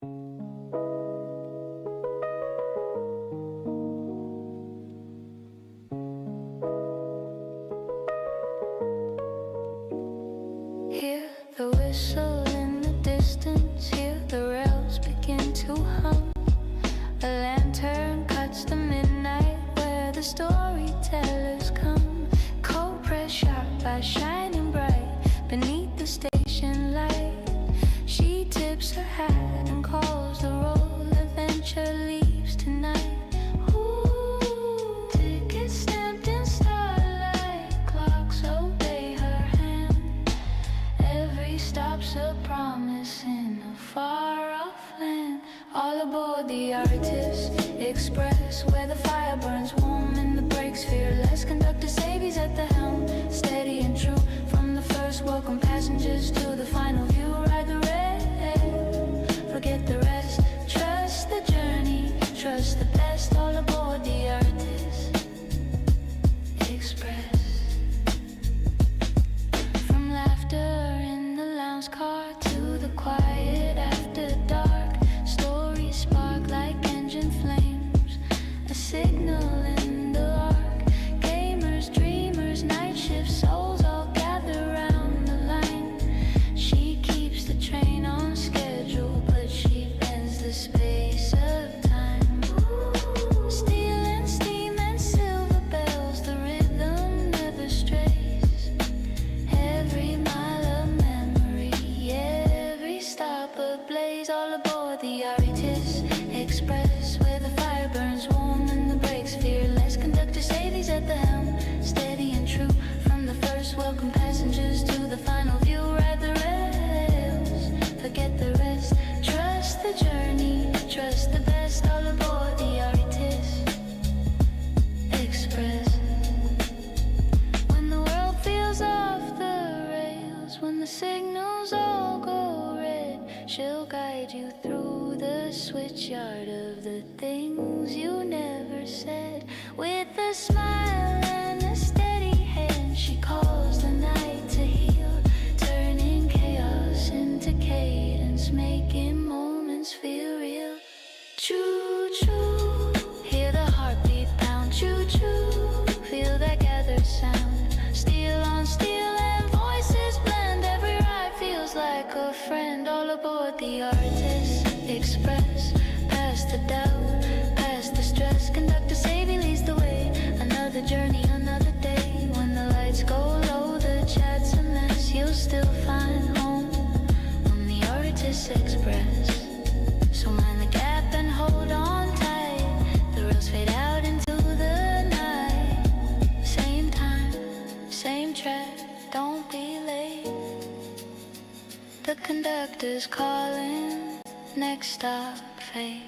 Hear the whistle in the distance, hear the rails begin to hum. A lantern cuts the midnight where the storytellers come. Cold press sharp by shining bright beneath the station light. She tips her hat and calls the roll. Adventure leaves tonight. Ooh, tickets stamped in starlight. Clocks obey her hand. Every stop's a promise in a far-off land. All aboard the Artist Express, where the fire burns warm and the brakes fearless. Conductor Savy's at the helm, steady and true. From the first, welcome passengers to the final view. Ride the rail, forget the rest. Trust the journey, trust the best. All aboard the Artist Express. From laughter in the lounge car to the quiet after dark. Stories spark like engine flames, a signal in the arc. Gamers, dreamers, night shift souls all gather round the line. She keeps the train on schedule, but she bends the space of time. Steel and steam and silver bells, the rhythm never strays. Every mile of memory, every stop ablaze. All aboard the Artist Express, where the fire burns warm and the brakes fearless. Conductor Savy's at the helm, steady and true. From the first, welcome passengers to the final view. Ride the rails, forget the rest. Trust the journey, trust the best. All aboard the Artist Express. When the world feels off the rails, when the signals all go red, she'll guide you through the switchyard of the things you never said. With a smile and a steady hand, she calls the night to heal, turning chaos into cadence, making moments feel real. Choo-choo, hear the heartbeat pound. Choo-choo, feel that gathered sound. Steel on steel and voices blend. Every ride feels like a friend. All aboard the Artist Express. Past the doubt, past the stress. Conductor Savy leads the way. Another journey, another day. When the lights go low, the chat's a mess. You'll still find home on the Artist Express. So mind the gap and hold on tight. The rails fade out into the night. Same time, same track, don't be late. The conductor's calling, next stop, fate.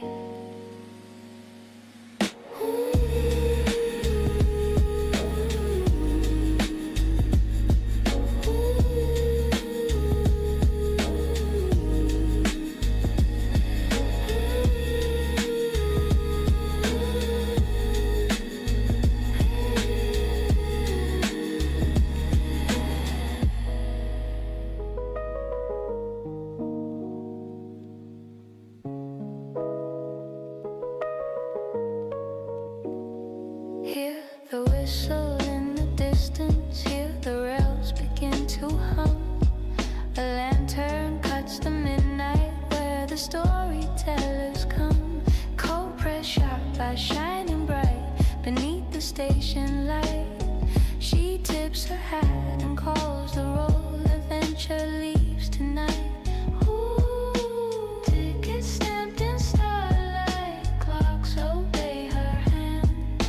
Hear the whistle in the distance, hear the rails begin to hum. A lantern cuts the midnight where the storytellers come. Cold press sharp by shining bright beneath the station light. She tips her hat and calls the roll. Adventure leaves tonight. Ooh, tickets stamped in starlight. Clocks obey her hand.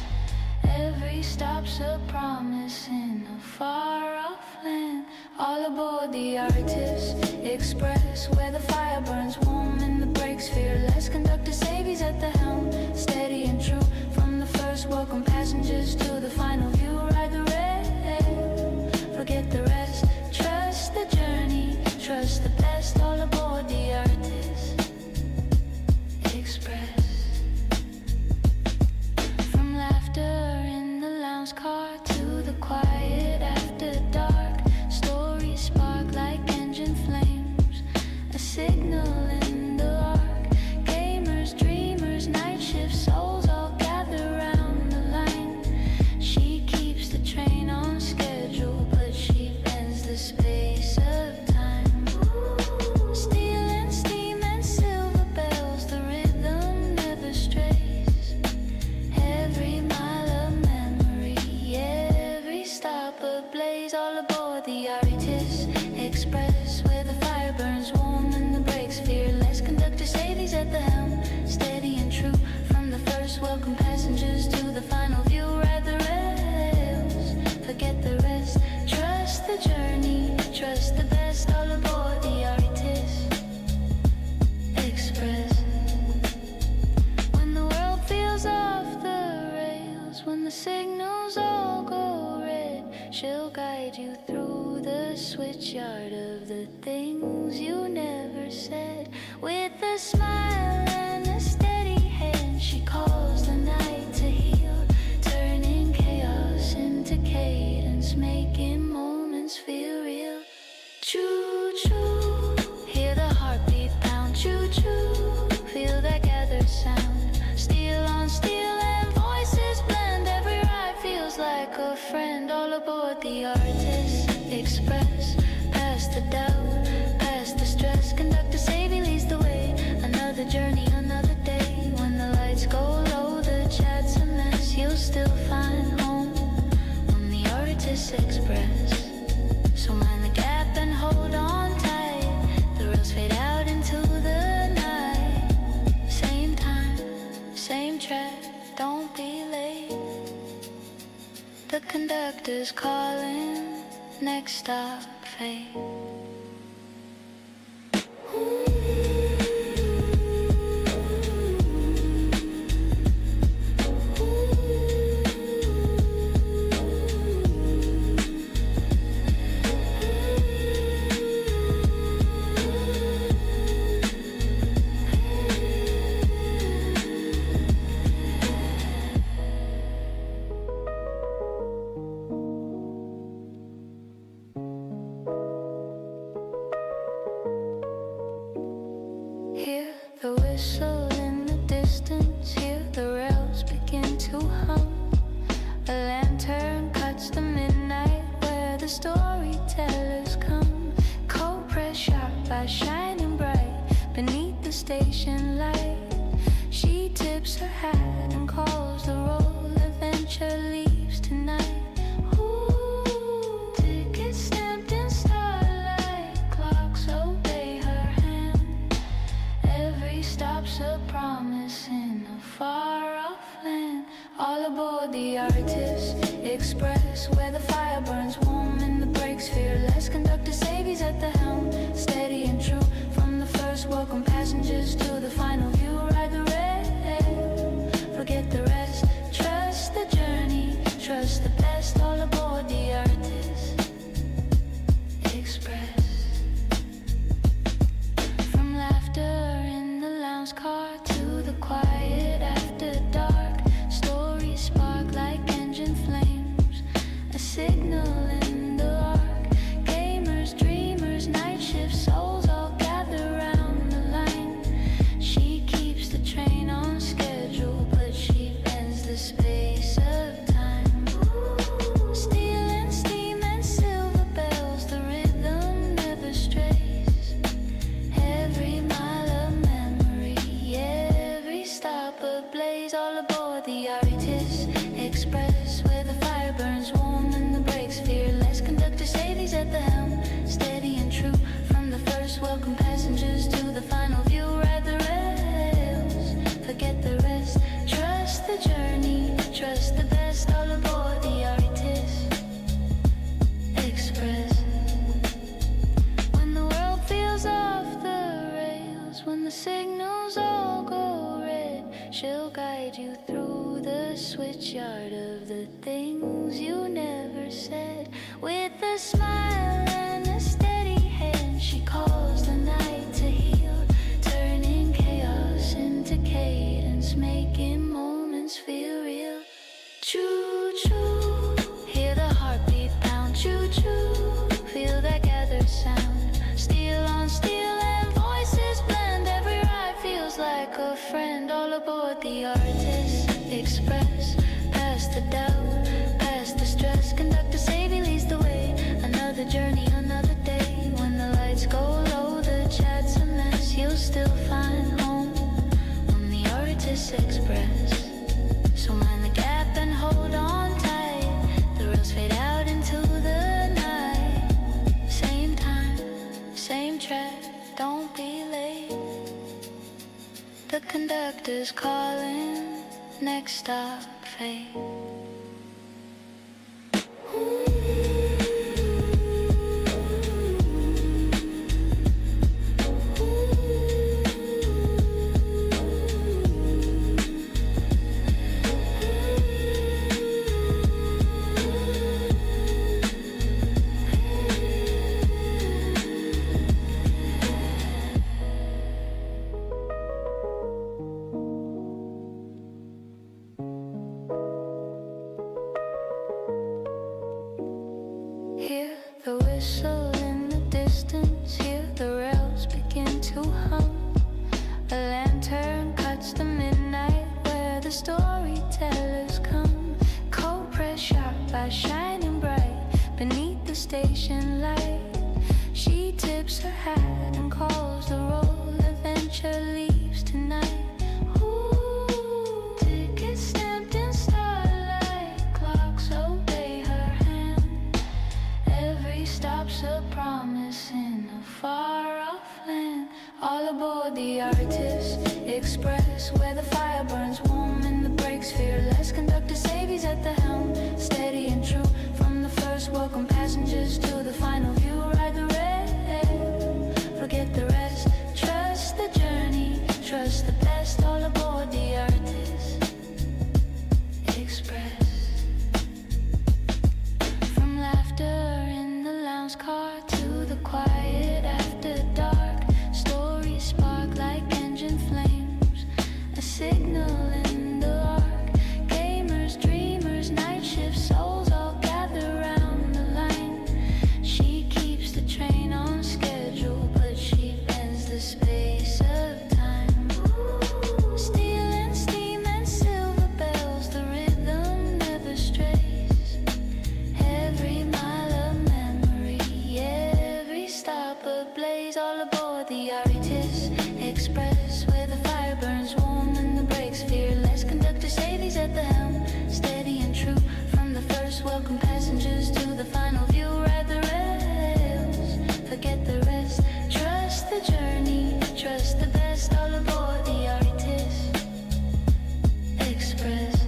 Every stop's a promise in a far-off land. All aboard the Artist Express, where the fire burns warm and the brakes fearless. Conductor Savy's at the helm, steady and true. From the first, welcome passengers to the final view. Ride the rail, forget the rest. Trust the journey, trust the best. All aboard the Artist Express. From laughter in the lounge car to the quiet after dark. Stories spark like engine flames, a signal in the arc. She'll guide you through the switchyard of the things you never said. With a smile and a steady hand, she calls the night to heal, turning chaos into cadence, making moments feel real. Choo-choo, hear the heartbeat pound. Choo-choo, feel that gathered sound. Steel on steel and voices blend. Every ride feels like a friend. All aboard the Artist Express. Past the doubt, past the stress. Conductor Savy leads the way. Another journey, another day. When the lights go low, the chat's a mess. You'll still find home on the Artist Express. So mind the gap and hold on tight. The rails fade out into the night. Same time, same track, don't be late. The conductor's calling, next stop, fate. Hear the whistle in the distance, hear the rails begin to hum. A lantern cuts the midnight where the storytellers come. Cold press sharp by shining bright beneath the station light. She tips her hat and calls the roll. Adventure leaves tonight. Ooh, tickets stamped in starlight. Clocks obey her hand. Every stop's a promise in a far-off land. All aboard the Artist Express, where the fire burns warm and the brakes fearless. Conductor Savy's at the helm, steady and true. From the first, welcome passengers to the final view. Ride the rail, forget the rest. Trust the journey, trust the best. All aboard the Artist Express. From laughter in the lounge car to the quiet after dark, stories spark like engine flames, a signal in the arc. Gamers, dreamers, night shift souls all gather round the line. She keeps the train on schedule, but she bends the space of time. Steel and steam and silver bells, the rhythm never strays. Every mile of memory, every stop ablaze. All aboard the Artist Express, where the fire burns warm and the brakes fearless. Conductor Savy's at the helm, steady and true. From the first, welcome passengers to the final view. Ride the rails, forget the rest. Trust the journey, trust the best. All aboard the Artist Express. When the world feels off the rails, when the signals all go red, she'll guide you through the switchyard of the things you never said. With a smile and a steady hand, she calls the night to heal, turning chaos into cadence, making moments feel real. Choo-choo, hear the heartbeat pound. Choo-choo, feel that gathered sound. Steel on steel and voices blend. Every ride feels like a friend. All aboard the Artist Express. Past the doubt, past the stress. Conductor Savy leads the way. Another journey, another day. When the lights go low, the chat's a mess. You'll still find home on the Artist Express. So mind the gap and hold on tight. The rails fade out into the night. Same time, same track, don't be late. The conductor's calling, next stop, fate. whistle in the distance, hear the rails begin to hum. A lantern cuts the midnight where the storytellers come. Cold press sharp by shining bright beneath the station light. She tips her hat and calls the roll. Adventure leaves tonight. Ooh, tickets stamped in starlight. Clocks obey her hand. Every stop's a promise in a far-off land. All aboard the Artist Express, where the fire burns warm and the brakes fearless. Conductor Savy's at the helm, steady and true. From the first, welcome passengers to the final view. Ride the rail, forget the rest. Trust the journey, trust the best. All aboard the Artist Express. From laughter in the lounge car to the quiet after dark. Stories spark like engine flames, a signal in the arc. Gamers, dreamers, night shift souls all gather round the line. She keeps the train on schedule, but she bends the space of time. Steel and steam and silver bells, the rhythm never strays. Every mile of memory, every stop ablaze. All aboard the Artist Express, where the fire burns warm and the brakes fearless. Conductor Savy's at the helm, steady and true. From the first, welcome passengers to the final view. Ride the rails, forget the rest. Trust the journey, trust the best. All aboard the Artist Express.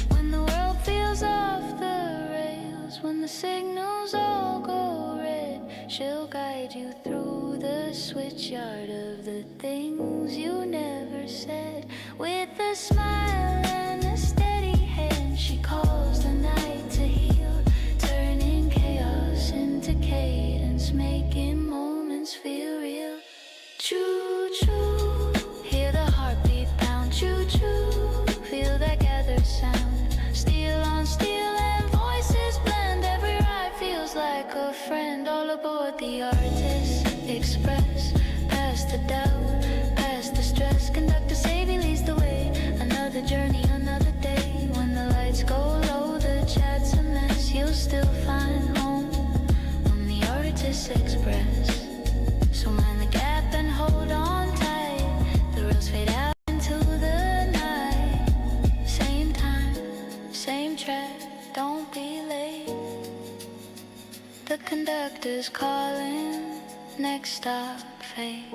When the world feels off the rails, when the signals all go red, she'll guide you through the switchyard of the things you never said. With a smile and a steady hand, she calls the night to heal, turning chaos into cadence, making moments feel real. Choo choo, hear the heartbeat pound. Choo choo, feel that gathered sound. Steel on steel and voices blend. Every ride feels like a friend. All aboard the Artist Express, past the doubt, past the stress. Conductor Savy leads the way. Another journey, another day. When the lights go low, the chat's a mess. You'll still find home on the Artist Express. So mind the gap and hold on tight. The rails fade out into the night. Same time, same track, don't be late. The conductor's calling, next stop, fate.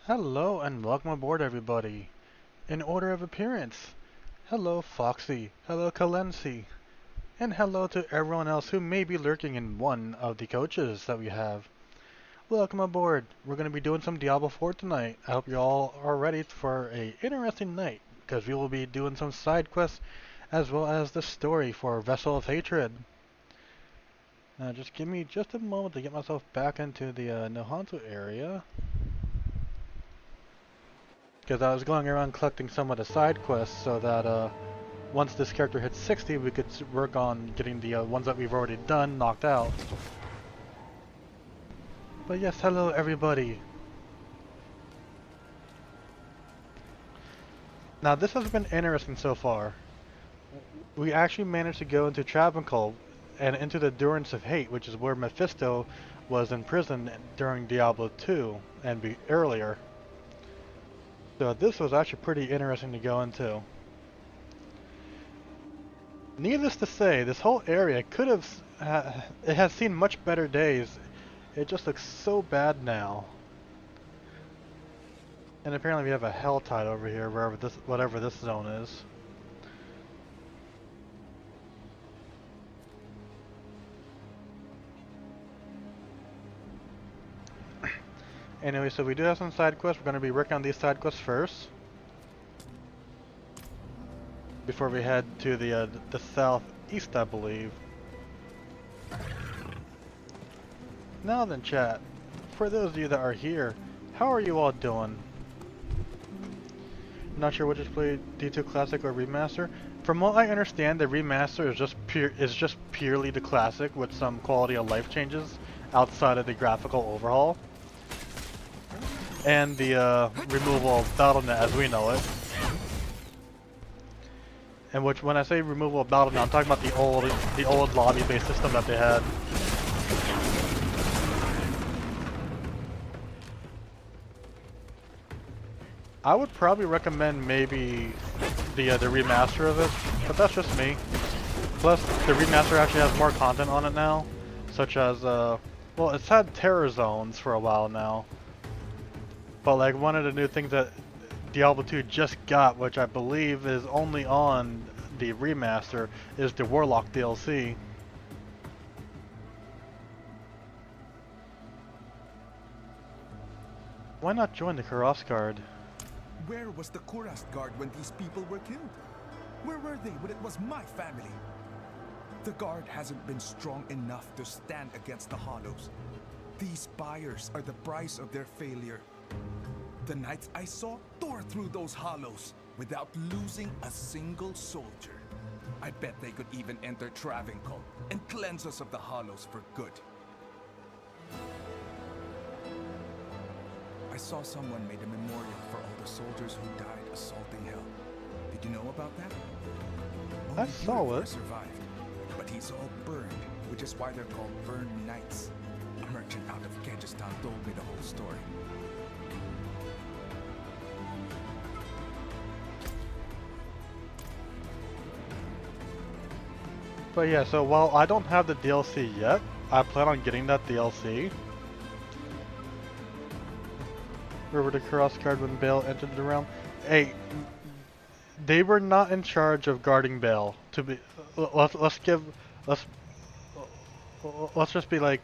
Hello and welcome aboard, everybody. In order of appearance, hello Foxy, hello Kalensi, and hello to everyone else who may be lurking in one of the coaches that we have. Welcome aboard. We're going to be doing some Diablo 4 tonight. I hope you all are ready for a interesting night, because we will be doing some side quests as well as the story for Vessel of Hatred. Now just give me just a moment to get myself back into the Nohanto area, because I was going around collecting some of the side quests so that once this character hits 60 we could work on getting the ones that we've already done knocked out. But yes, hello everybody. Now this has been interesting so far. We actually managed to go into Travancore and into the Durance of Hate, which is where Mephisto was in prison during Diablo 2 and earlier. So this was actually pretty interesting to go into. Needless to say, this whole area could have, it has seen much better days. It just looks so bad now. And apparently we have a hell tide over here, whatever this zone is. Anyway, so we do have some side quests. We're going to be working on these side quests first, before we head to the southeast, I believe. Now then, chat, for those of you that are here, how are you all doing? Not sure which is play D2 Classic or Remaster. From what I understand, the Remaster is just purely the Classic with some quality of life changes outside of the graphical overhaul and the removal of BattleNet as we know it. And which, when I say removal of BattleNet, I'm talking about the old lobby-based system that they had. I would probably recommend maybe the remaster of it, but that's just me. Plus, the remaster actually has more content on it now, such as well, it's had terror zones for a while now. But like one of the new things that Diablo 2 just got, which I believe is only on the remaster, is the Warlock DLC. Why not join the Karas Guard? Where was the Kurast Guard when these people were killed? Where were they when it was my family? The Guard hasn't been strong enough to stand against the Hollows. These spires are the price of their failure. The knights I saw tore through those Hollows without losing a single soldier. I bet they could even enter Travancore and cleanse us of the Hollows for good. I saw someone made a memorial for all the soldiers who died assaulting hell. Did you know about that? I Only saw Bjorn it. survived, but he's all burned, which is why they're called burned knights. A merchant out of Kyrgyzstan told me the whole story. But yeah, so while I don't have the DLC yet, I plan on getting that DLC. Where were the Karas Guard when Bale entered the realm? Hey, they were not in charge of guarding Bale. To be, let's just be like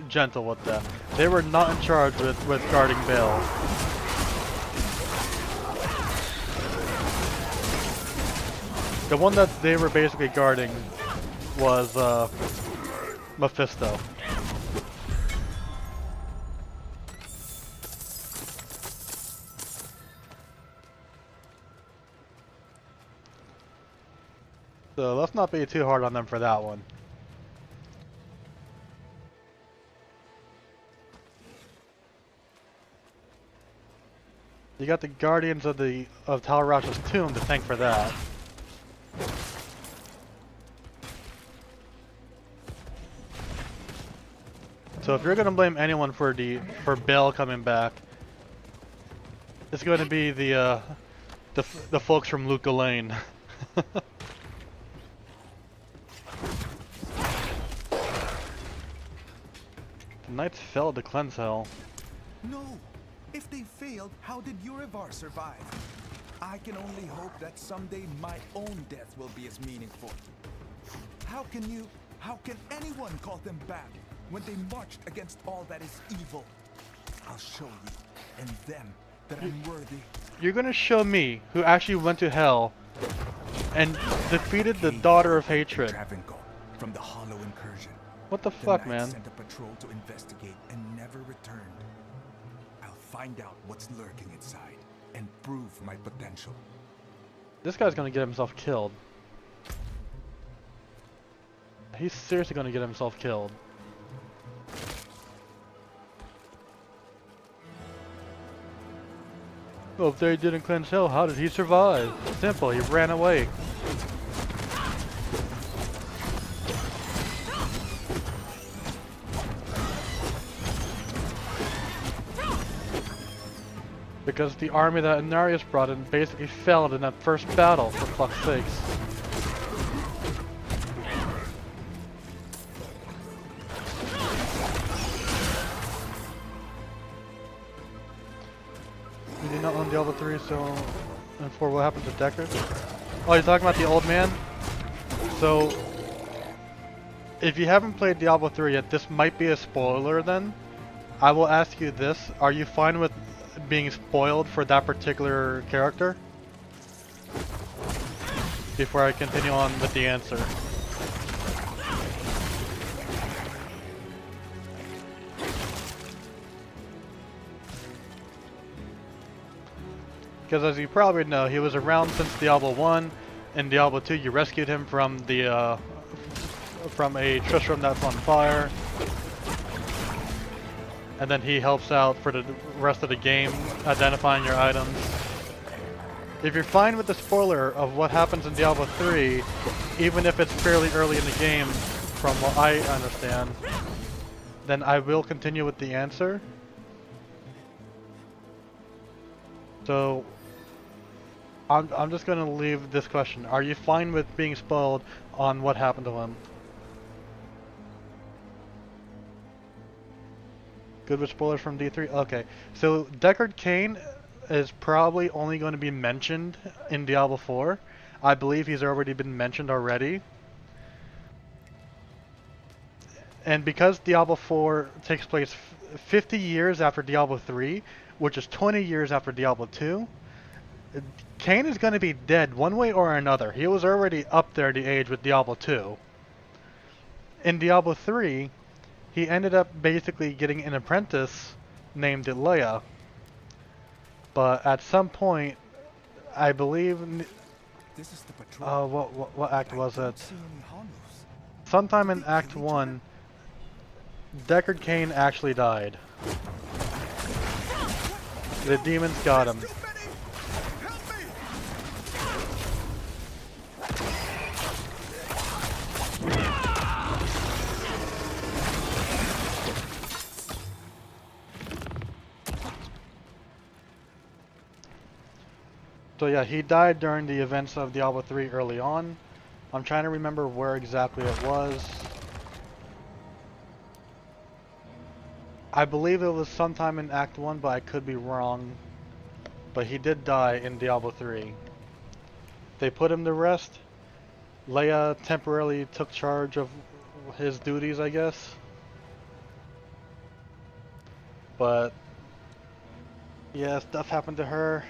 gentle with them. They were not in charge with guarding Bale. The one that they were basically guarding was Mephisto. So let's not be too hard on them for that one. You got the Guardians of Tal Rasha's tomb to thank for that. So if you're gonna blame anyone for Bale coming back, it's going to be the folks from Luca Lane. The knights failed to cleanse hell. No! If they failed, how did Urivar survive? I can only hope that someday my own death will be as meaningful. How can anyone call them bad when they marched against all that is evil? I'll show you, and them, that I'm worthy. You're gonna show me who actually went to hell and defeated the Daughter of Hatred. Travancore from the Hollow incursion. What the The fuck, Knights man? sent a patrol to investigate and never returned. I'll find out what's lurking inside and prove my potential. This guy's gonna get himself killed. He's seriously gonna get himself killed. Well, if they didn't cleanse hell, how did he survive? Simple, he ran away. Because the army that Inarius brought in basically failed in that first battle, for fuck's sakes. We did not own Diablo 3, so... And 4, what happened to Deckard? Oh, you're talking about the old man? So... If you haven't played Diablo 3 yet, this might be a spoiler then. I will ask you this: are you fine with being spoiled for that particular character? Before I continue on with the answer. Because as you probably know, he was around since Diablo 1. In Diablo 2, you rescued him from the from a tristram that's on fire. And then he helps out for the rest of the game, identifying your items. If you're fine with the spoiler of what happens in Diablo 3, even if it's fairly early in the game, from what I understand, then I will continue with the answer. So, I'm just going to leave this question. Are you fine with being spoiled on what happened to him? Good with spoilers from D3? Okay. So, Deckard Cain is probably only going to be mentioned in Diablo 4. I believe he's already been mentioned already. And because Diablo 4 takes place 50 years after Diablo 3, which is 20 years after Diablo 2, Cain is going to be dead one way or another. He was already up there the age with Diablo 2. In Diablo 3, he ended up basically getting an apprentice named Leia. But at some point, I believe, This is the patrol. what act was I don't it? see any hollows. Sometime in Did they Act kill each 1, Deckard Cain actually died. The demons got him. Too many! Help me! So yeah, he died during the events of Diablo 3 early on. I'm trying to remember where exactly it was. I believe it was sometime in Act 1, but I could be wrong. But he did die in Diablo 3. They put him to rest. Leia temporarily took charge of his duties, I guess. But yeah, stuff happened to her.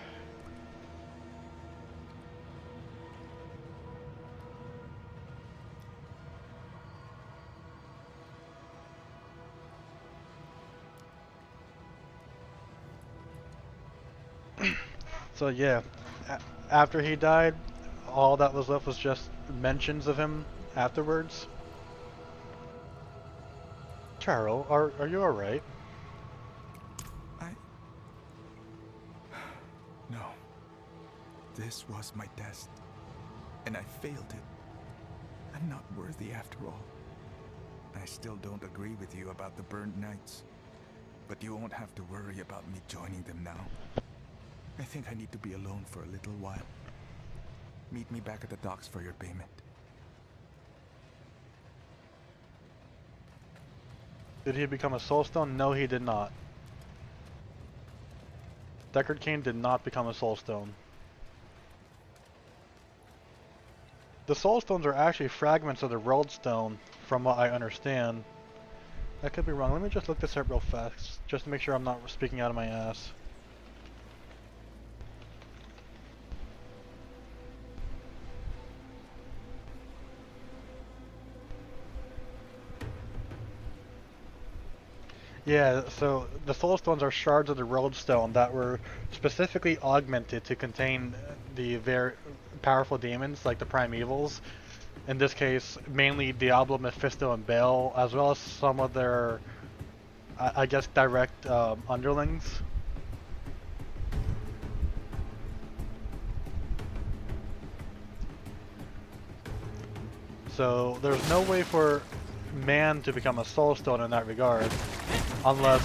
So yeah, after he died, all that was left was just mentions of him afterwards. Charo, are you alright? No. This was my test. And I failed it. I'm not worthy after all. I still don't agree with you about the burned knights. But you won't have to worry about me joining them now. I think I need to be alone for a little while. Meet me back at the docks for your payment. Did he become a soulstone? No, he did not. Deckard Cain did not become a soulstone. The soulstones are actually fragments of the world stone, from what I understand. I could be wrong. Let me just look this up real fast, just to make sure I'm not speaking out of my ass. Yeah, so the soulstones are shards of the roadstone that were specifically augmented to contain the very powerful demons, like the primevals. In this case, mainly Diablo, Mephisto, and Baal, as well as some of their, I guess, direct underlings. So there's no way for man to become a soulstone in that regard, unless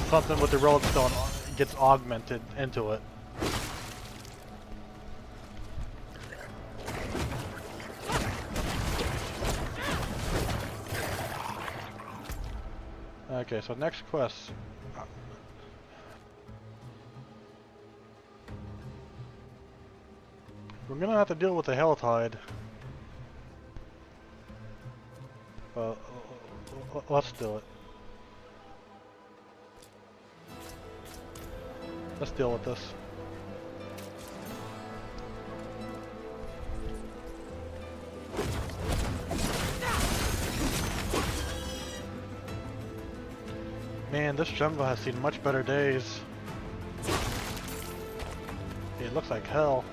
something with the roadstone gets augmented into it. Okay, so next quest. We're gonna have to deal with the Helltide. Let's do it. Let's deal with this. Man, this jungle has seen much better days. It looks like hell.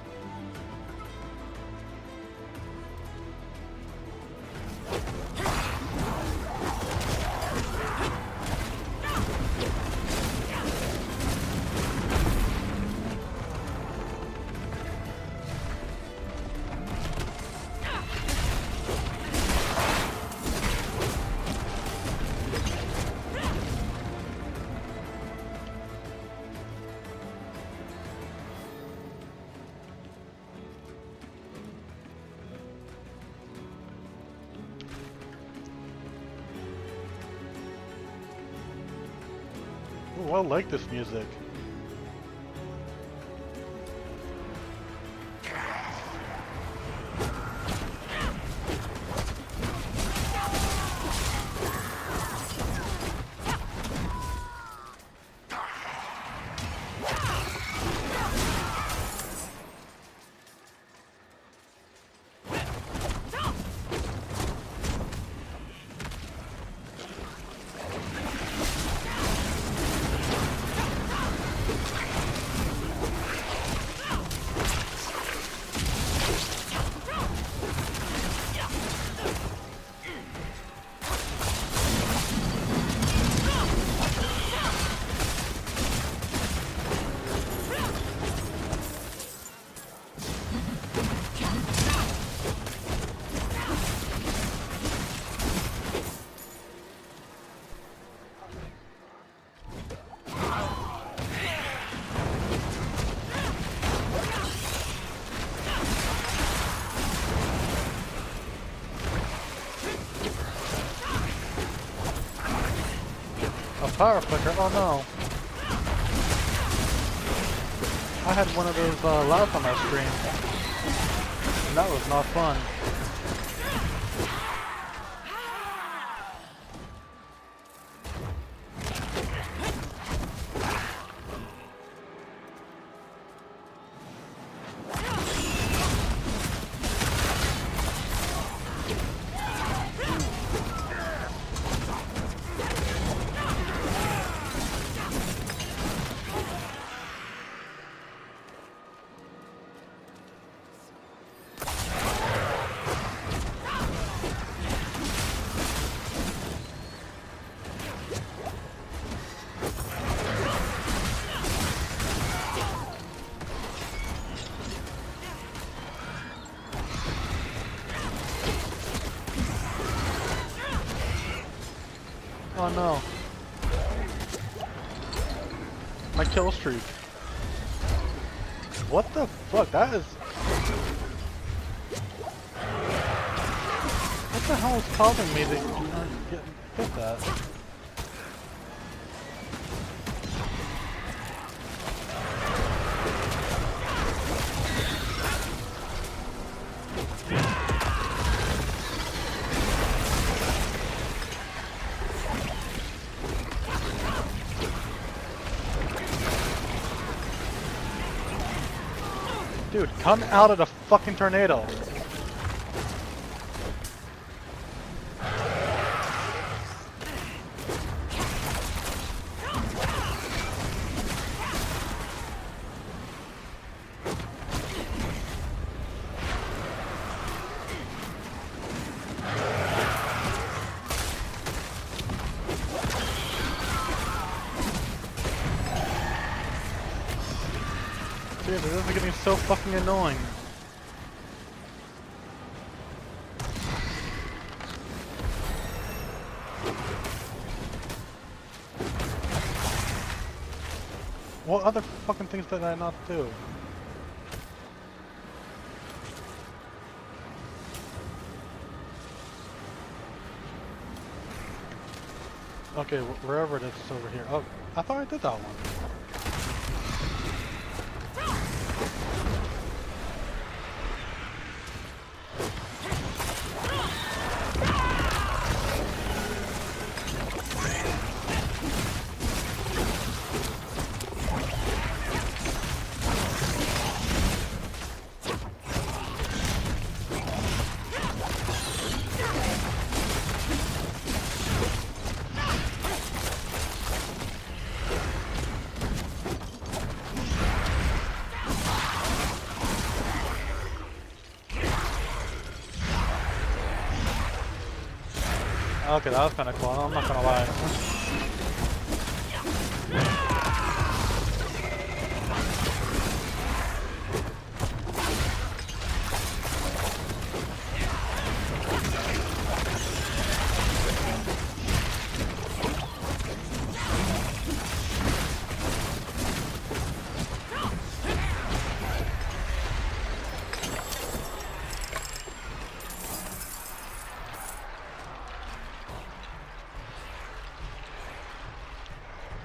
Ooh, I like this music. Power flicker, oh no. I had one of those last on my stream, and that was not fun. Oh no. My kill streak. What the fuck? That is... What the hell is causing me to get that? Dude, come out of the fucking tornado. Seriously, this is getting so fucking annoying. What other fucking things did I not do? Okay, wherever it is, it's over here. Oh, I thought I did that one. Okay, that was kind of cool. I'm not gonna lie.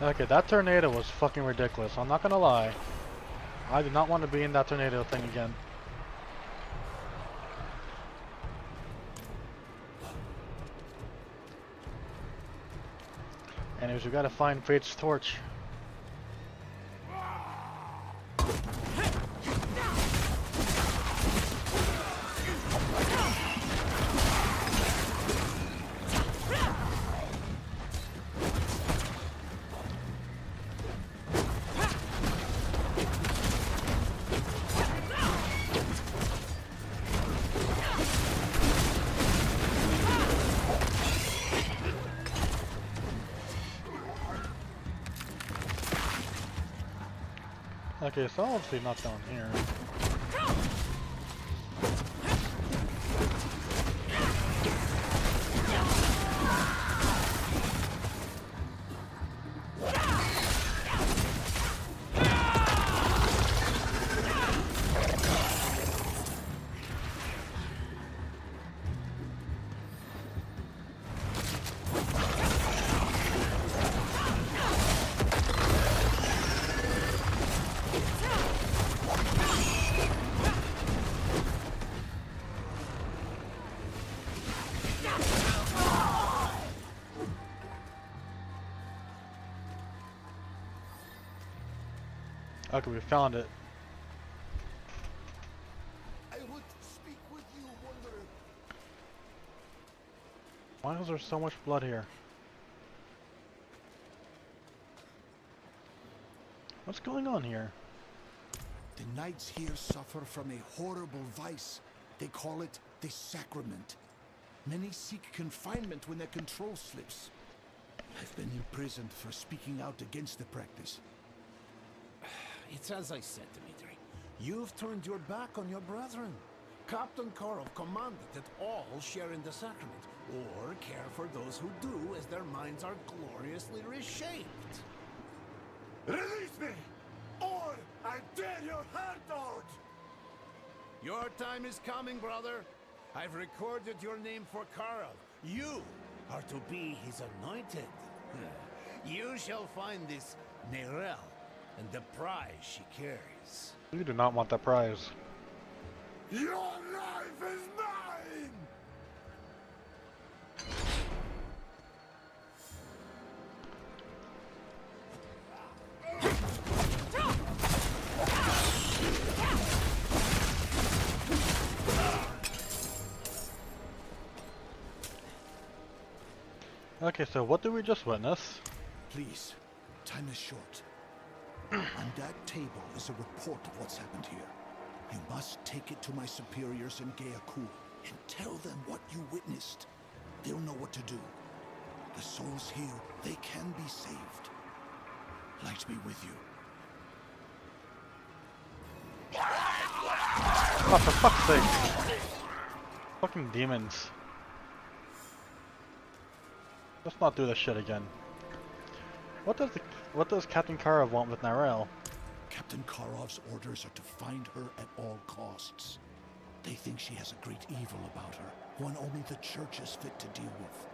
Okay, that tornado was fucking ridiculous. I'm not gonna lie. I did not want to be in that tornado thing again. Anyways, we gotta find Fate's torch. Okay, so obviously not down here. Okay, we found it. I would speak with you, Wanderer. Why is there so much blood here? What's going on here? The knights here suffer from a horrible vice. They call it the sacrament. Many seek confinement when their control slips. I've been imprisoned for speaking out against the practice. It's as I said, Dmitri. You've turned your back on your brethren. Captain Karov commanded that all share in the sacrament, or care for those who do as their minds are gloriously reshaped. Release me! Or I tear your heart out! Your time is coming, brother. I've recorded your name for Karov. You are to be his anointed. You shall find this Nerel and the prize she carries. You do not want that prize. Your life is mine! Okay, so what did we just witness? Please, time is short. On that table is a report of what's happened here. You must take it to my superiors in Gayakul and tell them what you witnessed. They'll know what to do. The souls here, they can be saved. Light be with you. Oh, for fuck's sake. Fucking demons. Let's not do this shit again. What does Captain Karov want with Narelle? Captain Karov's orders are to find her at all costs. They think she has a great evil about her, one only the church is fit to deal with.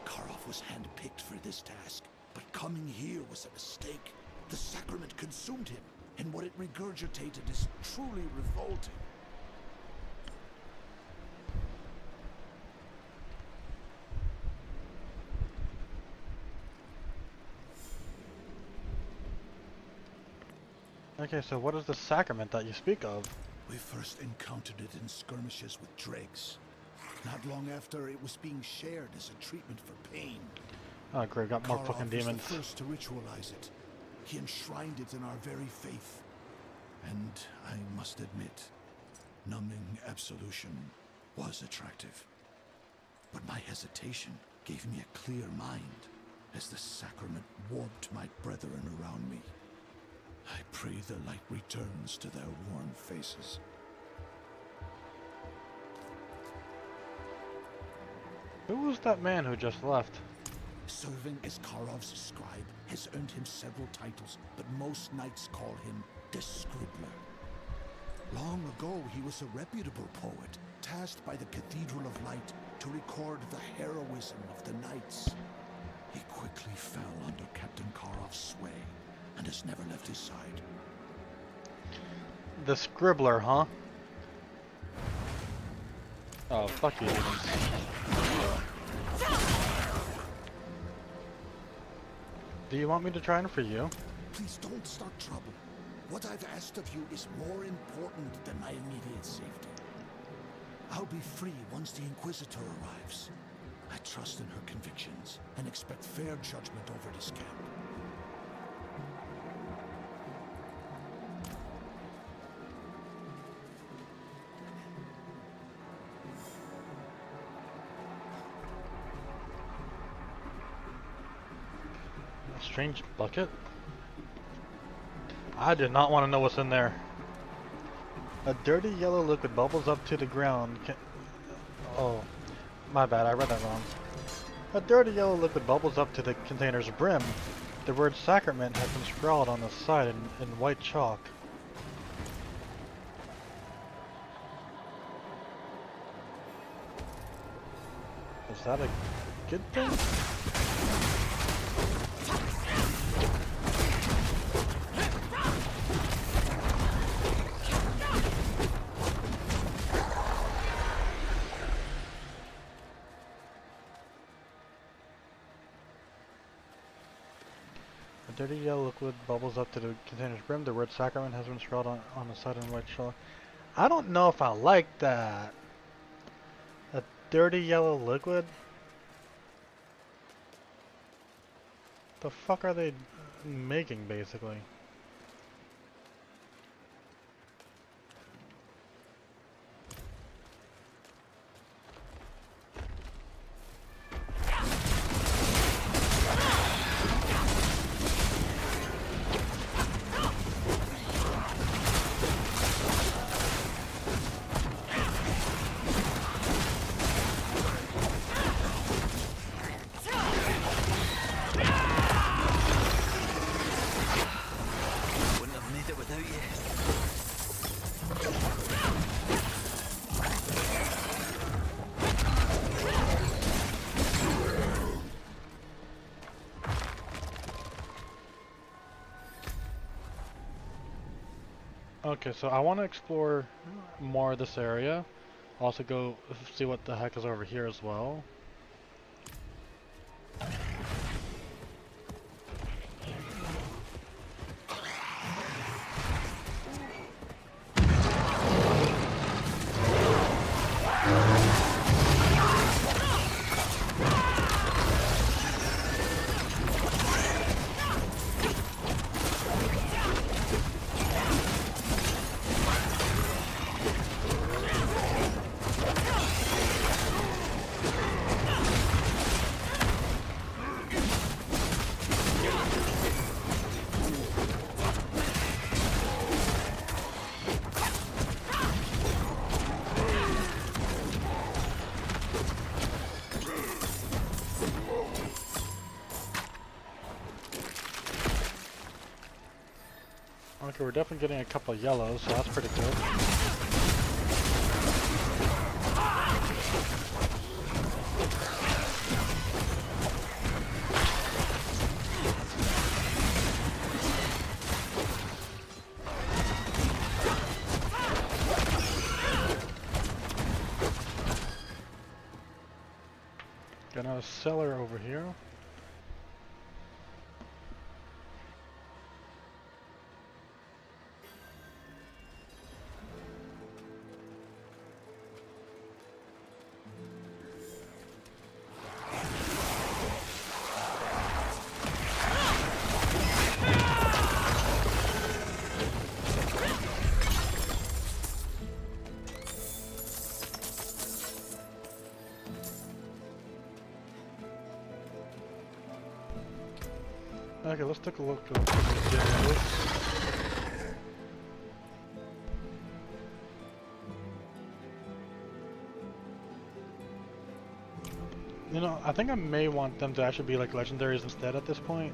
Karov was handpicked for this task, but coming here was a mistake. The sacrament consumed him, and what it regurgitated is truly revolting. Okay, so what is the sacrament that you speak of? We first encountered it in skirmishes with dregs. Not long after, it was being shared as a treatment for pain. Oh great, got more Karov fucking was demons. the first to ritualize it. He enshrined it in our very faith. And I must admit, numbing absolution was attractive. But my hesitation gave me a clear mind as the sacrament warped my brethren around me. I pray the light returns to their worn faces. Who was that man who just left? Serving as Karov's scribe has earned him several titles, but most knights call him the Scribbler. Long ago, he was a reputable poet, tasked by the Cathedral of Light to record the heroism of the knights. He quickly fell under Captain Karov's sway and has never left his side. The Scribbler, huh? Oh, fuck you, demons. Do you want me to try and free you? Please don't start trouble. What I've asked of you is more important than my immediate safety. I'll be free once the Inquisitor arrives. I trust in her convictions and expect fair judgment over this camp. A strange bucket? I did not want to know what's in there. A dirty yellow liquid bubbles up to the ground. Oh, my bad, I read that wrong. A dirty yellow liquid bubbles up to the container's brim. The word sacrament has been scrawled on the side in white chalk. Is that a good thing? Dirty yellow liquid bubbles up to the container's brim. The word sacrament has been scrawled on the side in white chalk. I don't know if I like that. A dirty yellow liquid? The fuck are they making, basically? Okay, so I want to explore more of this area. Also go see what the heck is over here as well. Okay, we're definitely getting a couple of yellows, so that's pretty good. Got another cellar over here. Okay, let's take a look at the demos. You know, I think I may want them to actually be like legendaries instead at this point.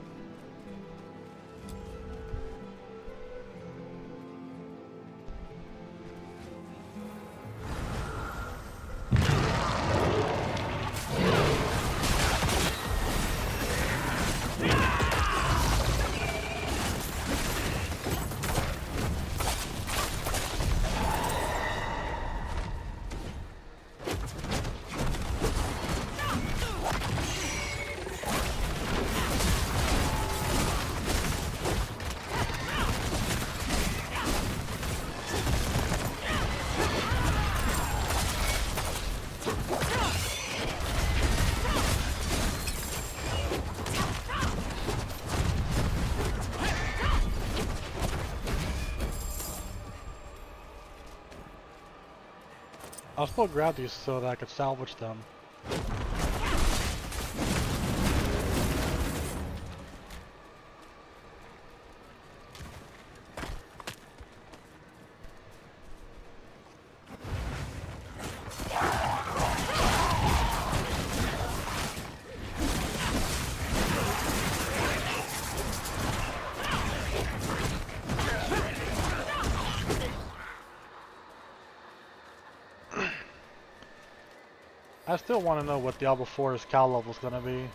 I'll still grab these so that I could salvage them. I still want to know what Diablo 4's Cal level is going to be.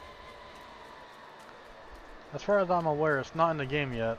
As far as I'm aware, it's not in the game yet.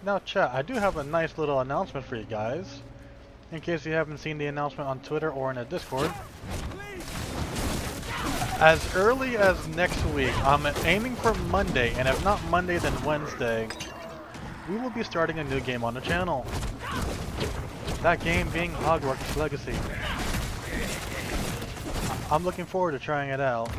Now chat, I do have a nice little announcement for you guys. In case you haven't seen the announcement on Twitter or in the Discord. As early as next week, I'm aiming for Monday, and if not Monday then Wednesday, we will be starting a new game on the channel. That game being Hogwarts Legacy. I'm looking forward to trying it out.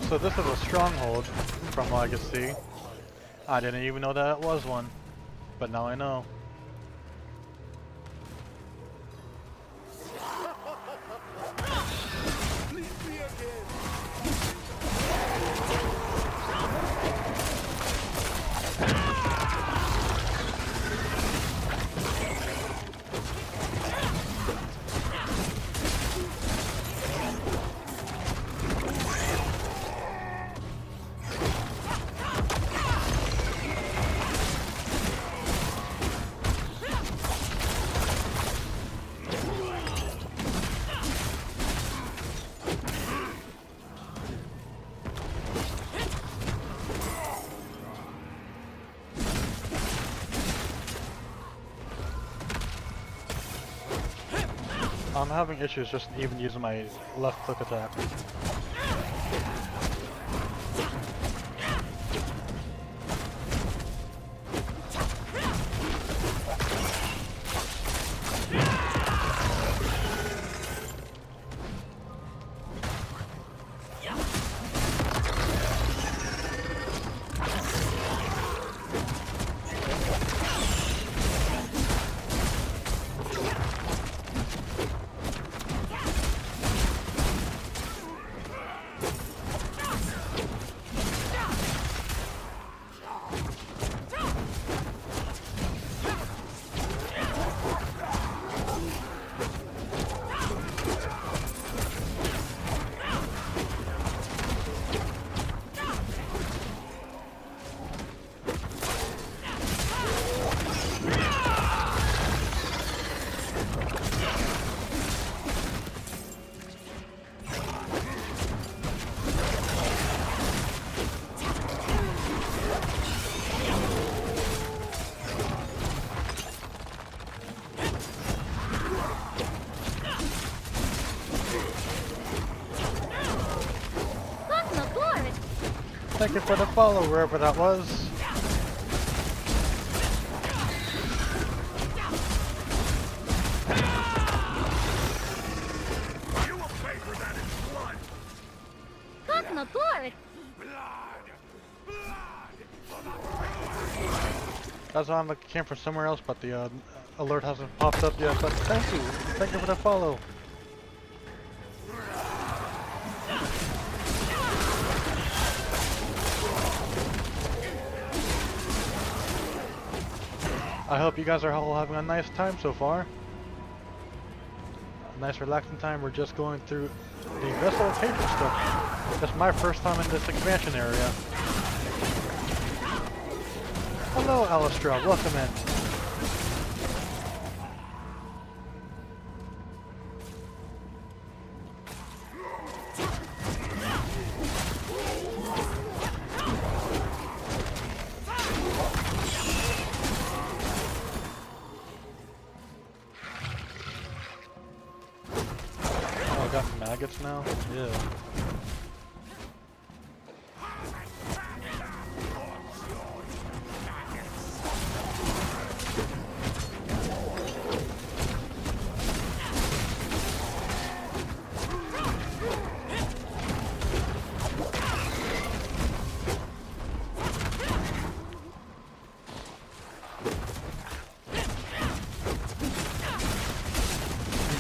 So this is a stronghold, from what I can see. I didn't even know that it was one, but now I know. I'm having issues just even using my left click attack. Thank you for the follow, wherever that was. You will pay for that in blood! That's on the came from somewhere else, but the alert hasn't popped up yet. But thank you for the follow. I hope you guys are all having a nice time so far. A nice relaxing time. We're just going through the Vessel of Hatred stuff. It's my first time in this expansion area. Hello, Alastra. Welcome in. Oh, I got maggots now? Yeah.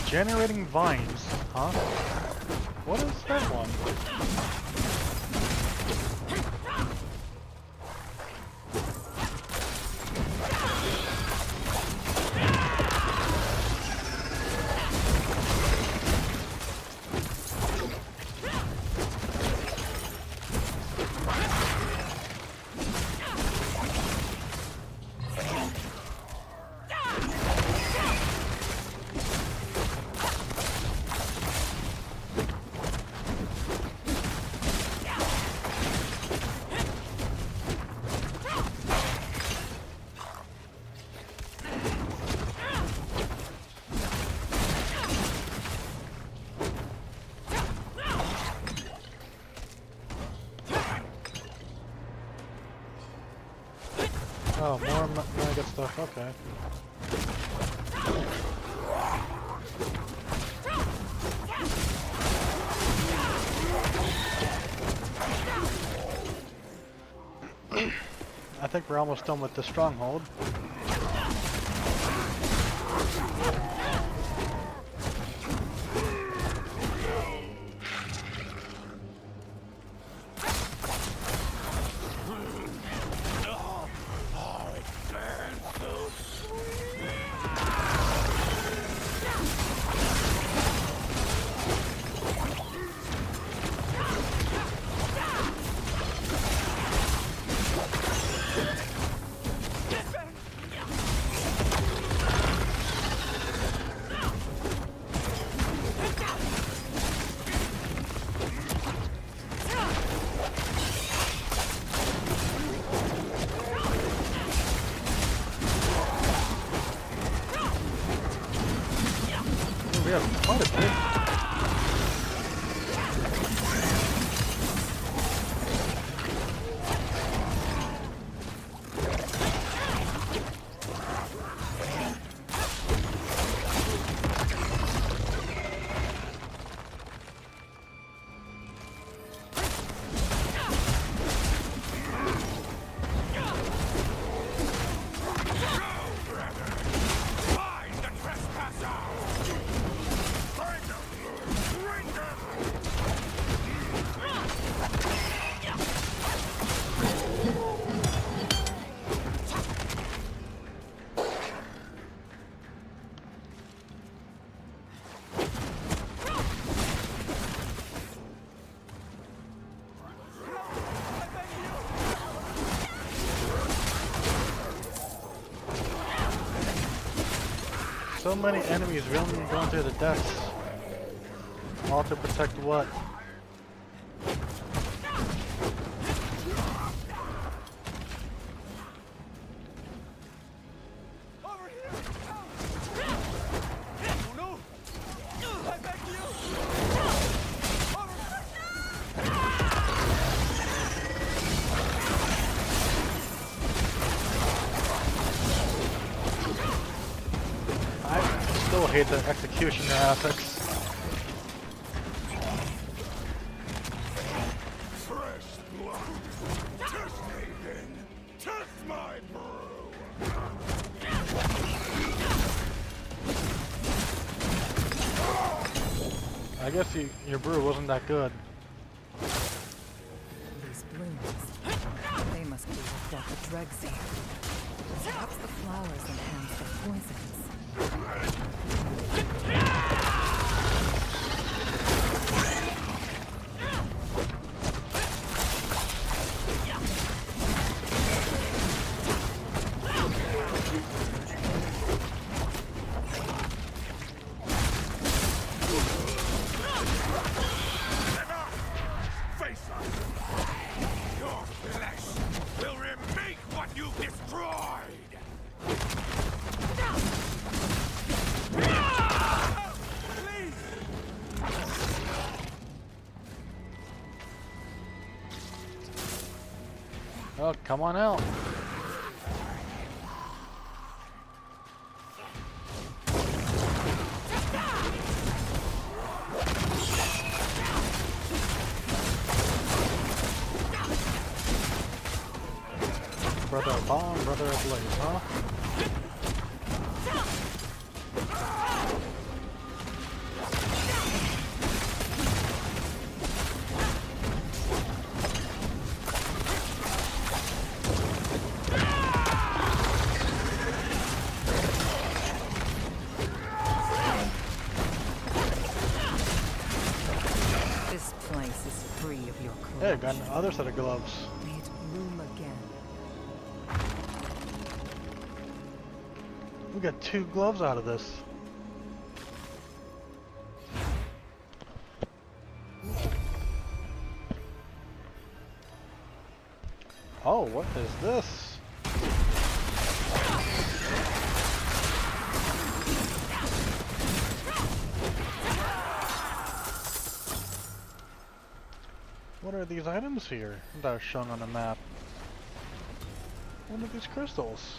Generating vines, huh? What is that one? Oh, more maggot stuff, okay. I think we're almost done with the stronghold. quite a bit. So many enemies really going through the decks. All to protect what? Over here! Oh no! I beg you! I still hate the execution graphics. Fresh blood. Test me then. Test my brew. I guess your brew wasn't that good. These blooms, they must be what brought the dregs here. Perhaps the flowers enhance their poisons. Face us. Your flesh will remake what you've destroyed. Oh, come on out. Brother of bomb, brother of blaze, huh? This place is free of your Hey, corruption. got another set of gloves. May it bloom again. We got 2 gloves out of this. Oh, what is this? What are these items here that are shown on the map? What are these crystals?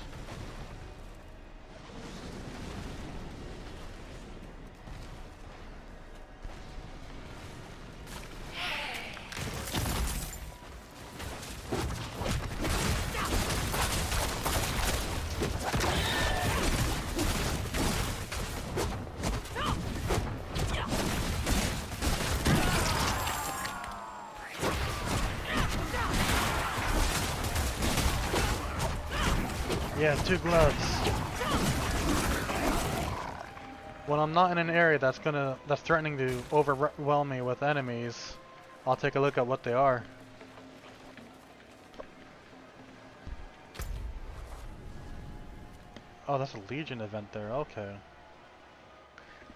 Yeah, 2 gloves. When I'm not in an area that's threatening to overwhelm me with enemies, I'll take a look at what they are. Oh, that's a Legion event there, okay.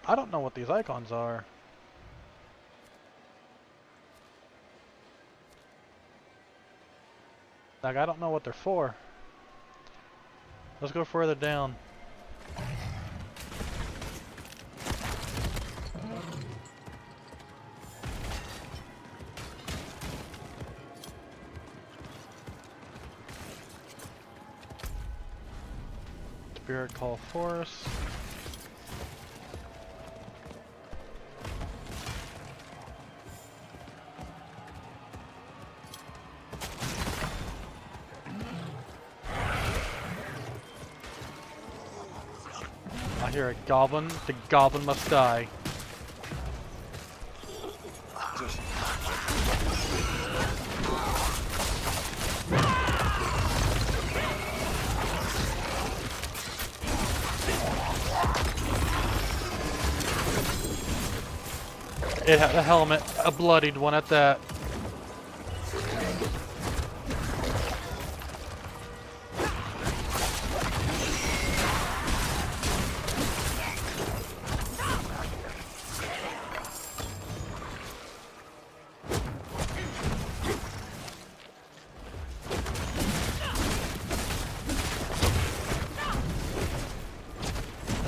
I don't know what these icons are. Like, I don't know what they're for. Let's go further down. Spirit Call Force. I hear a goblin. The goblin must die. It had a helmet, a bloodied one at that.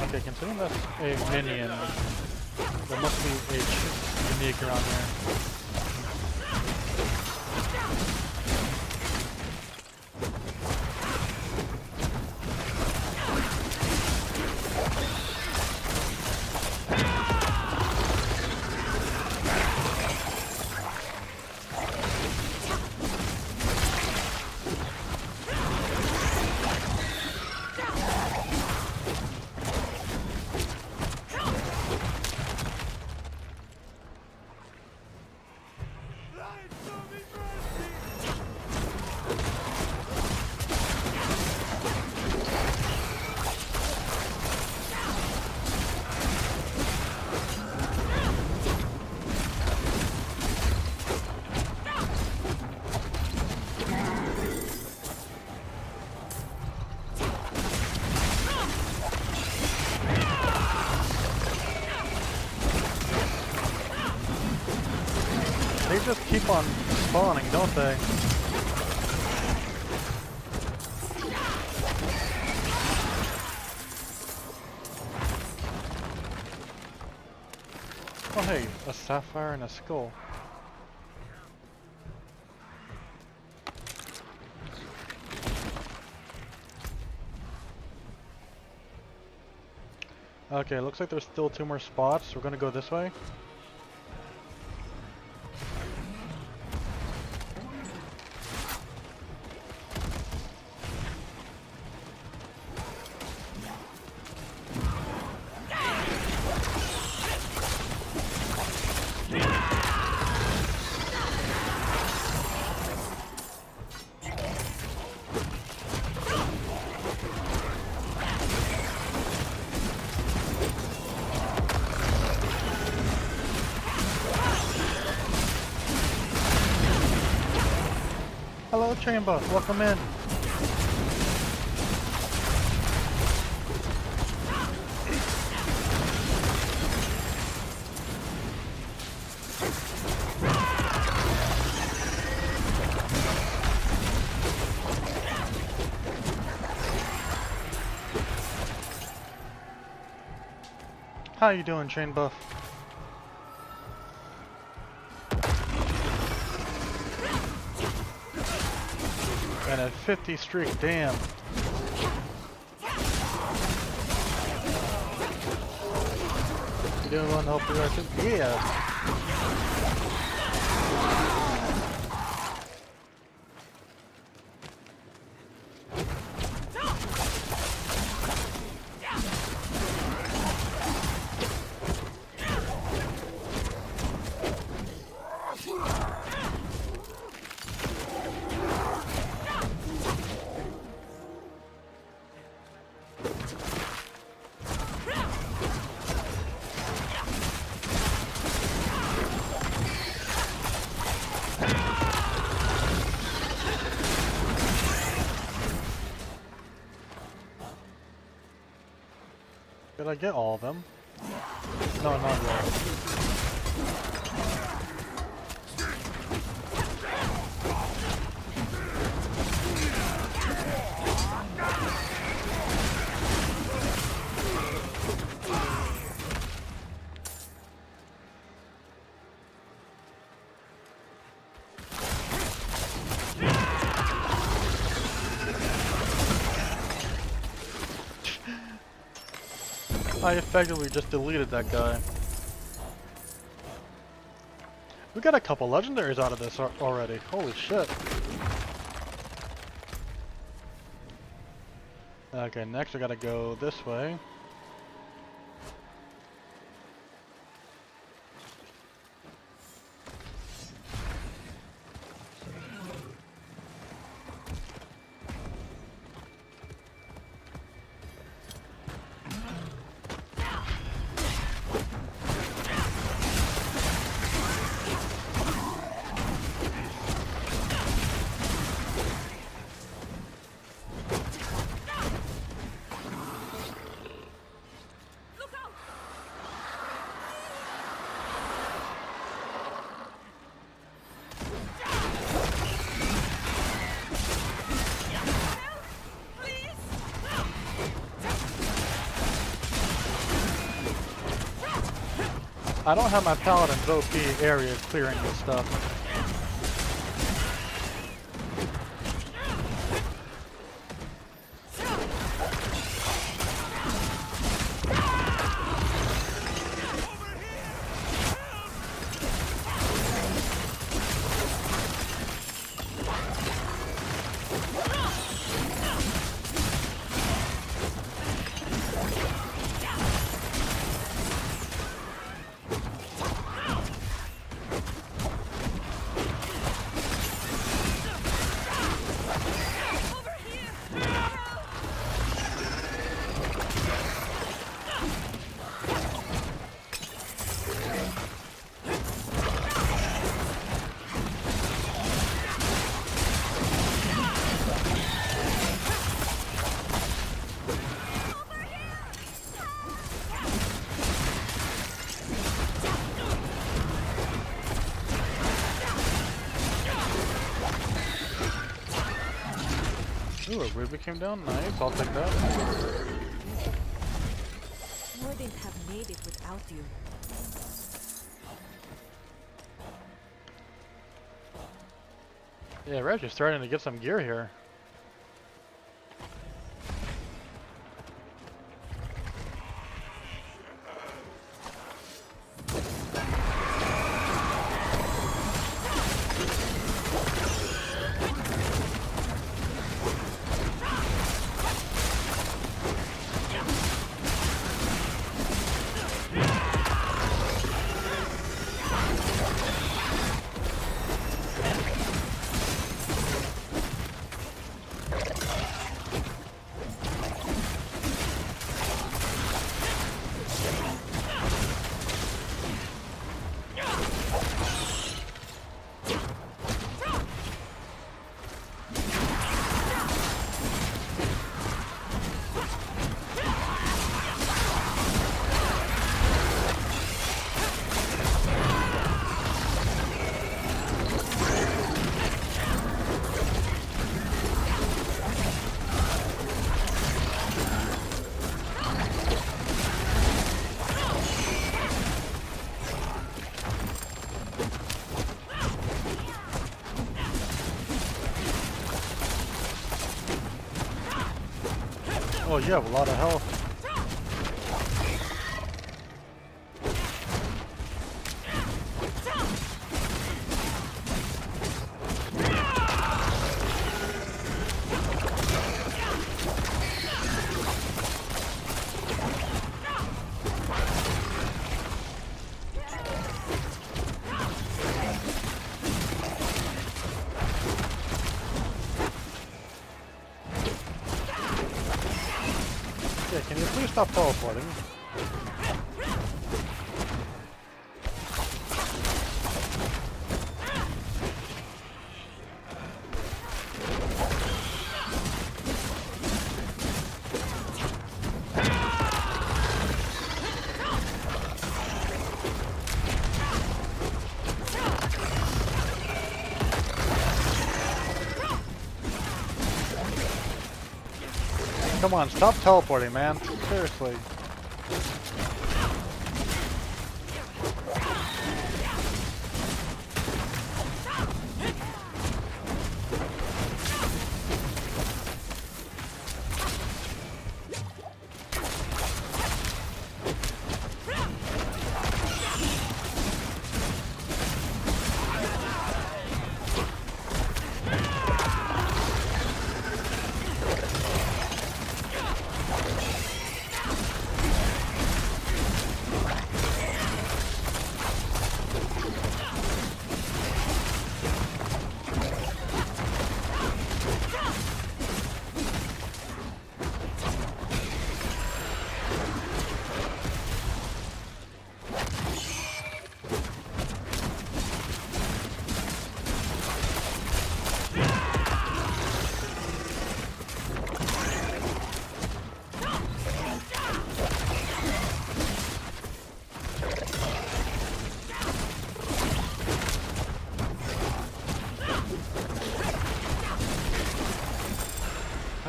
Okay, considering that's a minion, there must be a unique around there. They just keep on spawning, don't they? Oh hey, a sapphire and a skull. Okay, looks like there's still 2 more spots. We're gonna go this way. Hello, train bus. Welcome in. How you doing, train buff? And a 50 streak, damn. You doing want to help the rest of yeah. Did I get all of them? No, not yet. I effectively just deleted that guy. We got a couple legendaries out of this already. Holy shit. Okay, next we gotta go this way. I don't have my paladin's OP area clearing this stuff. Ooh, a ruby came down. Nice, I'll take that. Wouldn't have made it without you. Yeah, we're actually starting to get some gear here. Oh, you have a lot of health. Yeah, can you please stop teleporting? Come on, stop teleporting, man. Seriously.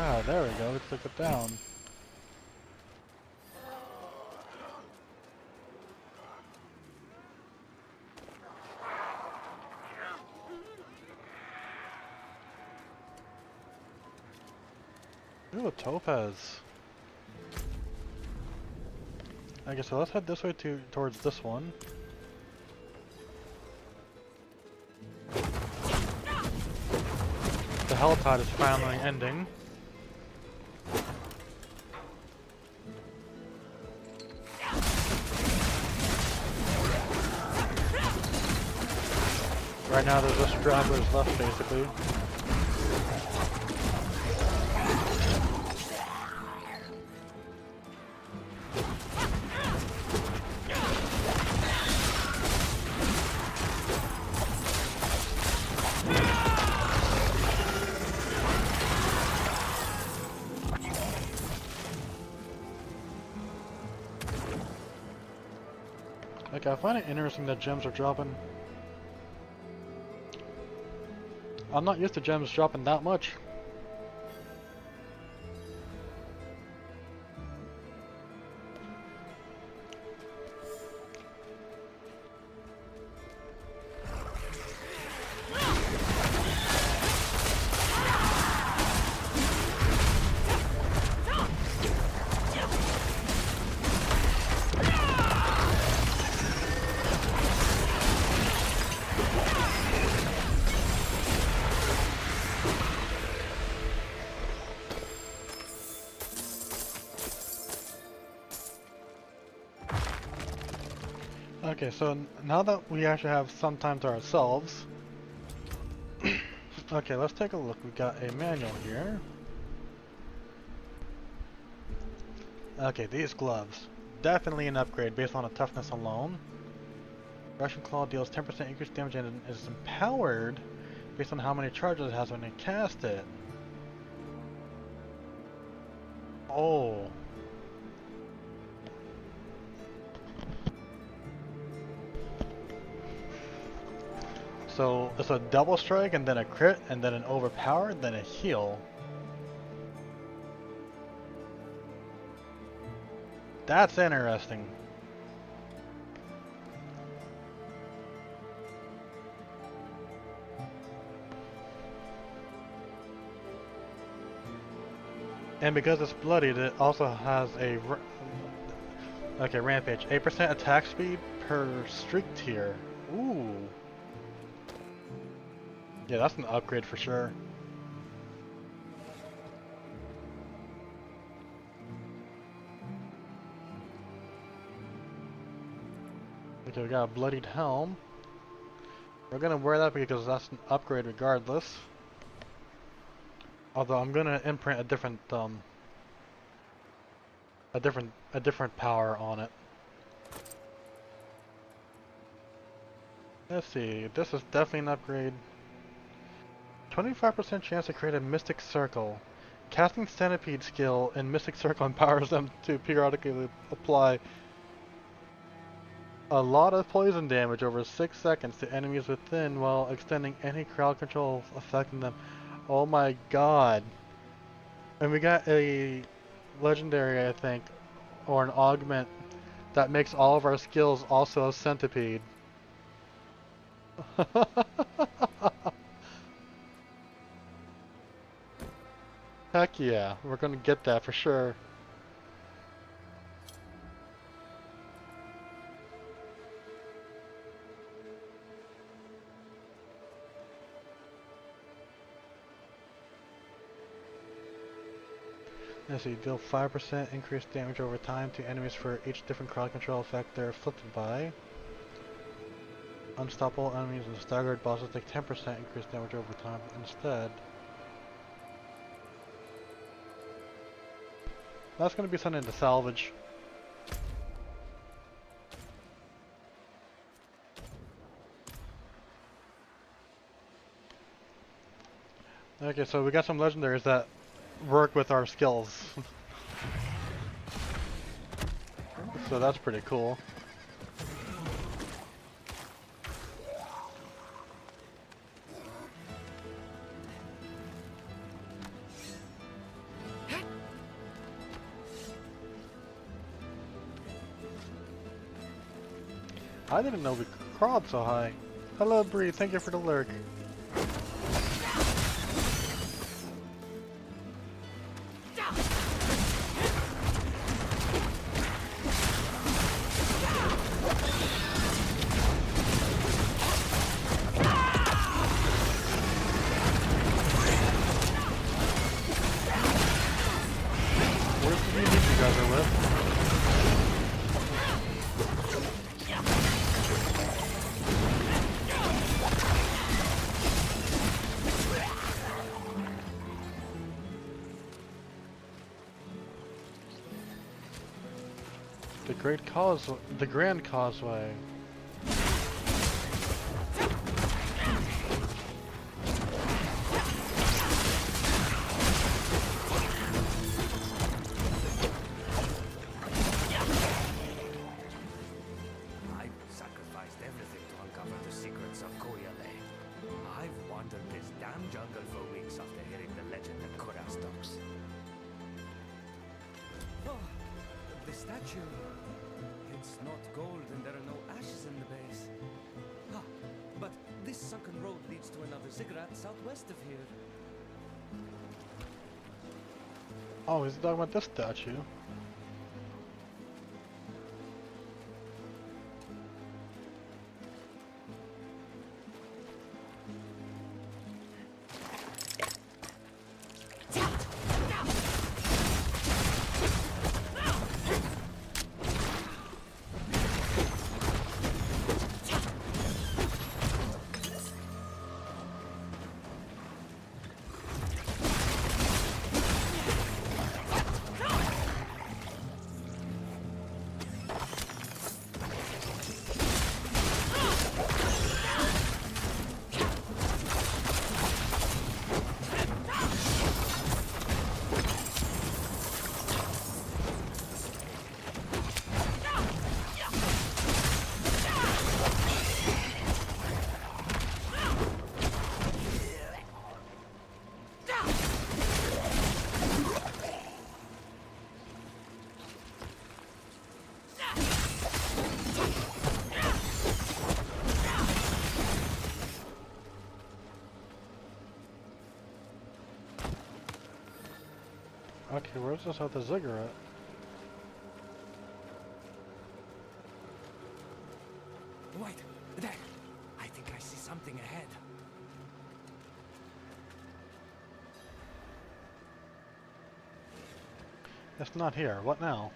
Ah, there we go. We took it down. Ooh, a topaz. Okay, so let's head this way towards this one. The hell tide is finally ending. Right now there's just stragglers left basically. Like, I find it interesting that gems are dropping. I'm not used to gems dropping that much. Okay, so now that we actually have some time to ourselves, okay, let's take a look. We got a manual here. Okay, these gloves. Definitely an upgrade based on the toughness alone. Russian Claw deals 10% increased damage and is empowered based on how many charges it has when you cast it. Oh. So it's a double strike and then a crit and then an overpowered, then a heal. That's interesting. And because it's bloodied, it also has a okay, rampage. 8% attack speed per streak tier. Ooh. Yeah, that's an upgrade for sure. Okay, we got a bloodied helm. We're gonna wear that because that's an upgrade regardless. Although I'm gonna imprint a different power on it. Let's see, this is definitely an upgrade. 25% chance to create a Mystic Circle. Casting Centipede skill in Mystic Circle empowers them to periodically apply a lot of poison damage over 6 seconds to enemies within while extending any crowd control affecting them. Oh my god. And we got a legendary, I think, or an augment that makes all of our skills also a centipede. Heck yeah, we're gonna get that for sure. Let's see, deal 5% increased damage over time to enemies for each different crowd control effect they're afflicted by. Unstoppable enemies and staggered bosses take 10% increased damage over time instead. That's going to be something to salvage. Okay, so we got some legendaries that work with our skills. So that's pretty cool. I didn't know we crawled so high. Hello, Bree. Thank you for the lurk. Where's the unique you guys are with? The Grand Causeway. I've sacrificed everything to uncover the secrets of Koyale. I've wandered this damn jungle for weeks after hearing the legend of Kurastok's. Oh, the statue. It's not gold and there are no ashes in the base. Ah, but this sunken road leads to another ziggurat southwest of here. Oh, he's talking about this statue. Okay, where's this other ziggurat? Wait, there! I think I see something ahead. It's not here. What now?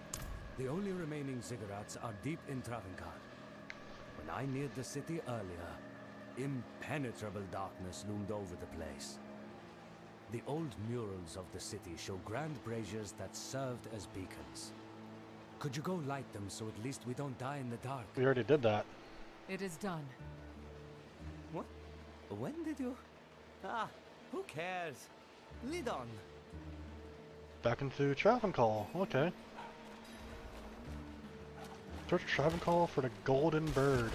The only remaining ziggurats are deep in Travancore. When I neared the city earlier, impenetrable darkness loomed over the place. The old murals of the city show grand braziers that served as beacons. Could you go light them so at least we don't die in the dark? We already did that. It is done. What? When did you? Ah, who cares? Lead on. Back into Travancore. Okay. Search Travancore for the Golden Bird.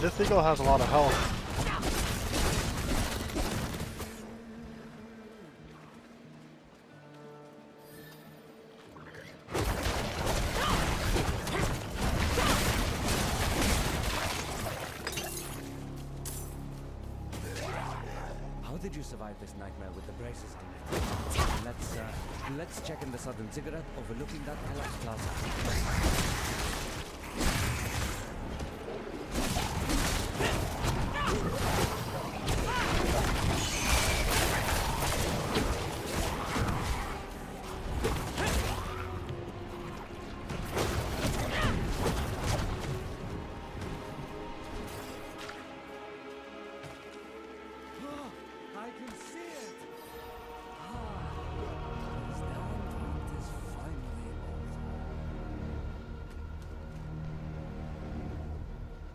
This eagle has a lot of health. How did you survive this nightmare with the braces on it? Let's check in the southern ziggurat overlooking that collapsed plaza.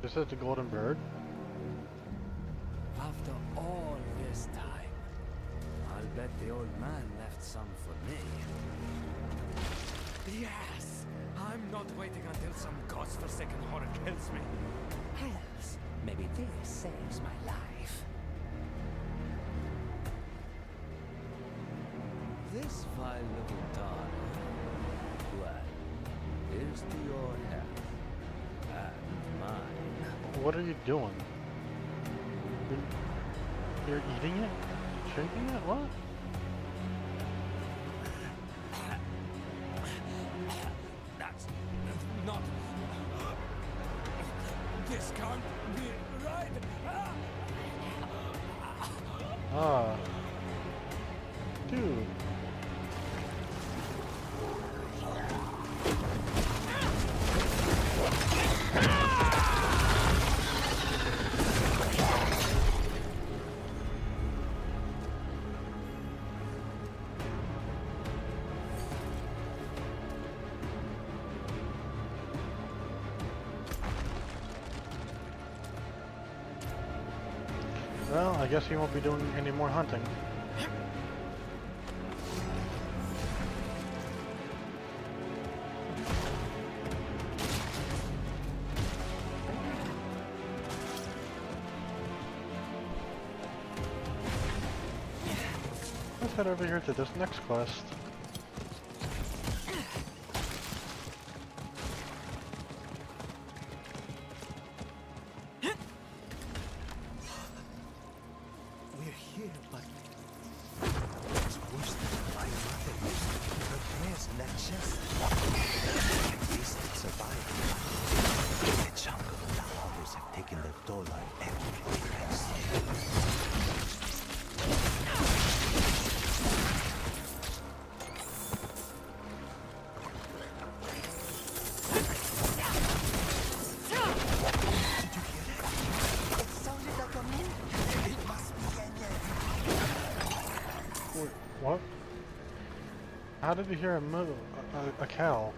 This is the Golden Bird. After all the old man left some for me. Yes! I'm not waiting until some godforsaken horror kills me. Hells, maybe this saves my life. This vile little daughter. Well, here's to your health. And mine. What are you doing? You're eating it? Drinking it? What? That's not... This can't be right! Ah. Dude. Well, I guess he won't be doing any more hunting. Let's head over here to this next quest. We're here, but it's worse than my mother. Her prayers in that chest. At least it survived. The jungle and the hollows have taken their toll on everything else. What? How did you hear a a cow?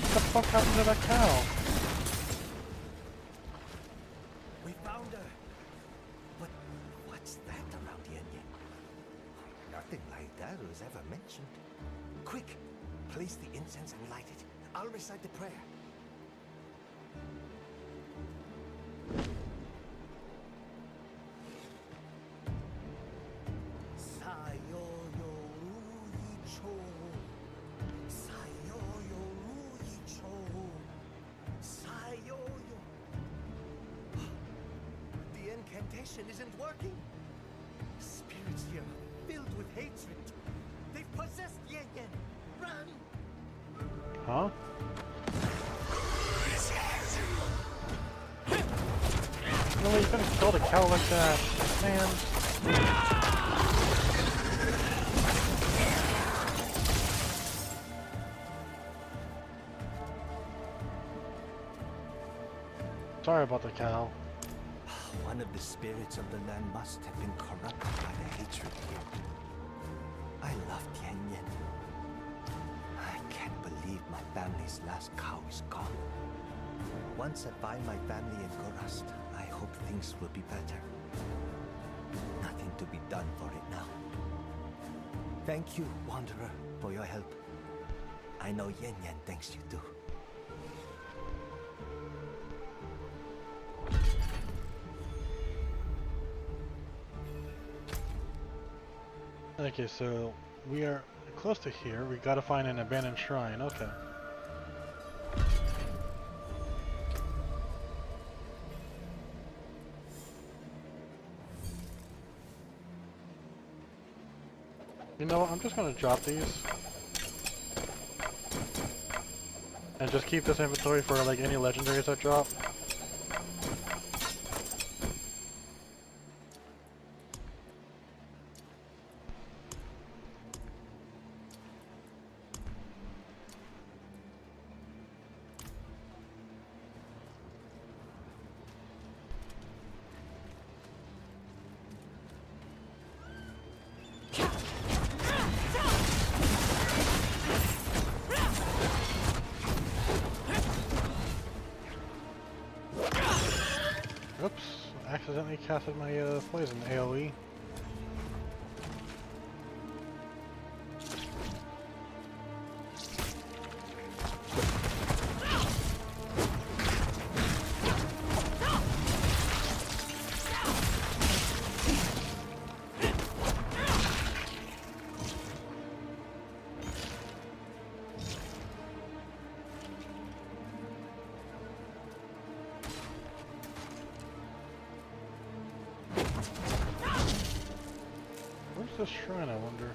What the fuck happened to that cow? We found her. But what's that around Yen Yen? Nothing like that was ever mentioned. Quick, place the incense and light it. I'll recite the prayer. The incantation isn't working. Spirits here are filled with hatred. They've possessed Yen Yen. Run! Huh? Really, you couldn't kill the cow like that, man. Sorry about the cow. One of the spirits of the land must have been corrupted by the hatred here. I loved Yen Yen. I can't believe my family's last cow is gone. Once I find my family in Gorast, I hope things will be better. Nothing to be done for it now. Thank you, Wanderer, for your help. I know Yen Yen thanks you too. Okay, so we are close to here. We gotta find an abandoned shrine. Okay. You know what? I'm just gonna drop these. And just keep this inventory for like any legendaries that drop. accidentally casted my poison AoE. Where's this shrine, I wonder?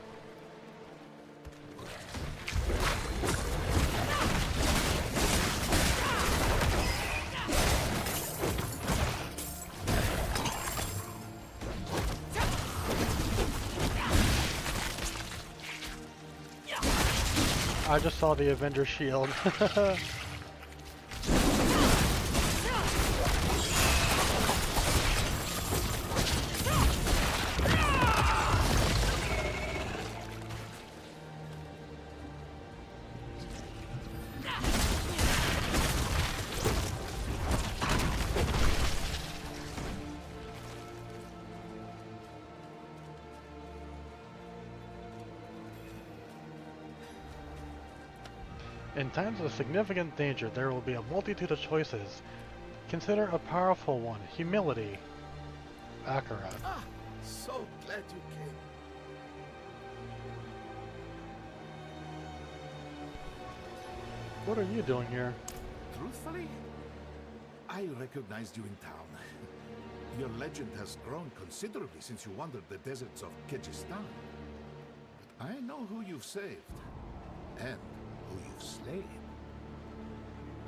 I just saw the Avenger shield. In times of significant danger, there will be a multitude of choices. Consider a powerful one, humility. Accurate. Ah, so glad you came. What are you doing here? Truthfully, I recognized you in town. Your legend has grown considerably since you wandered the deserts of Kyrgyzstan. But I know who you've saved, and who you've slain.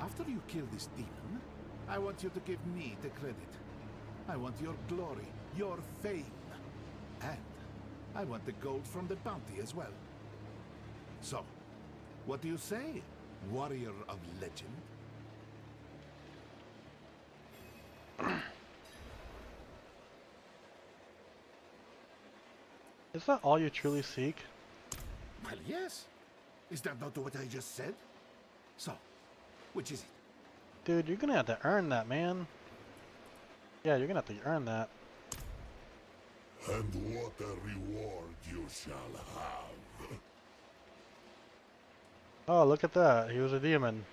After you kill this demon, I want you to give me the credit. I want your glory, your fame, and I want the gold from the bounty as well. So, what do you say, warrior of legend? Is that all you truly seek? Well, yes. Is that not what I just said? So, which is it? Dude, you're gonna have to earn that, man. Yeah, you're gonna have to earn that. And what a reward you shall have. Oh, look at that. He was a demon.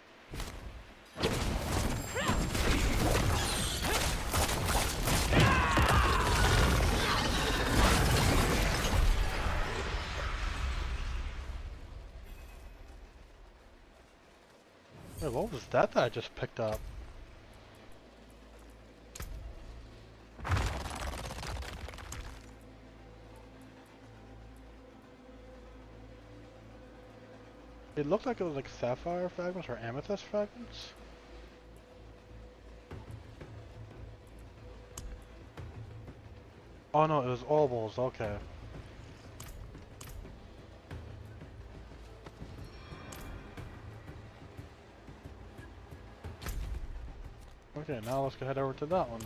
Wait, what was that I just picked up? It looked like it was like sapphire fragments or amethyst fragments. Oh no, it was obols, okay. Okay, now let's go head over to that one.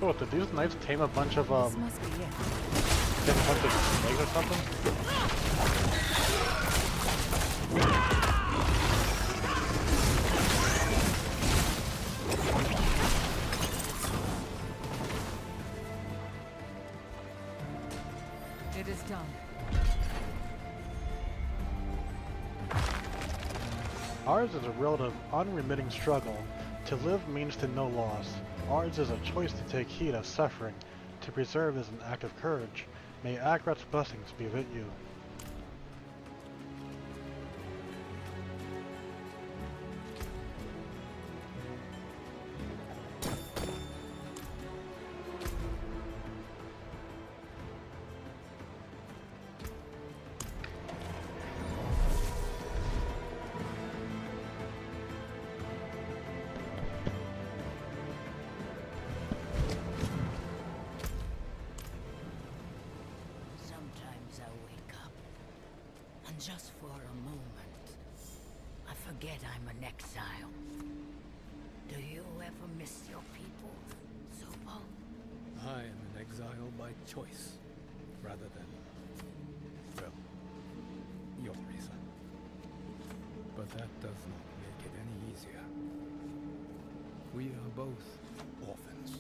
Oh, did these knights tame a bunch of This must be it. get a bunch of snakes or something? It is done. Ours is a road of unremitting struggle. To live means to know loss. Ours is a choice to take heed of suffering. To preserve is an act of courage. May Agrat's blessings be with you. Sometimes I wake up, and just for a moment, I forget I'm an exile. Do you ever miss your people, Zubo? I am an exile by choice, rather than, well, your reason. But that does not make it any easier. We are both orphans.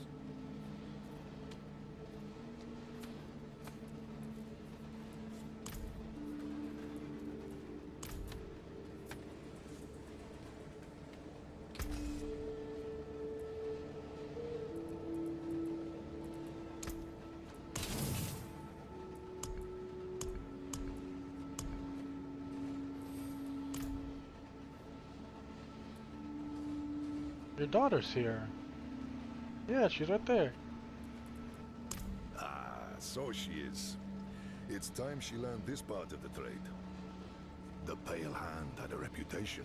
Your daughter's here. Yeah, she's right there. Ah, so she is. It's time she learned this part of the trade. The Pale Hand had a reputation.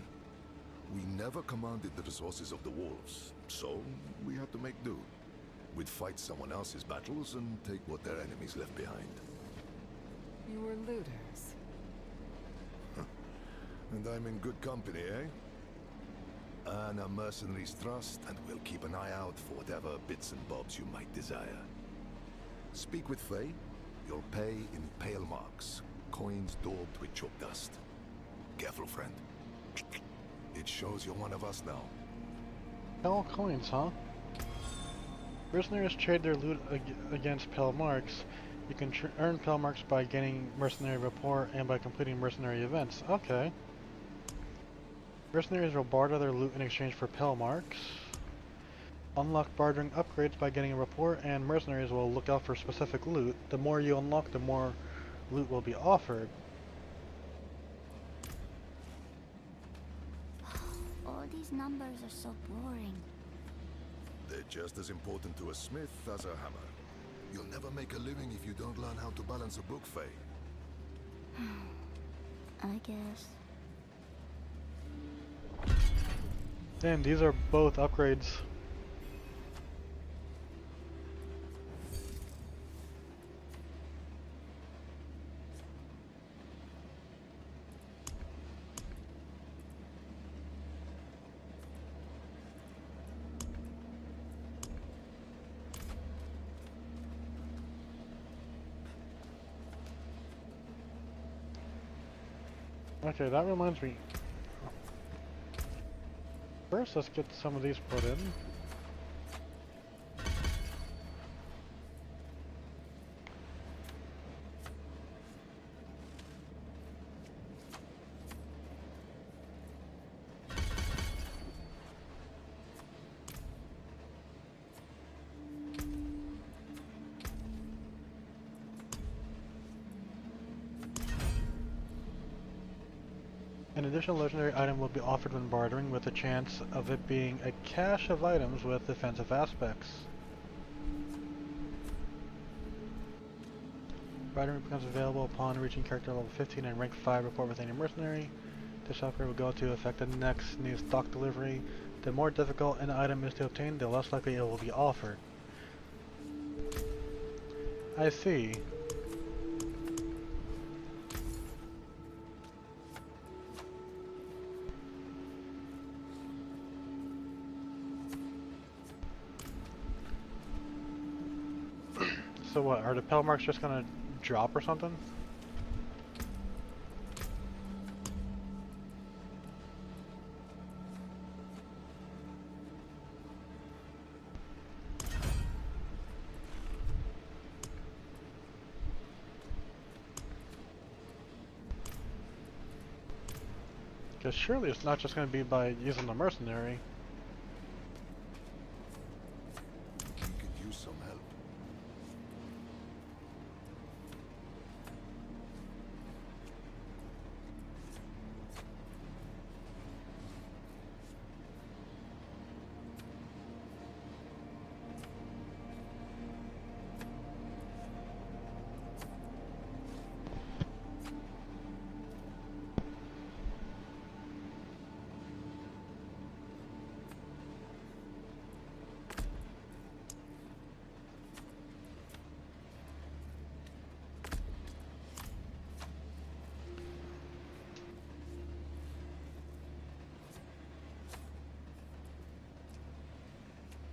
We never commanded the resources of the wolves, so we had to make do. We'd fight someone else's battles and take what their enemies left behind. You were looters. And I'm in good company, eh? Earn a mercenary's trust, and we'll keep an eye out for whatever bits and bobs you might desire. Speak with Faye. You'll pay in pale marks, coins daubed with chalk dust. Careful, friend. It shows you're one of us now. Pale coins, huh? Mercenaries trade their loot against pale marks. You can earn pale marks by gaining mercenary rapport and by completing mercenary events. Okay. Mercenaries will barter their loot in exchange for pale marks. Unlock bartering upgrades by getting a rapport, and mercenaries will look out for specific loot. The more you unlock, the more loot will be offered. All these numbers are so boring. They're just as important to a smith as a hammer. You'll never make a living if you don't learn how to balance a book, Faye. I guess. Damn, these are both upgrades. Okay, that reminds me. First, let's get some of these put in. An additional legendary item will be offered when bartering, with a chance of it being a cache of items with defensive aspects. Bartering becomes available upon reaching character level 15 and rank 5 report with any mercenary. This upgrade will go into effect the next new stock delivery. The more difficult an item is to obtain, the less likely it will be offered. I see. So what, are the pale marks just gonna drop or something? Because surely it's not just gonna be by using the mercenary.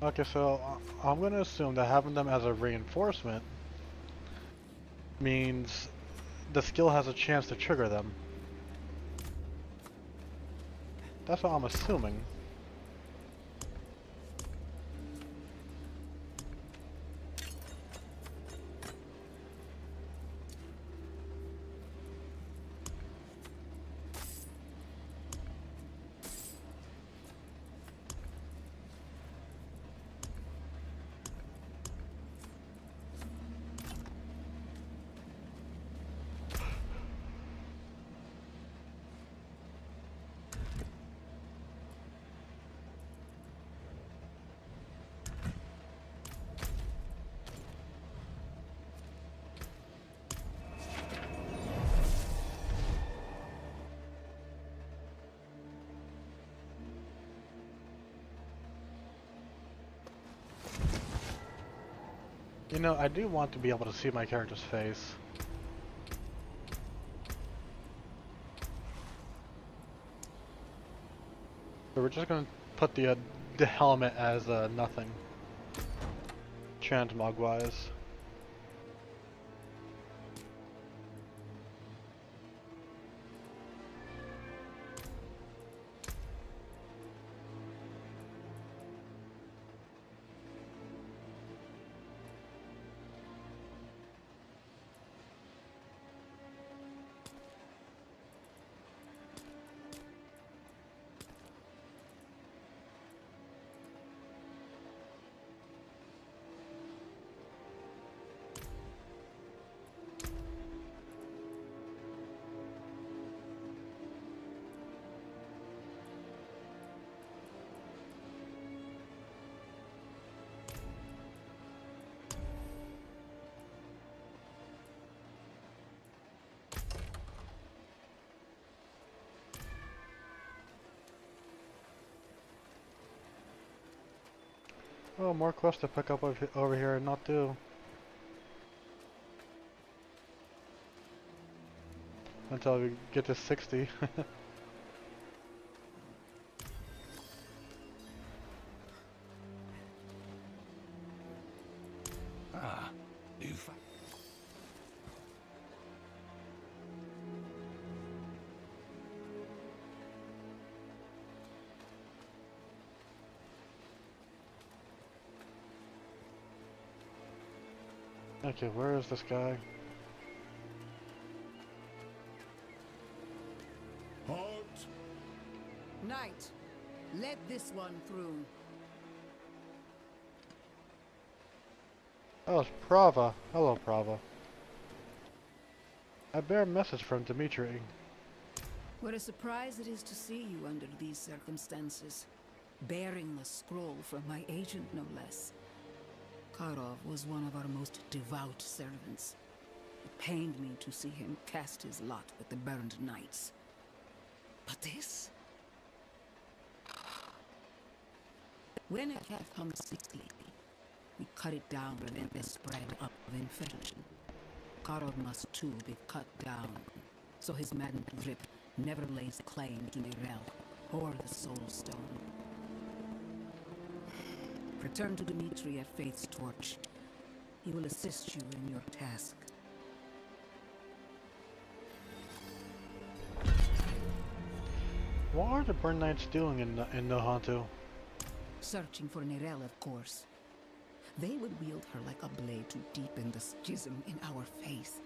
Okay, so I'm gonna assume that having them as a reinforcement means the skill has a chance to trigger them. That's what I'm assuming. You know, I do want to be able to see my character's face. So we're just gonna put the helmet as nothing. Transmog wise. Oh, more quests to pick up over here and not do. Until we get to 60. Ah, you fa- Okay, where is this guy? Halt! Knight, let this one through. Oh, it's Prava. Hello, Prava. I bear a message from Dimitri. What a surprise it is to see you under these circumstances. Bearing the scroll from my agent, no less. Karov was one of our most devout servants. It pained me to see him cast his lot with the burned knights. But this? When a cat comes sickly, we cut it down to prevent the spread of infection. Karov must too be cut down, so his maddened grip never lays claim to Nirel or the Soul Stone. Return to Dimitri at Faith's Torch. He will assist you in your task. What are the Burn Knights doing in Nohantu? Searching for Nirel, of course. They would wield her like a blade to deepen the schism in our faith.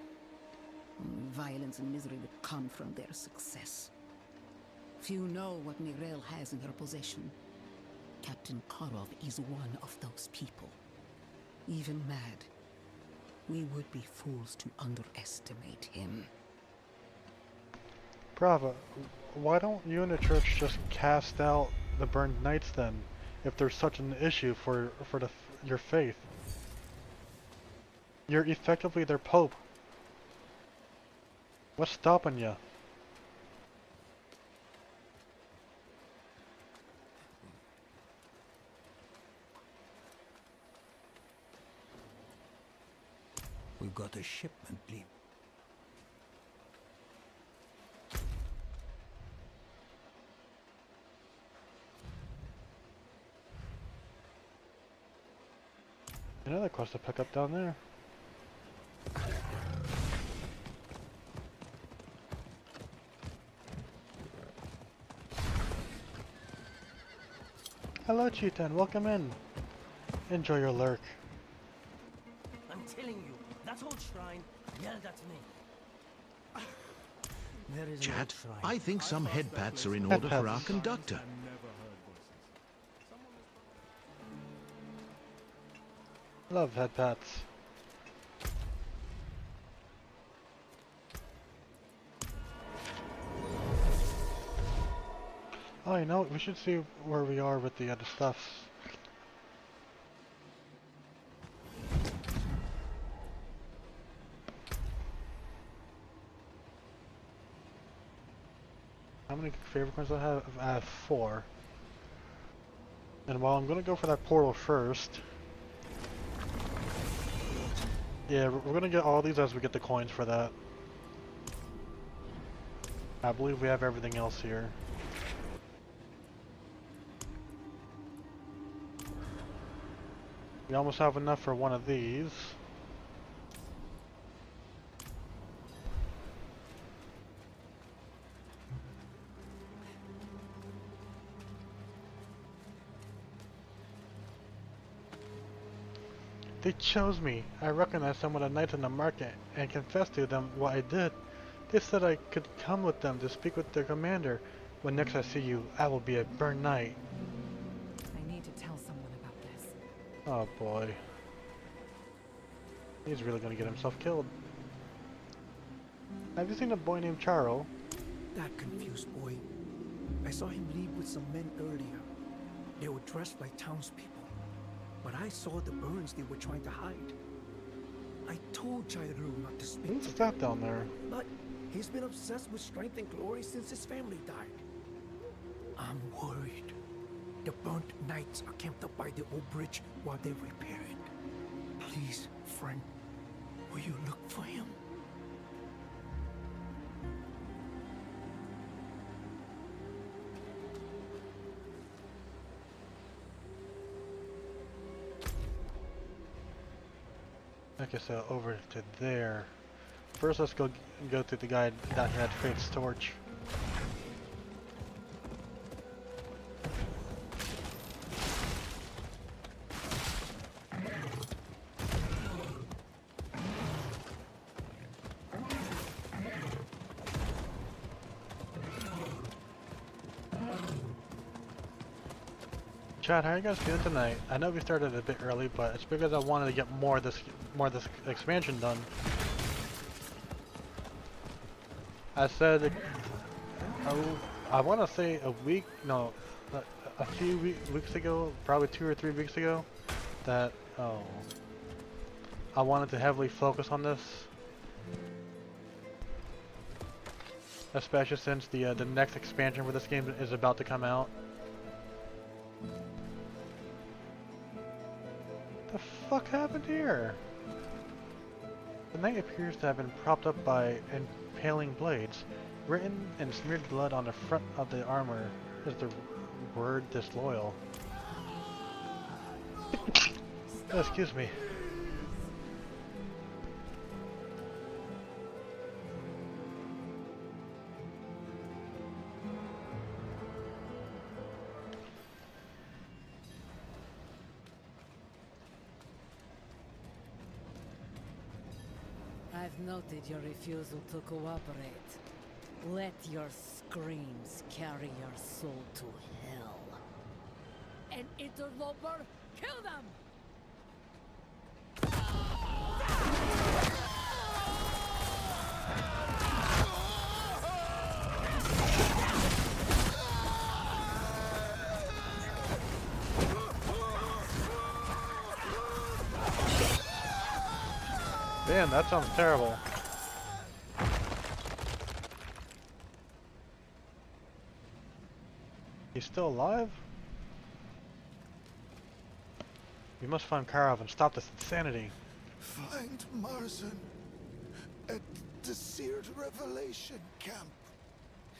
Violence and misery would come from their success. Few know what Nirel has in her possession. Captain Karov is one of those people. Even mad, we would be fools to underestimate him. Prava, why don't you and the church just cast out the Burned Knights then, if there's such an issue for your faith? You're effectively their pope. What's stopping you? We've got a shipment leave. Another quest to pick up down there. Hello, Cheetan. Welcome in. Enjoy your lurk. I'm telling you, that old shrine yelled at me. There is an old Chat, shrine. I think some head pats are in order for our conductor. Love head pats. Oh, you know, we should see where we are with the other stuffs. How many favorite coins do I have? I have 4. And while I'm gonna go for that portal first. Yeah, we're gonna get all these as we get the coins for that. I believe we have everything else here. We almost have enough for one of these. They chose me. I recognized some of the knights in the market and confessed to them what I did. They said I could come with them to speak with their commander. When next I see you, I will be a burned knight. I need to tell someone about this. Oh boy. He's really gonna get himself killed. Have you seen a boy named Charo? That confused boy. I saw him leave with some men earlier. They were dressed like townspeople. But I saw the burns they were trying to hide. I told Chairu not to speak Who's to that them, down there? but he's been obsessed with strength and glory since his family died. I'm worried. The burnt knights are camped up by the old bridge while they repair it. Please, friend, will you look for him? Okay, so over to there. First, let's go to the guy that had Faith's torch. Chad, how are you guys feeling tonight? I know we started a bit early, but it's because I wanted to get more of this expansion done. I said, I want to say a week, no, a few weeks ago, probably 2 or 3 weeks ago, that I wanted to heavily focus on this, especially since the next expansion for this game is about to come out. The fuck happened here? The knight appears to have been propped up by impaling blades. Written in smeared blood on the front of the armor is the word disloyal. Oh, excuse me. I've noted your refusal to cooperate. Let your screams carry your soul to hell. An interloper, kill them! Damn, that sounds terrible. He's still alive? We must find Karov and stop this insanity. Find Marzan at the Seared Revelation camp.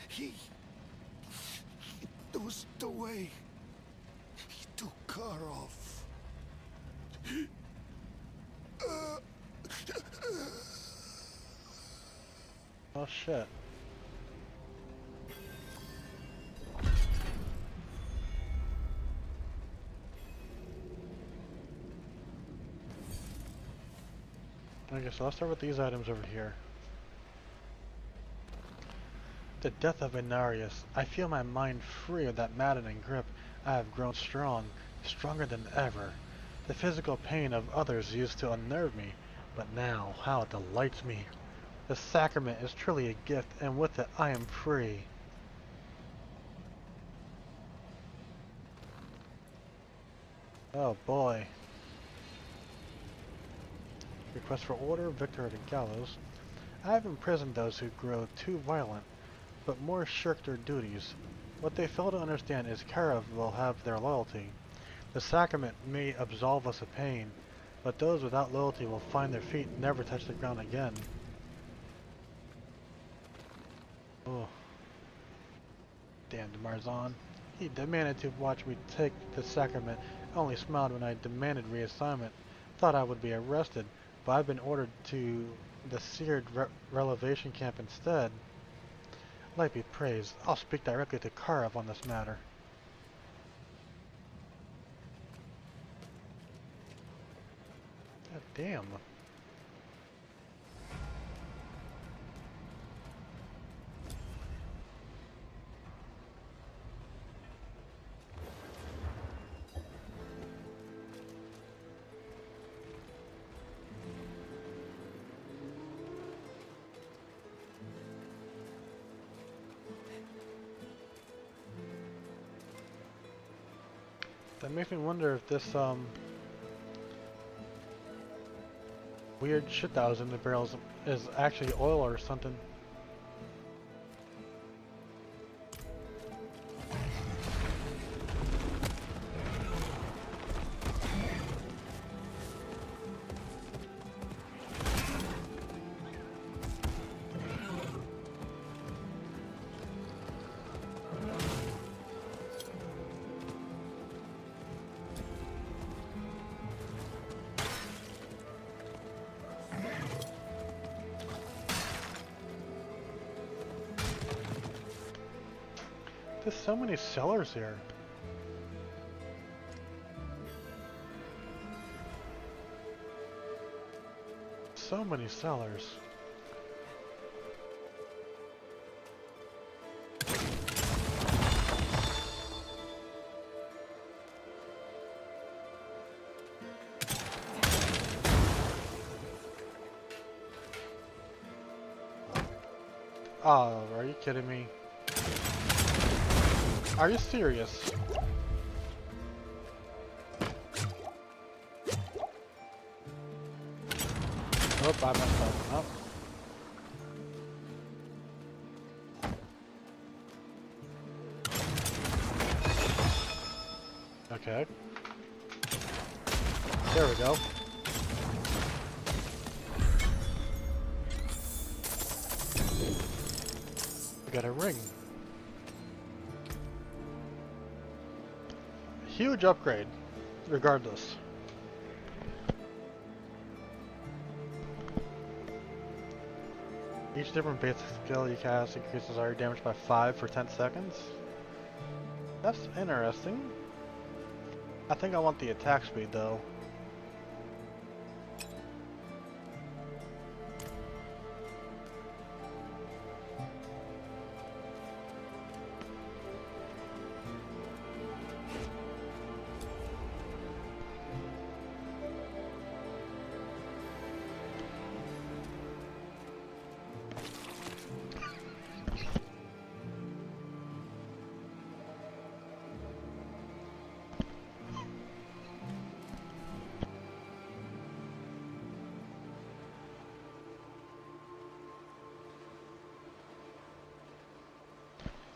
He knows the way. He took Karov. Oh shit. Okay, so let's start with these items over here. The death of Inarius. I feel my mind free of that maddening grip. I have grown strong, stronger than ever. The physical pain of others used to unnerve me, but now, how it delights me. The sacrament is truly a gift, and with it I am free. Oh boy. Request for order, victor of the gallows. I have imprisoned those who grow too violent, but more shirk their duties. What they fail to understand is Karav will have their loyalty. The sacrament may absolve us of pain, but those without loyalty will find their feet never touch the ground again. Oh. Damned Marzan. He demanded to watch me take the sacrament. I only smiled when I demanded reassignment. Thought I would be arrested, but I've been ordered to the seared relevation camp instead. Light be praised. I'll speak directly to Karav on this matter. God damn. That makes me wonder if this weird shit that was in the barrels is actually oil or something. There's so many sellers here. So many sellers. Oh, are you kidding me? Are you serious? Oh, I messed up. Oh. Okay. There we go. We got a ring. Huge upgrade, regardless. Each different basic skill you cast increases area damage by 5 for 10 seconds. That's interesting. I think I want the attack speed though.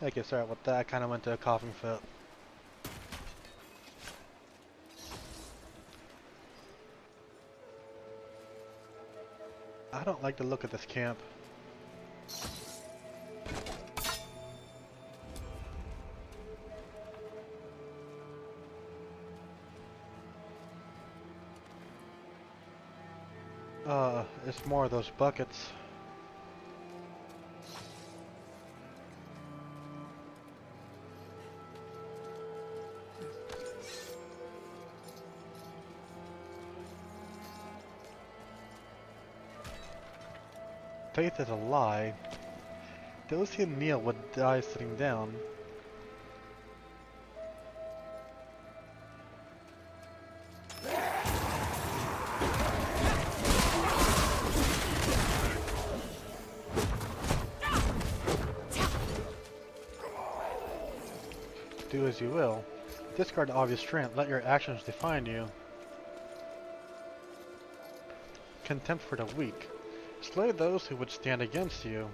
Okay, sorry about that. I kind of went to a coughing fit. I don't like the look of this camp. It's more of those buckets. faith is a lie, those who kneel would die sitting down. Do as you will. Discard obvious strength, let your actions define you. Contempt for the weak. Slay those who would stand against you.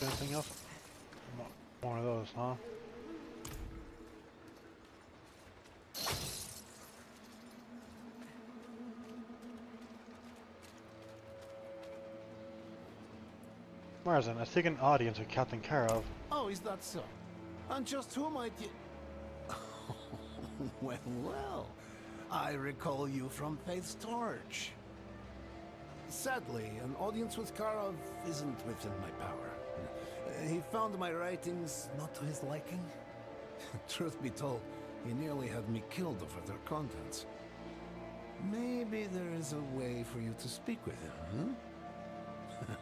Anything else? More of those, huh? Marzin, I seek an audience with Captain Karov. Oh, is that so? And just who might you... well, I recall you from Faith's Torch. Sadly, an audience with Karov isn't within my power. He found my writings not to his liking. Truth be told, he nearly had me killed over their contents. Maybe there is a way for you to speak with him, huh?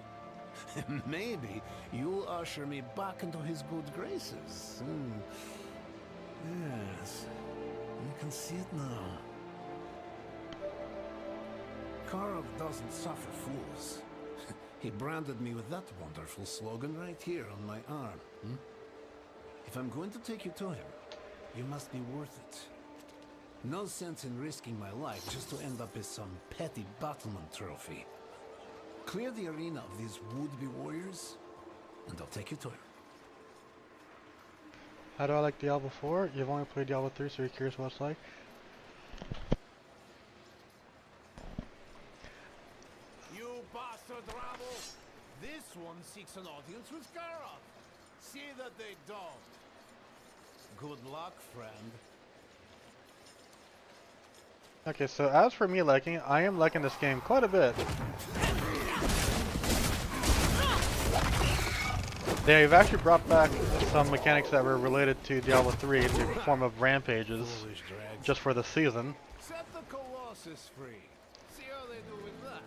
Maybe you'll usher me back into his good graces. Yes, I can see it now. Karov doesn't suffer fools. He branded me with that wonderful slogan right here on my arm. If I'm going to take you to him, you must be worth it. No sense in risking my life just to end up as some petty battlement trophy. Clear the arena of these would-be warriors, and I'll take you to him. How do I like Diablo 4? You've only played Diablo 3, so you're curious what it's like? You bastard rabble! This one seeks an audience with Karov. See that they don't. Good luck, friend. Okay, so as for me liking it, I am liking this game quite a bit. They've actually brought back some mechanics that were related to Diablo 3 in the form of rampages, just for the season. Set the Colossus free. See how they do with that.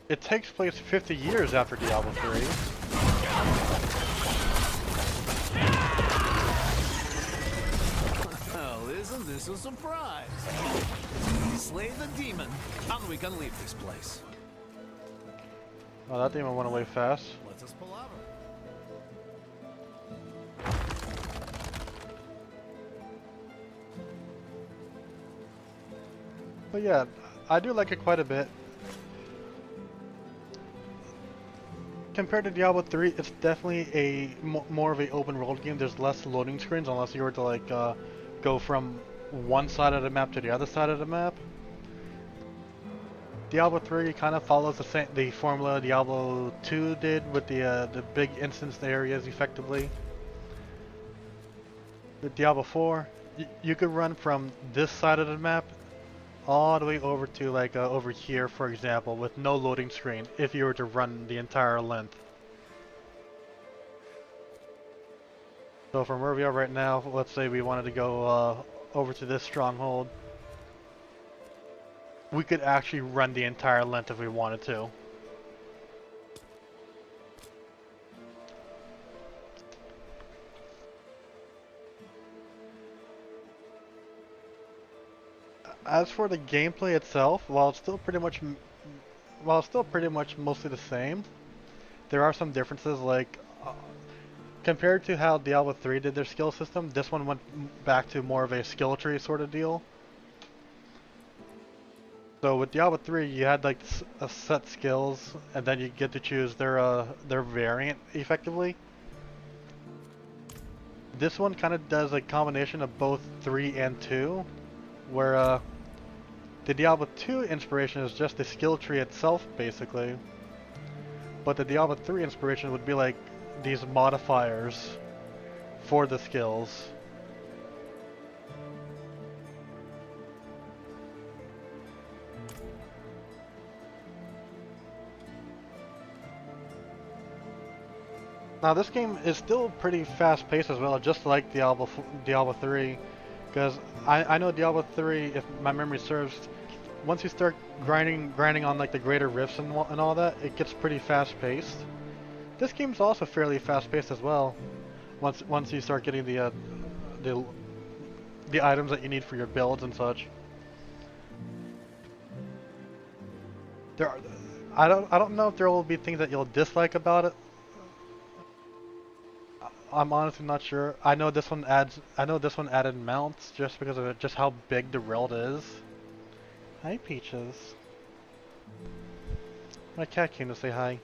It takes place 50 years after Diablo 3. Well, isn't this a surprise? Slay the demon, and we can leave this place. Oh, that demon went away fast. Let us palaver. But yeah, I do like it quite a bit. Compared to Diablo 3, it's definitely a more of an open world game. There's less loading screens unless you were to like go from one side of the map to the other side of the map. Diablo 3 kind of follows the formula Diablo 2 did with the big instanced areas effectively. With Diablo 4, you could run from this side of the map all the way over to like over here, for example, with no loading screen if you were to run the entire length. So from where we are right now, let's say we wanted to go over to this stronghold. We could actually run the entire length if we wanted to. As for the gameplay itself, while it's still pretty much mostly the same, there are some differences. Like compared to how Diablo 3 did their skill system, this one went back to more of a skill tree sort of deal. So with Diablo 3, you had like a set skills, and then you get to choose their variant effectively. This one kind of does a combination of both 3 and 2, where the Diablo 2 inspiration is just the skill tree itself, basically. But the Diablo 3 inspiration would be like these modifiers for the skills. Now this game is still pretty fast paced as well, just like Diablo 3, because I know Diablo 3, if my memory serves, once you start grinding on like the greater rifts and all that, it gets pretty fast paced. This game's also fairly fast paced as well. Once you start getting the items that you need for your builds and such. There are, I don't know if there will be things that you'll dislike about it. I'm honestly not sure. I know this one added mounts just because of just how big the world is. Hi Peaches. My cat came to say hi.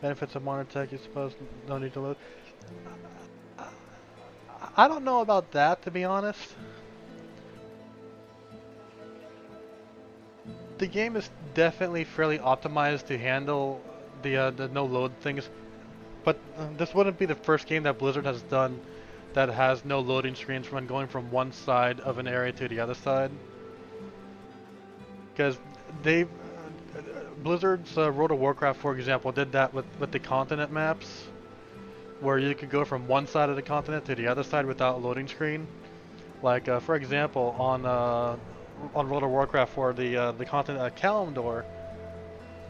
Benefits of modern tech, you suppose, no need to load. I don't know about that, to be honest. The game is definitely fairly optimized to handle the no load things, but this wouldn't be the first game that Blizzard has done that has no loading screens when going from one side of an area to the other side. Because Blizzard's World of Warcraft, for example, did that with the continent maps, where you could go from one side of the continent to the other side without a loading screen. Like, for example, on World of Warcraft for the continent Kalimdor,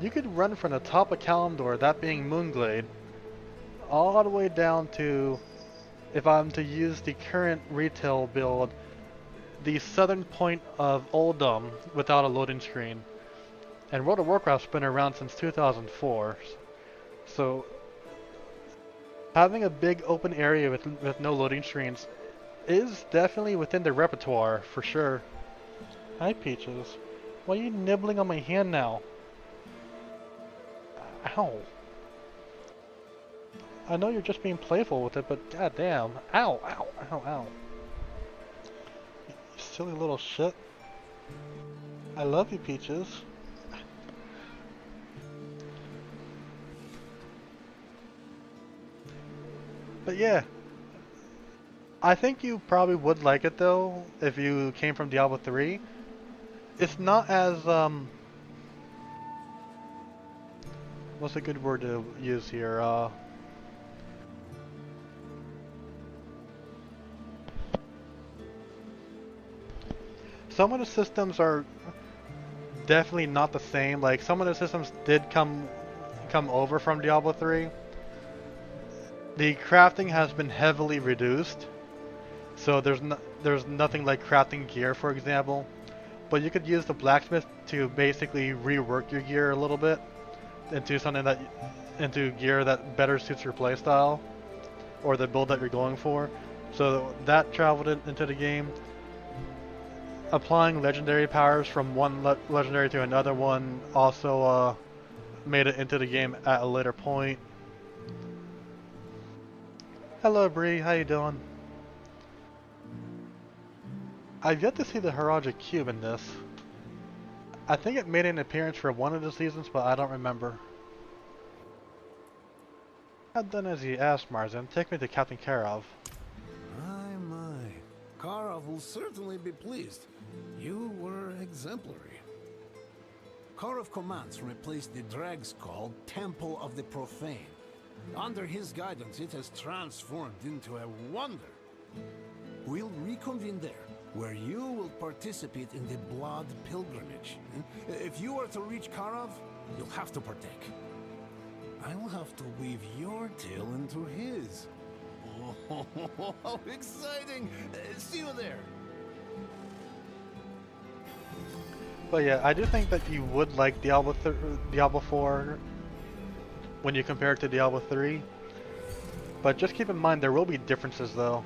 you could run from the top of Kalimdor, that being Moonglade, all the way down to, if I'm to use the current retail build, the southern point of Uldum without a loading screen. And World of Warcraft's been around since 2004, so having a big open area with no loading screens is definitely within the repertoire, for sure. Hi Peaches. Why are you nibbling on my hand now? Ow. I know you're just being playful with it, but goddamn. Ow, ow, ow, ow. You silly little shit. I love you, Peaches. But yeah. I think you probably would like it though, if you came from Diablo 3. It's not as, what's a good word to use here? Some of the systems are definitely not the same. Like, some of the systems did come over from Diablo 3. The crafting has been heavily reduced. So there's nothing like crafting gear, for example. But you could use the blacksmith to basically rework your gear a little bit into gear that better suits your playstyle or the build that you're going for. So that traveled into the game. Applying legendary powers from one legendary to another one also made it into the game at a later point. Hello Bree, how you doing? I've yet to see the Heraldic Cube in this. I think it made an appearance for one of the seasons, but I don't remember. Not done as you asked, Marzan. Take me to Captain Karov. My. Karov will certainly be pleased. You were exemplary. Karov commands replaced the Dragskull Temple of the Profane. Under his guidance, it has transformed into a wonder. We'll reconvene there, where you will participate in the Blood Pilgrimage. If you are to reach Karov, you'll have to partake. I will have to weave your tale into his. Oh, how exciting! See you there! But yeah, I do think that you would like Diablo 4 when you compare it to Diablo 3. But just keep in mind there will be differences though.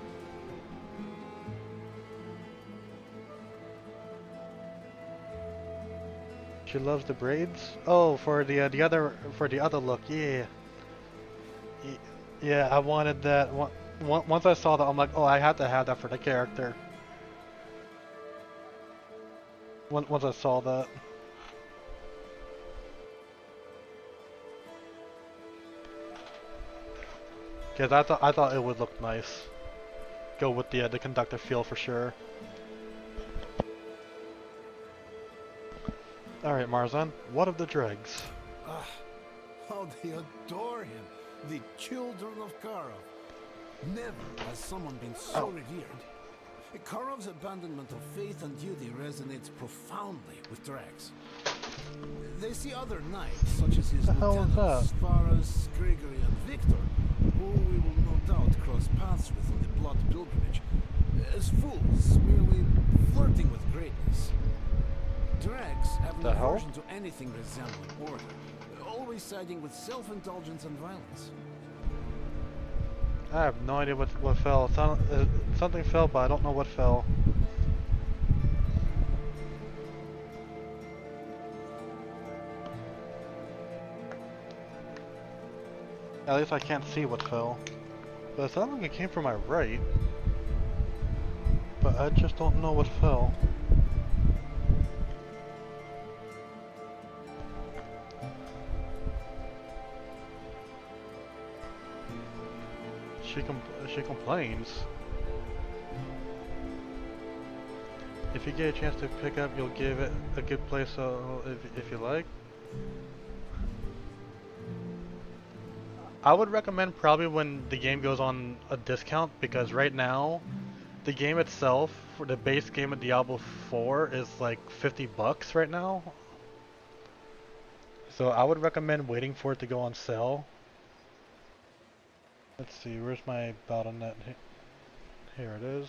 She loves the braids. Oh, for the other look, yeah. Yeah, I wanted that. Once I saw that, I'm like, oh, I had to have that for the character. Once I saw that. Because I thought it would look nice. Go with the conductor feel for sure. Alright, Marzan, what of the dregs? How they adore him, the children of Karov. Never has someone been so revered. Karov's abandonment of faith and duty resonates profoundly with Drax. They see other knights, such as his lieutenants, Faras, Gregory, and Victor, who we will no doubt cross paths with on the Blood Pilgrimage, as fools, merely flirting with greatness. Drax have an aversion to anything resembling order, always siding with self-indulgence and violence. I have no idea what fell. Something fell, but I don't know what fell. At least I can't see what fell. But it sounded like it came from my right. But I just don't know what fell. She complains. If you get a chance to pick up, you'll give it a good place if you like. I would recommend probably when the game goes on a discount, because right now the game itself for the base game of Diablo 4 is like $50 right now. So I would recommend waiting for it to go on sale. Let's see, where's my Battle.net? Here it is.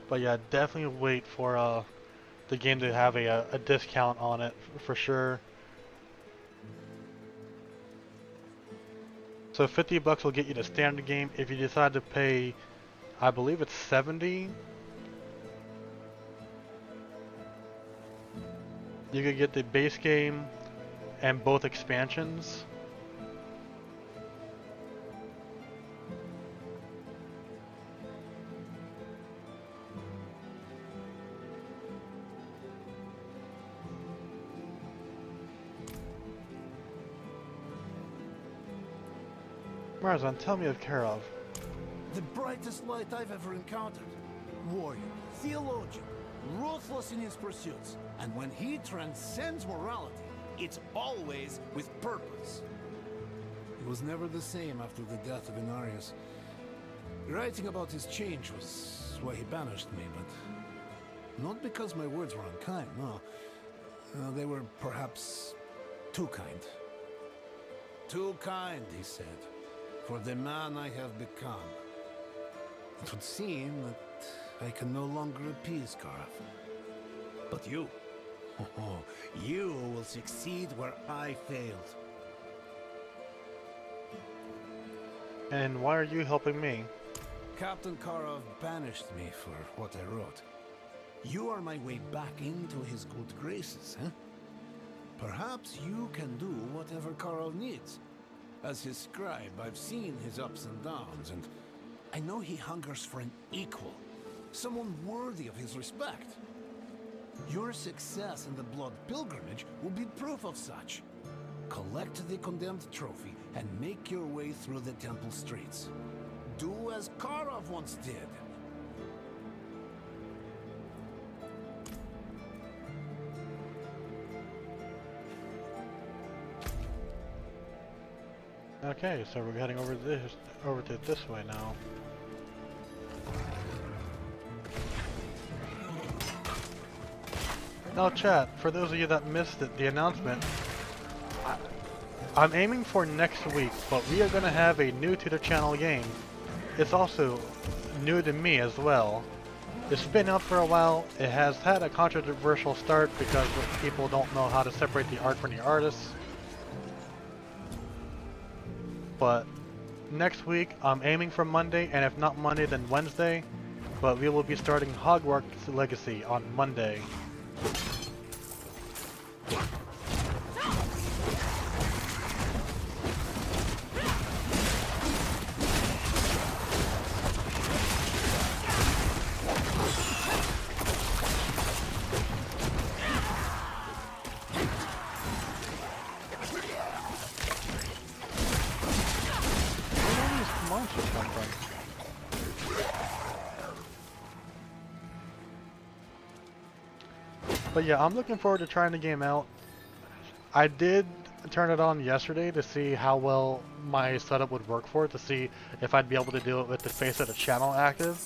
But yeah, definitely wait for the game to have a discount on it for sure. So $50 will get you the standard game. If you decide to pay, I believe it's $70, you could get the base game and both expansions. Marzan, tell me of Karov. The brightest light I've ever encountered. Warrior, theologian, ruthless in his pursuits. And when he transcends morality, it's always with purpose. He was never the same after the death of Inarius. Writing about his change was why he banished me, but not because my words were unkind, no. They were perhaps too kind. Too kind, he said, for the man I have become. It would seem that I can no longer appease Karov. But you, you will succeed where I failed. And why are you helping me? Captain Karov banished me for what I wrote. You are my way back into his good graces, huh? Perhaps you can do whatever Karov needs. As his scribe, I've seen his ups and downs, and I know he hungers for an equal, someone worthy of his respect. Your success in the Blood Pilgrimage will be proof of such. Collect the condemned trophy and make your way through the temple streets. Do as Karov once did. Okay, so we're heading over to this way now. Now chat, for those of you that missed it, the announcement, I'm aiming for next week, but we are going to have a new to the channel game. It's also new to me as well. It's been out for a while. It has had a controversial start because people don't know how to separate the art from the artist. But next week, I'm aiming for Monday, and if not Monday, then Wednesday. But we will be starting Hogwarts Legacy on Monday. But yeah, I'm looking forward to trying the game out. I did turn it on yesterday to see how well my setup would work for it, to see if I'd be able to do it with the face of the channel active.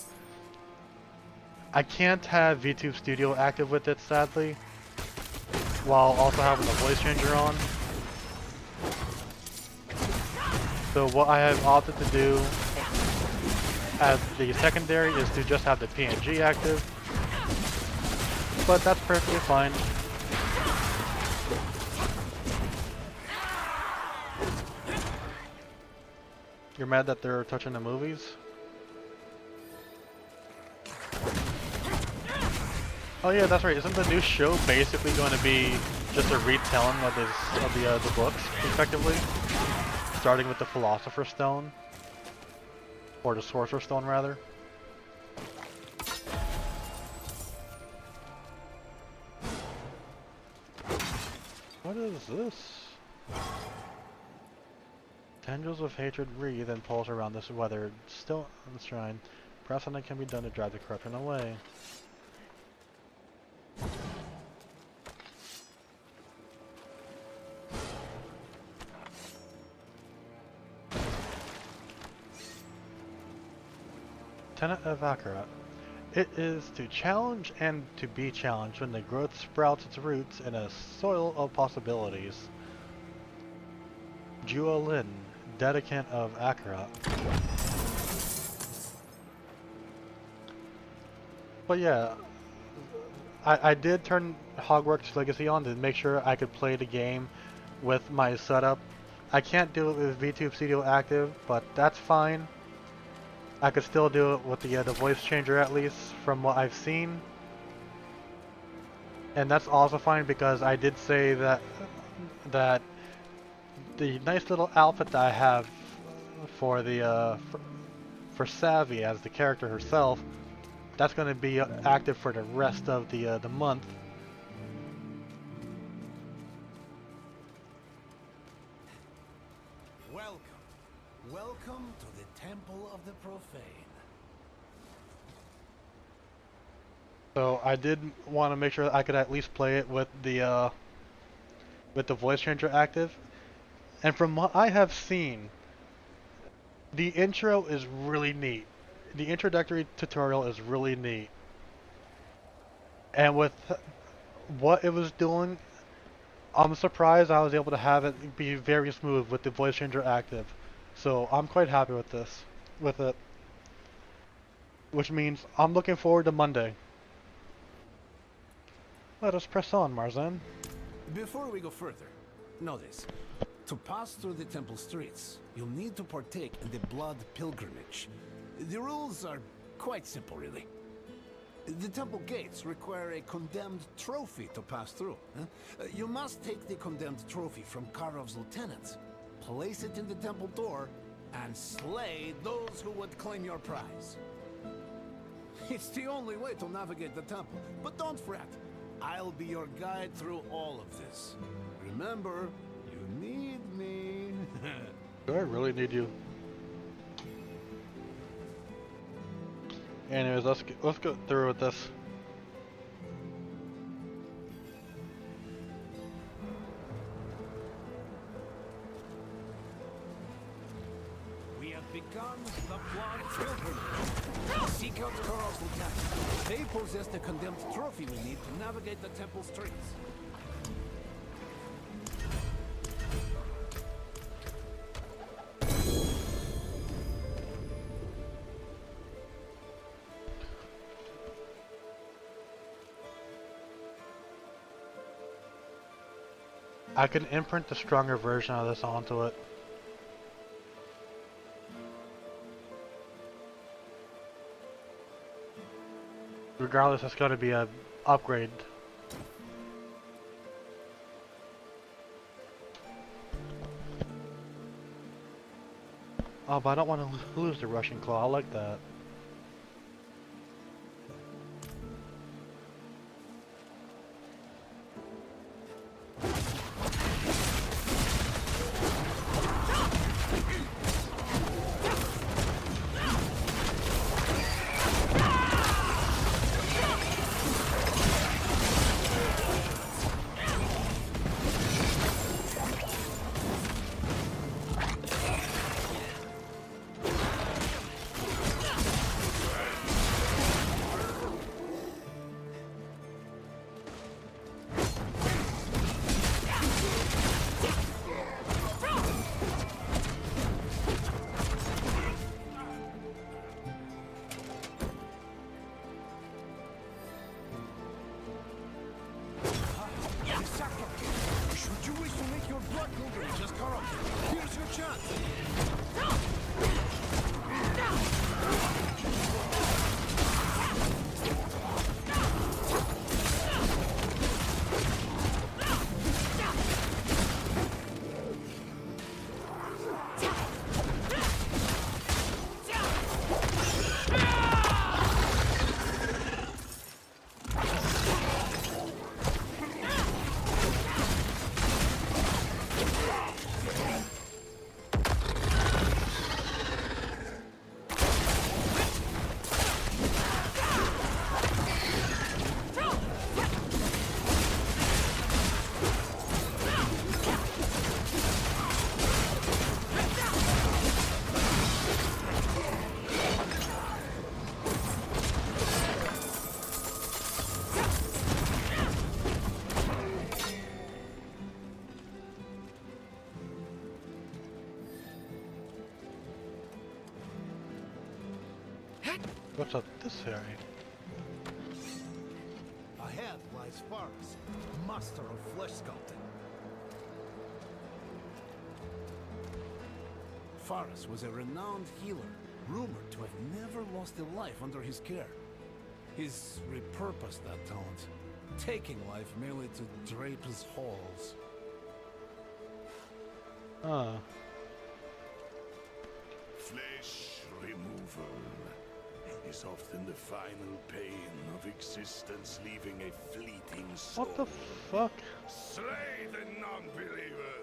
I can't have VTube Studio active with it, sadly, while also having the voice changer on. So what I have opted to do as the secondary is to just have the PNG active, but that's perfectly fine. You're mad that they're touching the movies? Oh yeah, that's right. Isn't the new show basically going to be just a retelling of the books, effectively? Starting with the Philosopher's Stone, or the Sorcerer's Stone, rather. What is this? Tendrils of hatred wreathe and pulse around this weathered stone shrine. Perhaps something can be done to drive the corruption away. Tenet of Akarat. It is to challenge and to be challenged when the growth sprouts its roots in a soil of possibilities. Jua Lin, Dedicant of Akarat. But yeah, I did turn Hogwarts Legacy on to make sure I could play the game with my setup. I can't do it with VTube Studio active, but that's fine. I could still do it with the voice changer, at least from what I've seen, and that's also fine because I did say that the nice little outfit that I have for the for Savy as the character herself, that's going to be active for the rest of the month. Welcome to the Temple of the Profane. So I did want to make sure that I could at least play it with the voice changer active. And from what I have seen, the intro is really neat. The introductory tutorial is really neat. And with what it was doing, I'm surprised I was able to have it be very smooth with the voice changer active. So I'm quite happy with it. Which means I'm looking forward to Monday. Let us press on, Marzan. Before we go further, know this. To pass through the temple streets, you'll need to partake in the blood pilgrimage. The rules are quite simple, really. The temple gates require a condemned trophy to pass through. You must take the condemned trophy from Karov's lieutenants, place it in the temple door, and slay those who would claim your prize. It's the only way to navigate the temple, but don't fret. I'll be your guide through all of this. Remember, you need me. Do I really need you? Anyways, let's go through with this. We have begun the blood pilgrimage. Seek out Karov's lieutenants. They possess the condemned trophy we need to navigate the temple streets. I can imprint the stronger version of this onto it. Regardless, it's going to be an upgrade. Oh, but I don't want to lose the Russian Claw. I like that. Gregory just corrupted. Here's your chance. What's up this area? Ahead lies Faris, master of flesh sculpting. Faris was a renowned healer, rumored to have never lost a life under his care. He's repurposed that talent, taking life merely to drape his halls. Ah. Flesh removal is often the final pain of existence, leaving a fleeting soul. What the fuck? Slay the non-believer!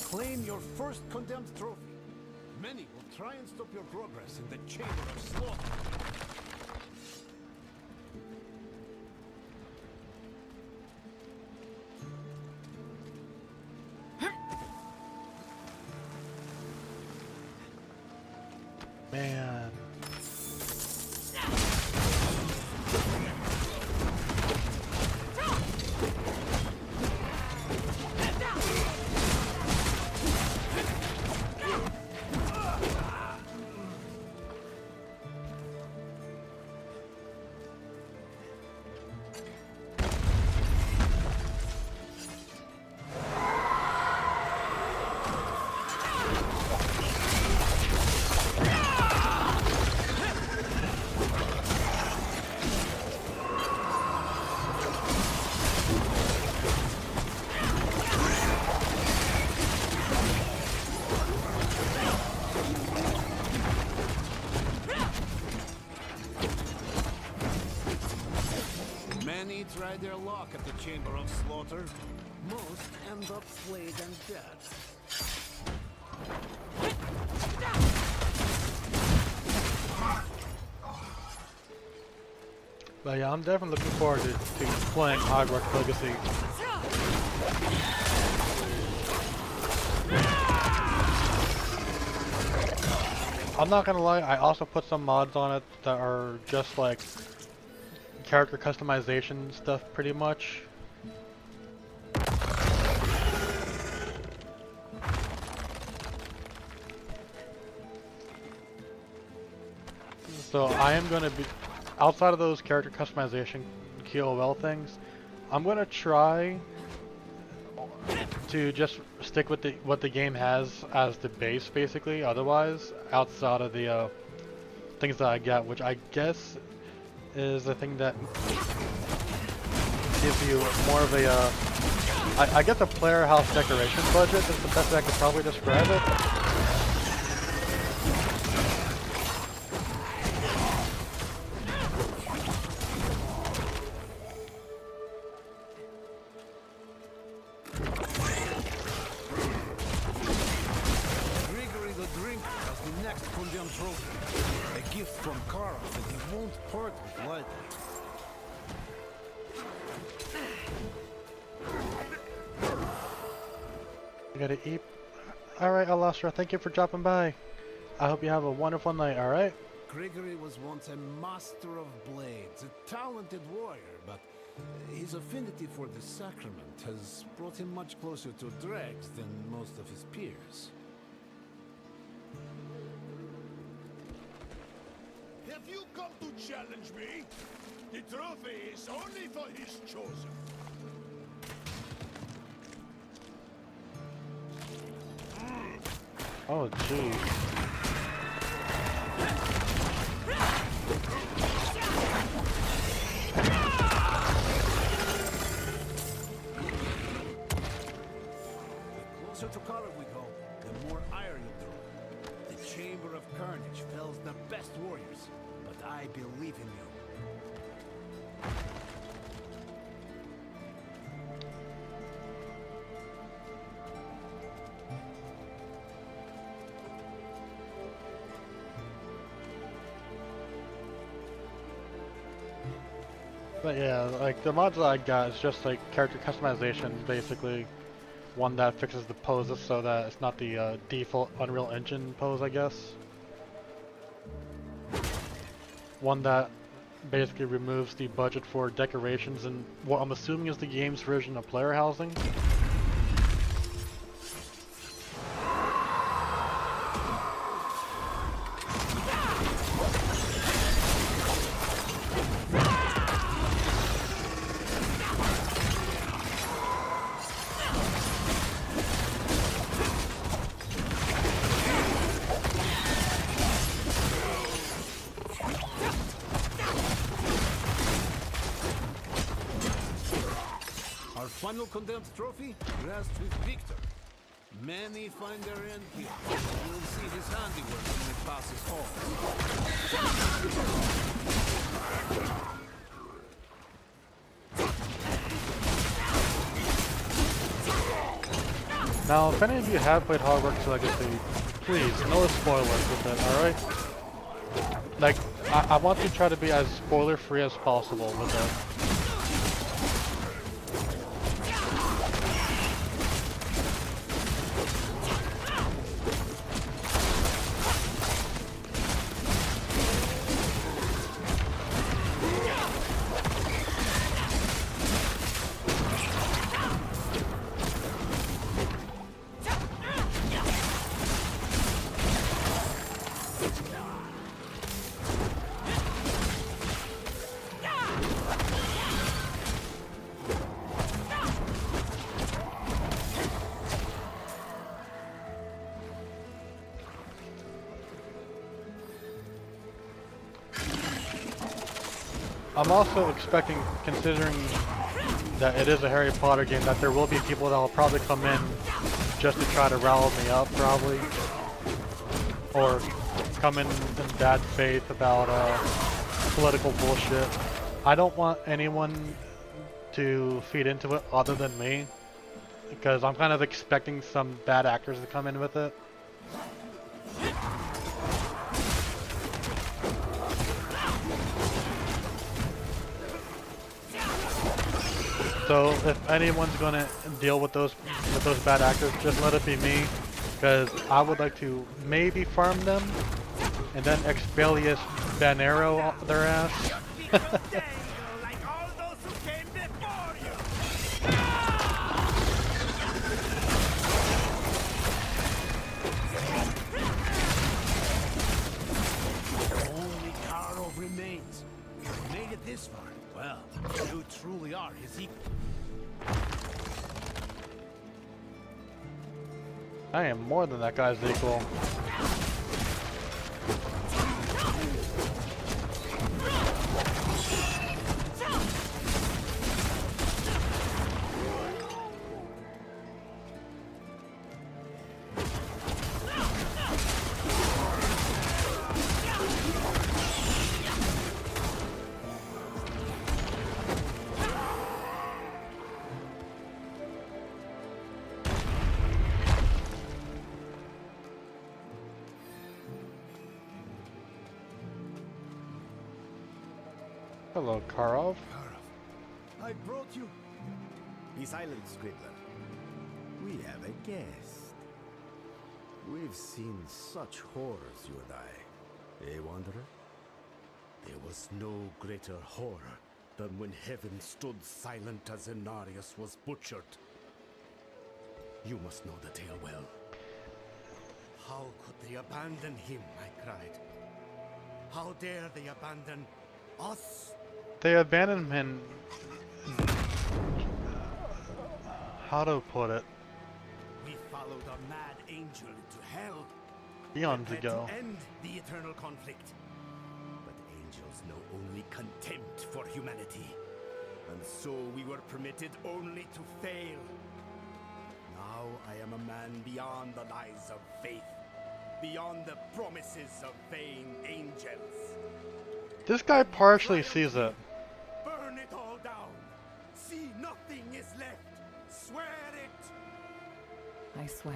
Claim your first condemned trophy. Many will try and stop your progress in the Chamber of Slaughter. Man. Many try their luck at the Chamber of Slaughter. Most end up flayed and dead. But yeah, I'm definitely looking forward to playing Hogwarts Legacy. I'm not gonna lie, I also put some mods on it that are just like character customization stuff pretty much. So I am gonna be, outside of those character customization QOL things, I'm gonna try to just stick with what the game has as the base basically. Otherwise, outside of the things that I get, which I guess is the thing that gives you more of a, I guess a player house decoration budget is the best way I could probably describe it. Gregory the Drinker has the next condemned trophy. A gift from Kara that he won't part with lightly. You gotta eat. Alright, Alastra, thank you for dropping by. I hope you have a wonderful night, alright? Gregory was once a master of blades, a talented warrior, but he His affinity for the sacrament has brought him much closer to dregs than most of his peers. Have you come to challenge me? The trophy is only for his chosen. Oh, jeez. The closer to Kara we go, the more ire you'll draw. The Chamber of Carnage fells the best warriors, but I believe in you. But yeah, like the mods that I got is just like character customization, basically. One that fixes the poses so that it's not the default Unreal Engine pose, I guess. One that basically removes the budget for decorations and what I'm assuming is the game's version of player housing. Final condemned trophy rests with Victor. Many find their end here. You'll see his handiwork when it passes all. Now, if any of you have played Hogwarts Legacy, please, no spoilers with it, alright? Like, I want to try to be as spoiler-free as possible with it. I'm also expecting, considering that it is a Harry Potter game, that there will be people that will probably come in just to try to rile me up, probably. Or come in bad faith about political bullshit. I don't want anyone to feed into it other than me, because I'm kind of expecting some bad actors to come in with it. So if anyone's gonna deal with those bad actors, just let it be me, because I would like to maybe farm them and then Expelliarmus Banero their ass. Only Karov remains. You made it this far. Well, you truly are his equal. I am more than that guy's equal. Hello, Karov. I brought you. Be silent, Scribbler. We have a guest. We've seen such horrors, you and I. Eh, Wanderer? There was no greater horror than when heaven stood silent as Inarius was butchered. You must know the tale well. How could they abandon him, I cried. How dare they abandon us? They abandoned him. How to put it? We followed a mad angel into hell. Eons prepared ago. to end the eternal conflict. But angels know only contempt for humanity. And so we were permitted only to fail. Now I am a man beyond the lies of faith. Beyond the promises of vain angels. This guy partially sees it. Burn it all down. See nothing is left. Swear it. I swear.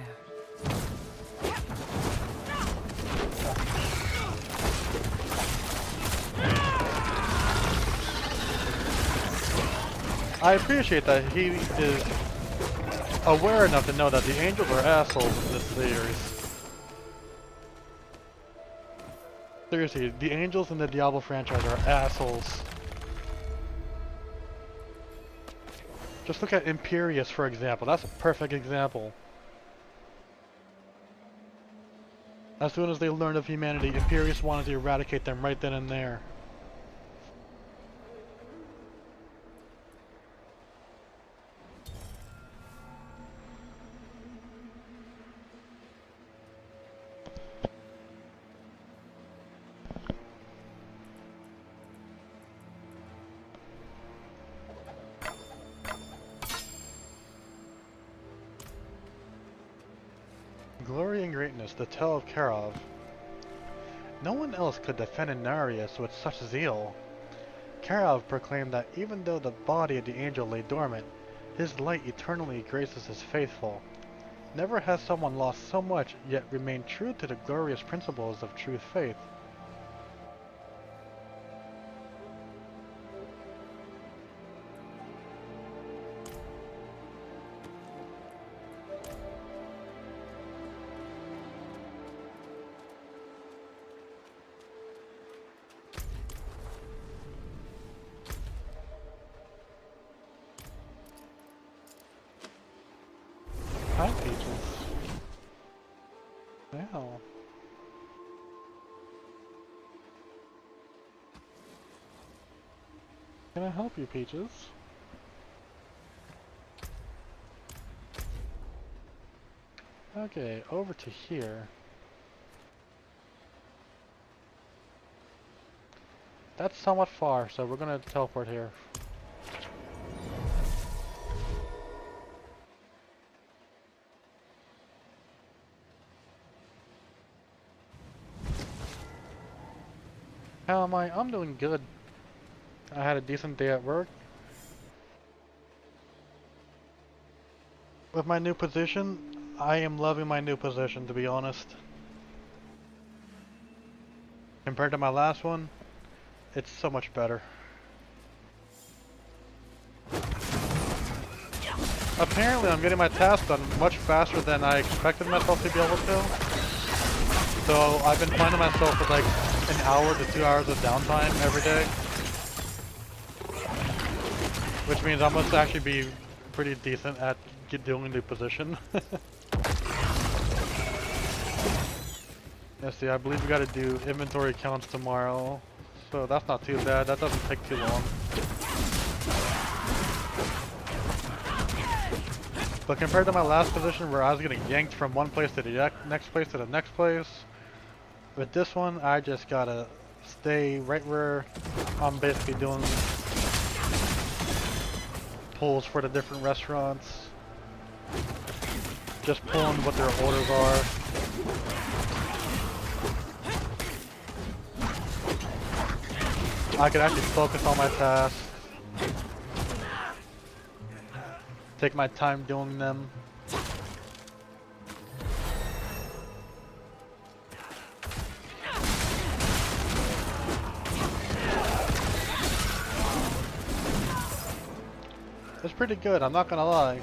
I appreciate that he is aware enough to know that the angels are assholes in this series. Seriously, the angels in the Diablo franchise are assholes. Just look at Imperius, for example. That's a perfect example. As soon as they learned of humanity, Imperius wanted to eradicate them right then and there. Glory and greatness, the tale of Karov. No one else could defend Inarius with such zeal. Karov proclaimed that even though the body of the angel lay dormant, his light eternally graces his faithful. Never has someone lost so much, yet remained true to the glorious principles of true faith. Hi, Peaches. Wow. Can I help you, Peaches? Okay, over to here. That's somewhat far, so we're gonna teleport here. How am I? I'm doing good. I had a decent day at work. With my new position, I am loving my new position, to be honest. Compared to my last one, it's so much better. Apparently, I'm getting my tasks done much faster than I expected myself to be able to. So I've been finding myself with like an hour to 2 hours of downtime every day. Which means I must actually be pretty decent at doing the position. Yeah, see, I believe we gotta do inventory counts tomorrow. So that's not too bad, that doesn't take too long. But compared to my last position where I was getting yanked from one place to the next place to the next place, with this one I just gotta stay right where I'm basically doing pulls for the different restaurants. Just pulling what their orders are. I can actually focus on my tasks. Take my time doing them. It's pretty good, I'm not gonna lie.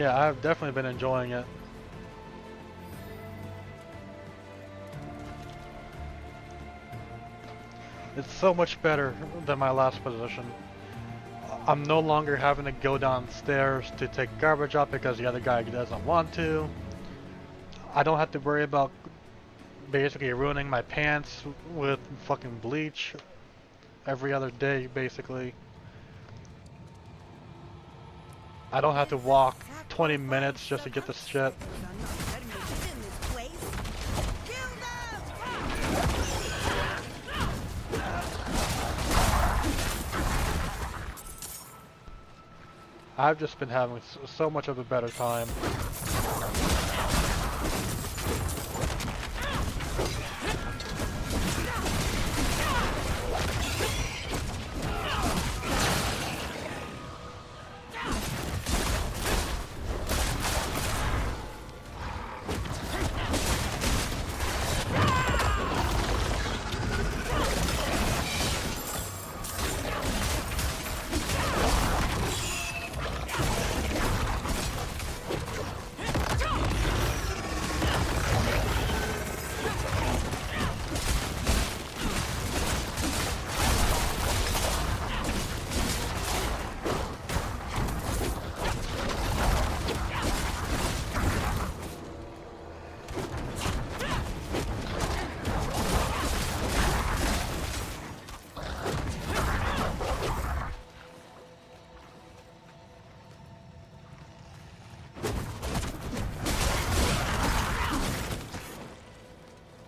Yeah, I've definitely been enjoying it. It's so much better than my last position. I'm no longer having to go downstairs to take garbage out because the other guy doesn't want to. I don't have to worry about basically ruining my pants with fucking bleach every other day, basically. I don't have to walk 20 minutes just to get this shit. I've just been having so much of a better time.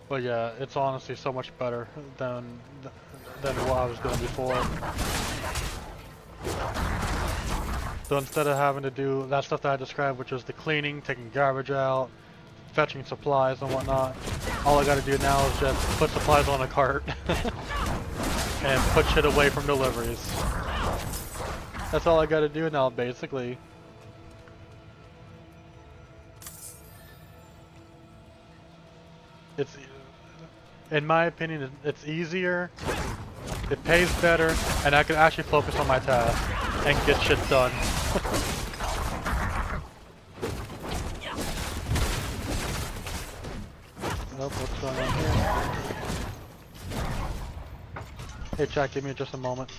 But yeah, it's honestly so much better than what I was doing before. So instead of having to do that stuff that I described, which was the cleaning, taking garbage out, fetching supplies and whatnot, all I gotta do now is just put supplies on a cart and put shit away from deliveries. That's all I gotta do now, basically. It's, in my opinion, it's easier, it pays better, and I can actually focus on my task and get shit done. Oh, what's going on here? Hey chat, give me just a moment.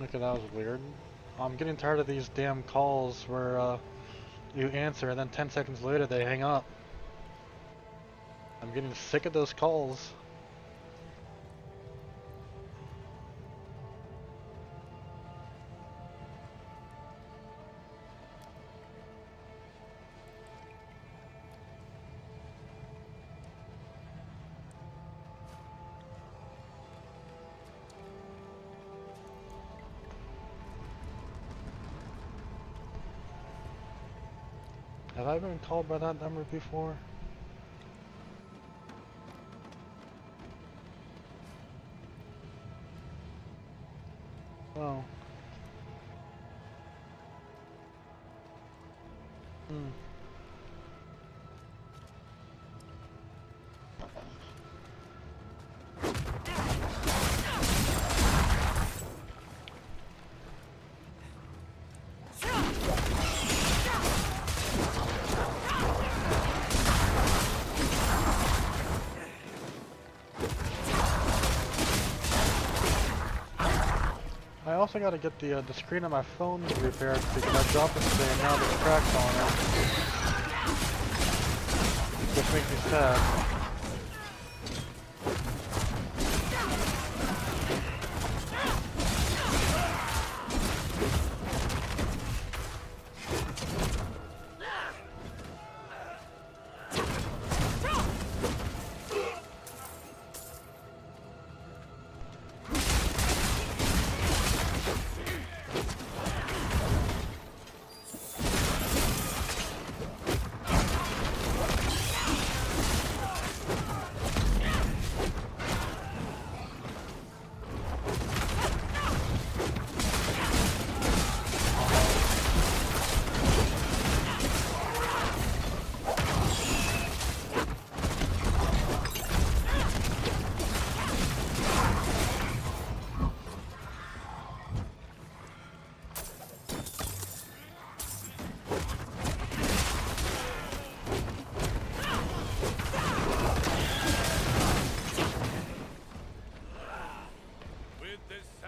Okay, that was weird. I'm getting tired of these damn calls where you answer and then 10 seconds later they hang up. I'm getting sick of those calls. Have I been called by that number before? Oh. I also gotta get the screen on my phone repaired because I dropped it today and now there's cracks on it. Which makes me sad.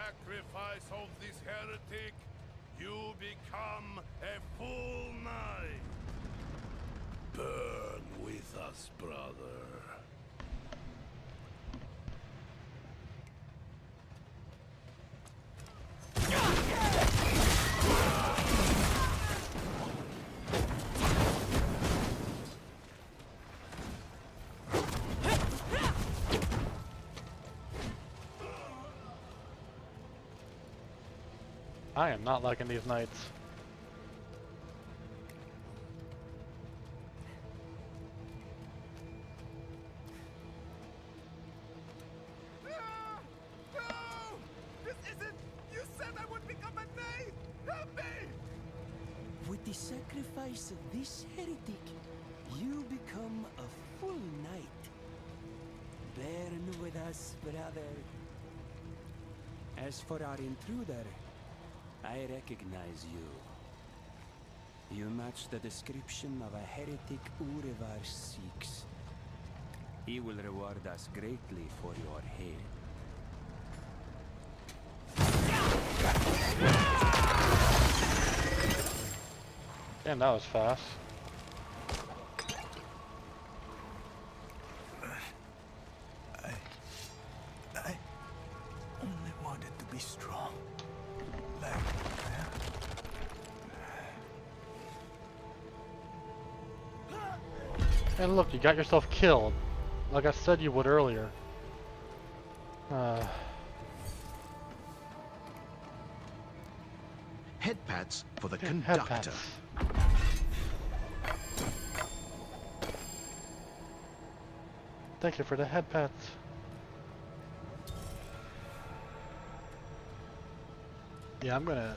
sacrifice of this heretic, you become a full knight. Burn with us, brother. I am not liking these knights. No! This isn't... You said I would become a knight! Help me! With the sacrifice of this heretic, you become a full knight. Burn with us, brother. As for our intruder, I recognize you. You match the description of a heretic Urevar seeks. He will reward us greatly for your head. Damn, that was fast. I only wanted to be strong. Like And look, you got yourself killed. Like I said you would earlier. Head pats for the Head conductor. pats. Thank you for the head pats. Yeah, I'm gonna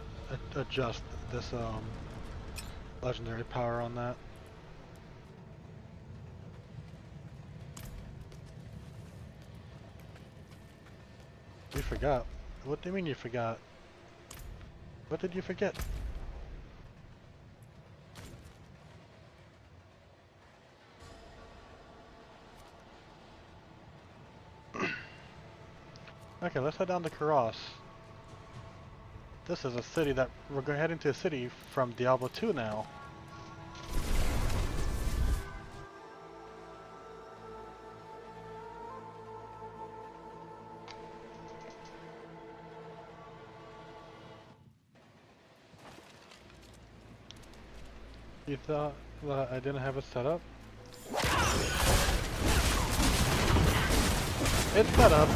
adjust this legendary power on that. You forgot. What do you mean you forgot? What did you forget? Okay, let's head down to Karas. This is a city that we're heading to a city from Diablo 2 now. You thought that I didn't have it set up? It's set up.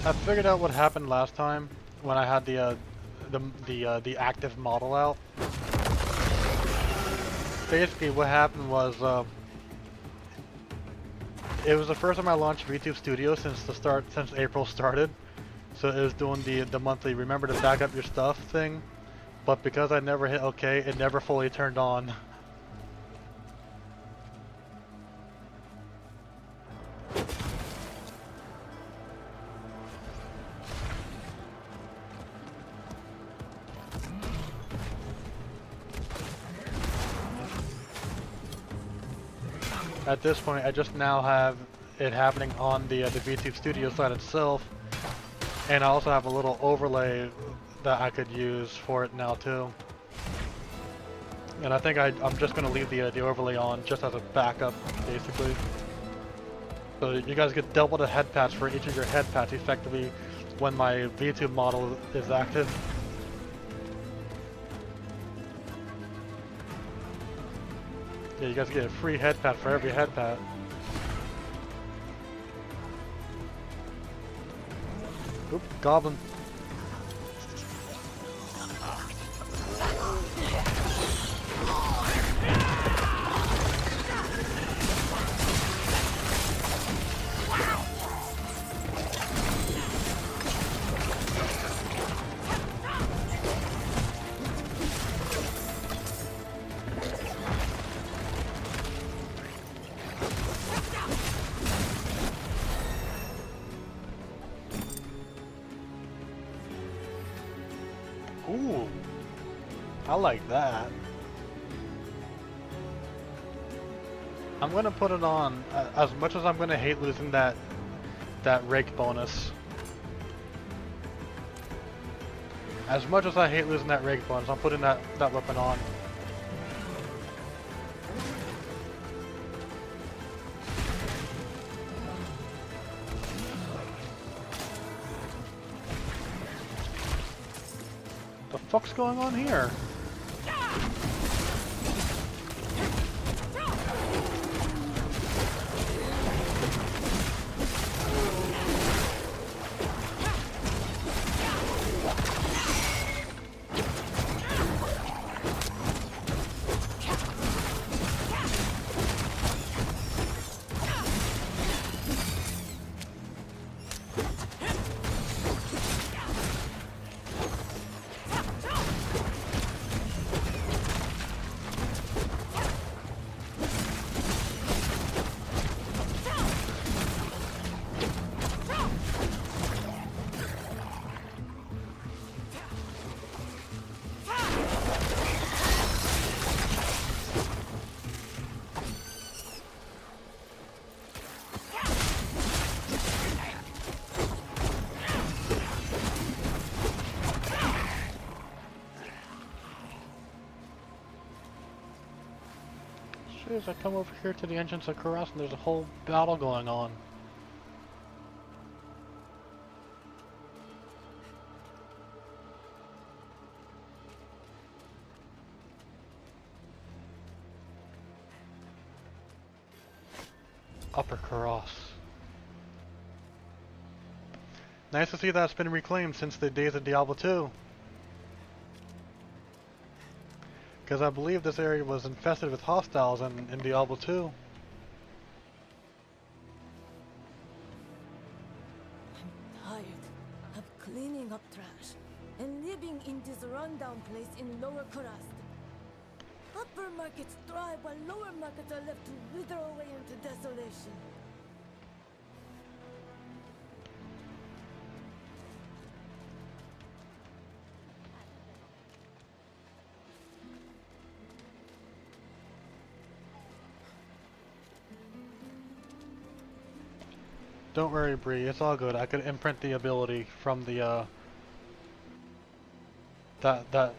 I figured out what happened last time when I had the active model out. Basically, what happened was it was the first time I launched VTube Studio since April started. So it was doing the monthly remember to back up your stuff thing, but because I never hit OK, it never fully turned on. At this point, I just now have it happening on the VTube Studio side itself, and I also have a little overlay that I could use for it now too. And I think I'm just going to leave the overlay on just as a backup, basically. So you guys get double the head patch for each of your head patch effectively when my VTube model is active. Yeah, you guys get a free head pat for every head pat. Oop, goblin. Ooh, I like that. I'm gonna put it on, as much as I'm gonna hate losing that rake bonus. As much as I hate losing that rake bonus, I'm putting that weapon on. The fuck's going on here? Jeez, I come over here to the entrance of Kuras and there's a whole battle going on. Upper Kuras. Nice to see that's been reclaimed since the days of Diablo 2. Because I believe this area was infested with hostiles in Diablo 2. I'm tired of cleaning up trash and living in this rundown place in Lower Kurast. Upper markets thrive while lower markets are left to wither away into desolation. Don't worry, Bree, it's all good. I could imprint the ability from the, that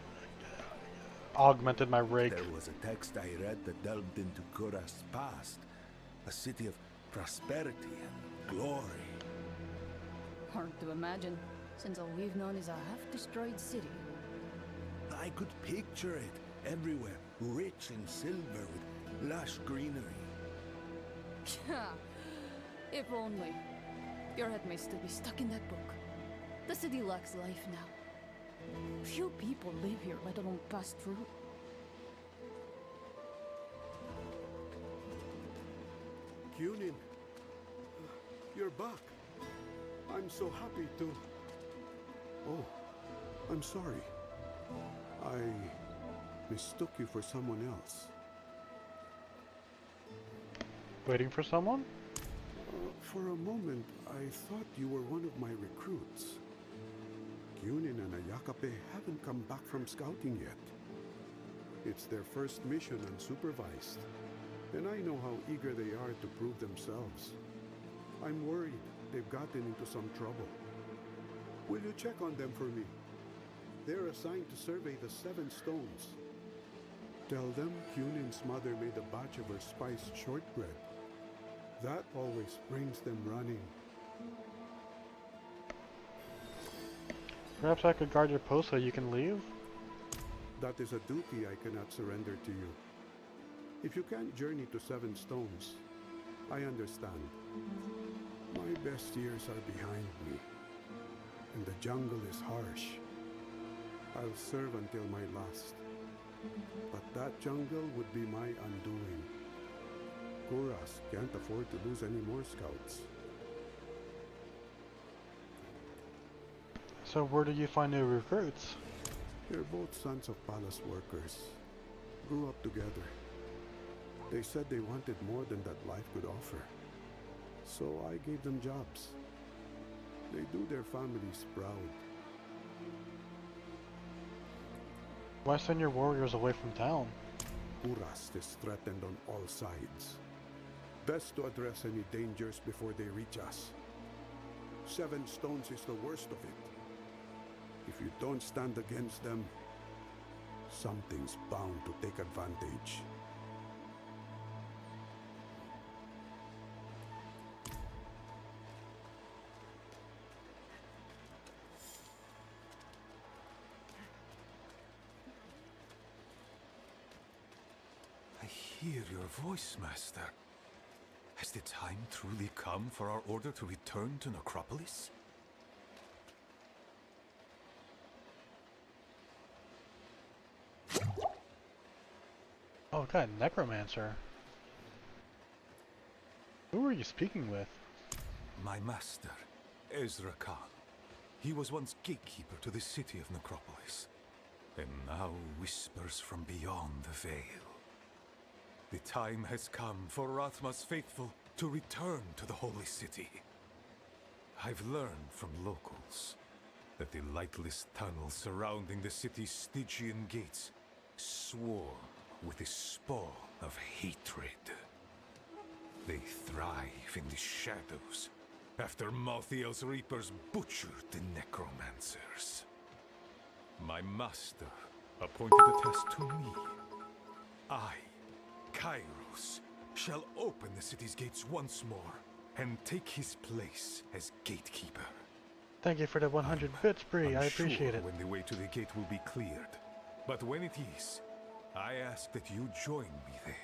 augmented my rake. There was a text I read that delved into Kurast's past. A city of prosperity and glory. Hard to imagine, since all we've known is a half-destroyed city. I could picture it everywhere, rich in silver with lush greenery. If only. Your head may still be stuck in that book. The city lacks life now. Few people live here, let alone pass through. Kunin, you're back. I'm so happy to... Oh, I'm sorry. I mistook you for someone else. Waiting for someone? For a moment, I thought you were one of my recruits. Kunin and Ayakape haven't come back from scouting yet. It's their first mission unsupervised, and I know how eager they are to prove themselves. I'm worried they've gotten into some trouble. Will you check on them for me? They're assigned to survey the 7 stones. Tell them Kunin's mother made a batch of her spiced shortbread. That always brings them running. Perhaps I could guard your post so you can leave? That is a duty I cannot surrender to you. If you can't journey to 7 stones, I understand. My best years are behind me, and the jungle is harsh. I'll serve until my last. But that jungle would be my undoing. Kuras can't afford to lose any more scouts. So where do you find new recruits? They're both sons of palace workers. Grew up together. They said they wanted more than that life could offer. So I gave them jobs. They do their families proud. Why send your warriors away from town? Urast is threatened on all sides. Best to address any dangers before they reach us. 7 stones is the worst of it. If you don't stand against them, something's bound to take advantage. I hear your voice, Master. Has the time truly come for our order to return to Necropolis? Oh god, necromancer. Who are you speaking with? My master, Ezra Khan. He was once gatekeeper to the city of Necropolis, and now whispers from beyond the veil. The time has come for Rathma's faithful to return to the holy city. I've learned from locals that the lightless tunnels surrounding the city's Stygian gates swarm with the spawn of hatred. They thrive in the shadows after Malthiel's reapers butchered the necromancers. My master appointed a task to me. I, Kairos, shall open the city's gates once more and take his place as gatekeeper. Thank you for the 100 bits, Bree. I appreciate Unsure it. when the way to the gate will be cleared, but when it is, I ask that you join me there.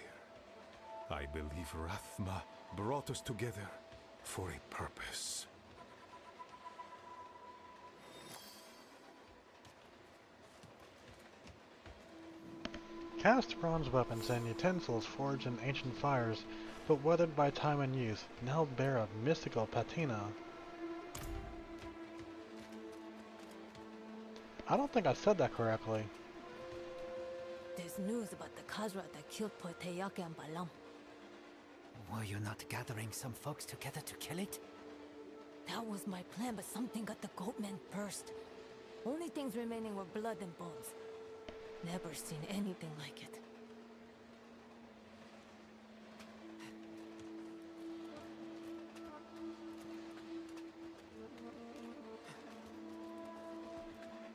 I believe Rathma brought us together for a purpose. Cast bronze weapons and utensils forged in ancient fires, but weathered by time and use, now bear a mystical patina. I don't think I said that correctly. There's news about the Khazra that killed Poeteyake and Balam. Were you not gathering some folks together to kill it? That was my plan, but something got the goatmen first. Only things remaining were blood and bones. Never seen anything like it.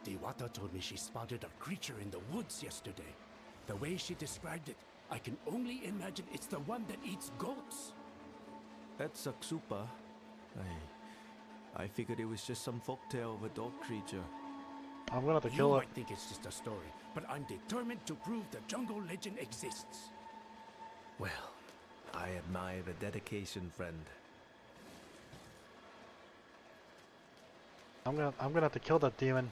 Diwata told me she spotted a creature in the woods yesterday. The way she described it, I can only imagine it's the one that eats goats. That's Saksupa. I figured it was just some folktale of a dog creature. I'm gonna have to You kill it. might think it's just a story, but I'm determined to prove the jungle legend exists. Well, I admire the dedication, friend. I'm gonna have to kill that demon.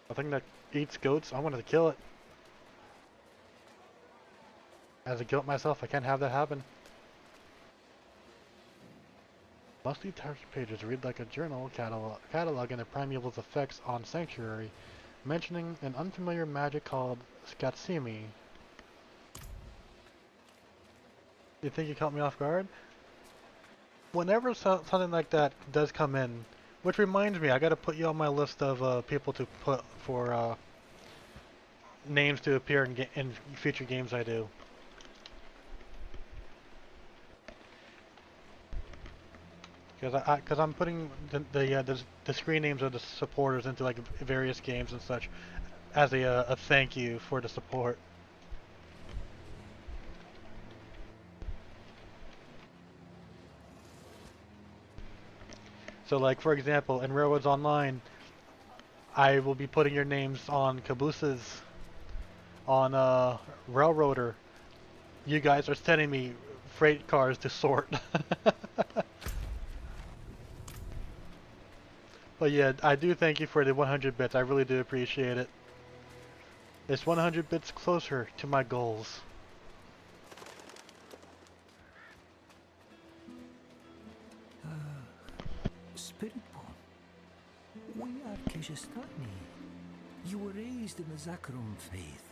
I think that eats goats. I'm gonna have to kill it. As a goat myself, I can't have that happen. Musty text pages read like a journal cataloging the primeval's effects on Sanctuary, mentioning an unfamiliar magic called Skatsimi. You think you caught me off guard? Whenever something like that does come in, which reminds me, I gotta put you on my list of people to put for names to appear in future games I do. Because I'm putting the screen names of the supporters into like various games and such as a thank you for the support. So like for example, in Railroads Online, I will be putting your names on cabooses, on Railroader. You guys are sending me freight cars to sort. But yeah, I do thank you for the 100 bits. I really do appreciate it. It's 100 bits closer to my goals. Spiritborn, we are Keshistani. You were raised in the Zakarum faith.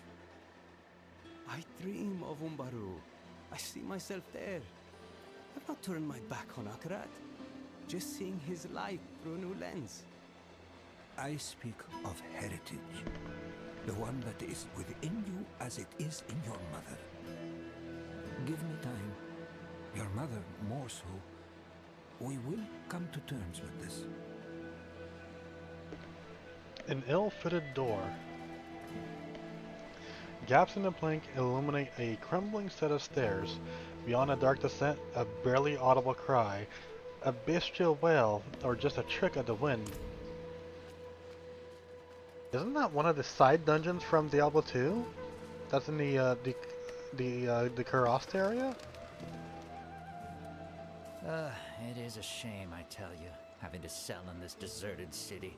I dream of Umbaru. I see myself there. I've not turned my back on Akarat. Just seeing his light through a new lens. I speak of heritage. The one that is within you as it is in your mother. Give me time. Your mother more so. We will come to terms with this. An ill-fitted door. Gaps in the plank illuminate a crumbling set of stairs. Beyond a dark descent, a barely audible cry, a bestial wail, or just a trick of the wind. Isn't that one of the side dungeons from Diablo 2? That's in the Kurast area? It is a shame, I tell you, having to sell in this deserted city.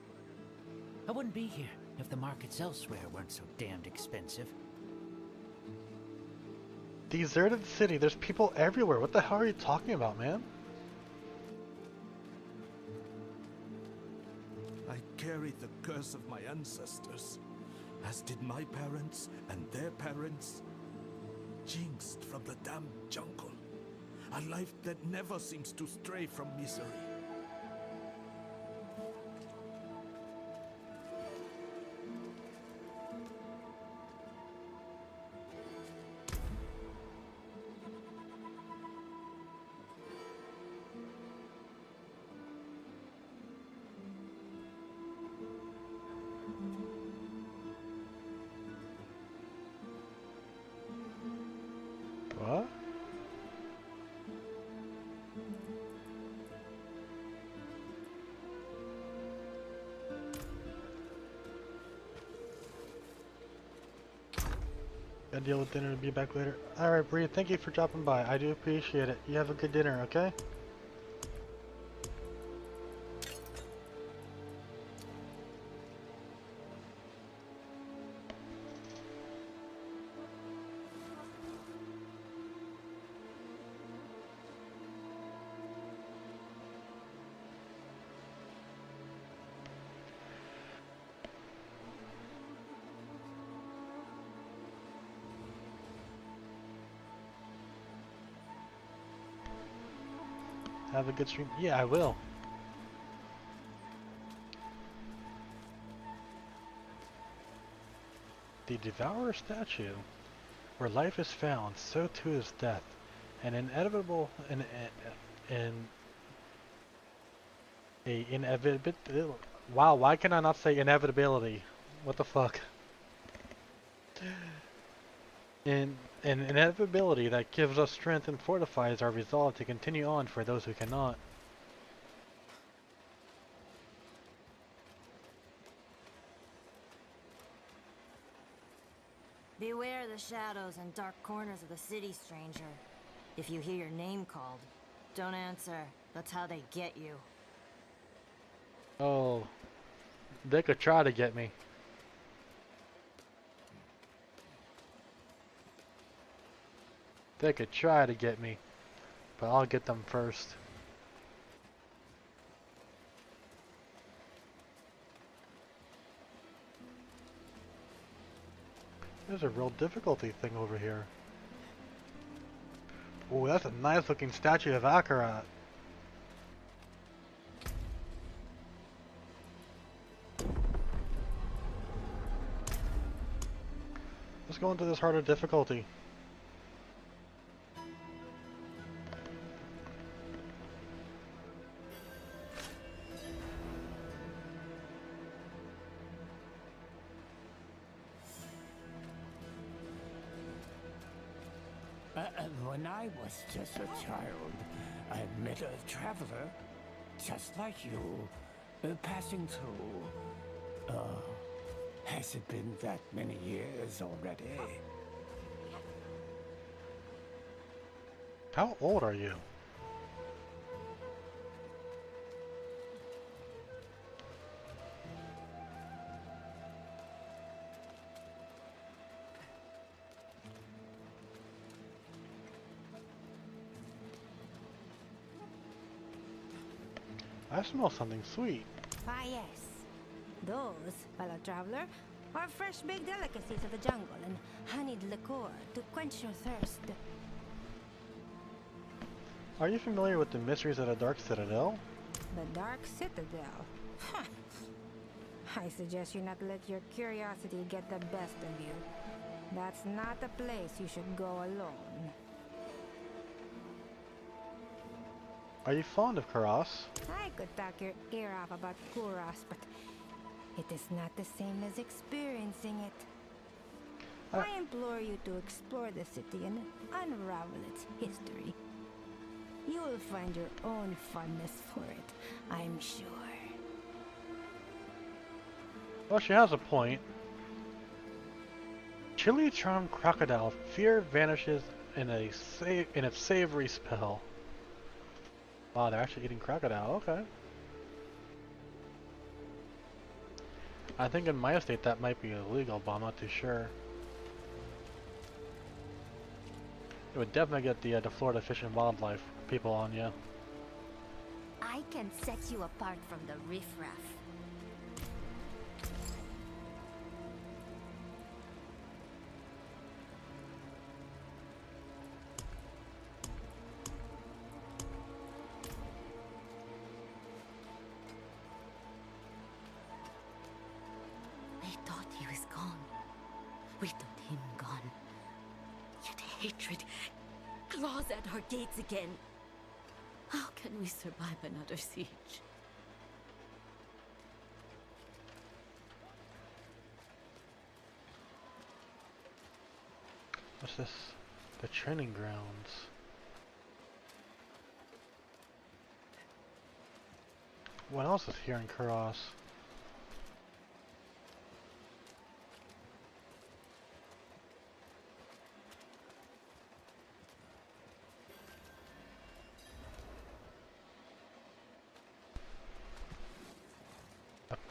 I wouldn't be here if the markets elsewhere weren't so damned expensive. Deserted city, there's people everywhere. What the hell are you talking about, man? I carried the curse of my ancestors, as did my parents and their parents. Jinxed from the damned jungle. A life that never seems to stray from misery. What? Gotta deal with dinner and be back later. Alright, Bree, thank you for dropping by. I do appreciate it. You have a good dinner, okay? Have a good stream. Yeah, I will. The Devourer statue. Where life is found, so too is death. An inevitable inevitability. Wow, why can I not say inevitability? What the fuck? An inevitability that gives us strength and fortifies our resolve to continue on for those who cannot. Beware the shadows and dark corners of the city, stranger. If you hear your name called, don't answer. That's how they get you. Oh, they could try to get me. They could try to get me, but I'll get them first. There's a real difficulty thing over here. Oh, that's a nice looking statue of Akarat. Let's go into this harder difficulty. When I was just a child, I met a traveler, just like you, passing through. Has it been that many years already? How old are you? I smell something sweet. Ah, yes. Those, fellow traveler, are fresh baked delicacies of the jungle and honeyed liqueur to quench your thirst. Are you familiar with the mysteries of the Dark Citadel? The Dark Citadel? Huh. I suggest you not let your curiosity get the best of you. That's not a place you should go alone. Are you fond of Karas? I could talk your ear off about Kuras, but it is not the same as experiencing it. I implore you to explore the city and unravel its history. You will find your own fondness for it, I'm sure. Well, she has a point. Chili charmed crocodile. Fear vanishes in its savory spell. Wow, they're actually eating crocodile. Okay. I think in my estate that might be illegal, but I'm not too sure. It would definitely get the Florida Fish and Wildlife people on you. I can set you apart from the riffraff. We thought he was gone. We thought him gone. Yet hatred claws at our gates again. How can we survive another siege? What's this? The training grounds. What else is here in Kuros?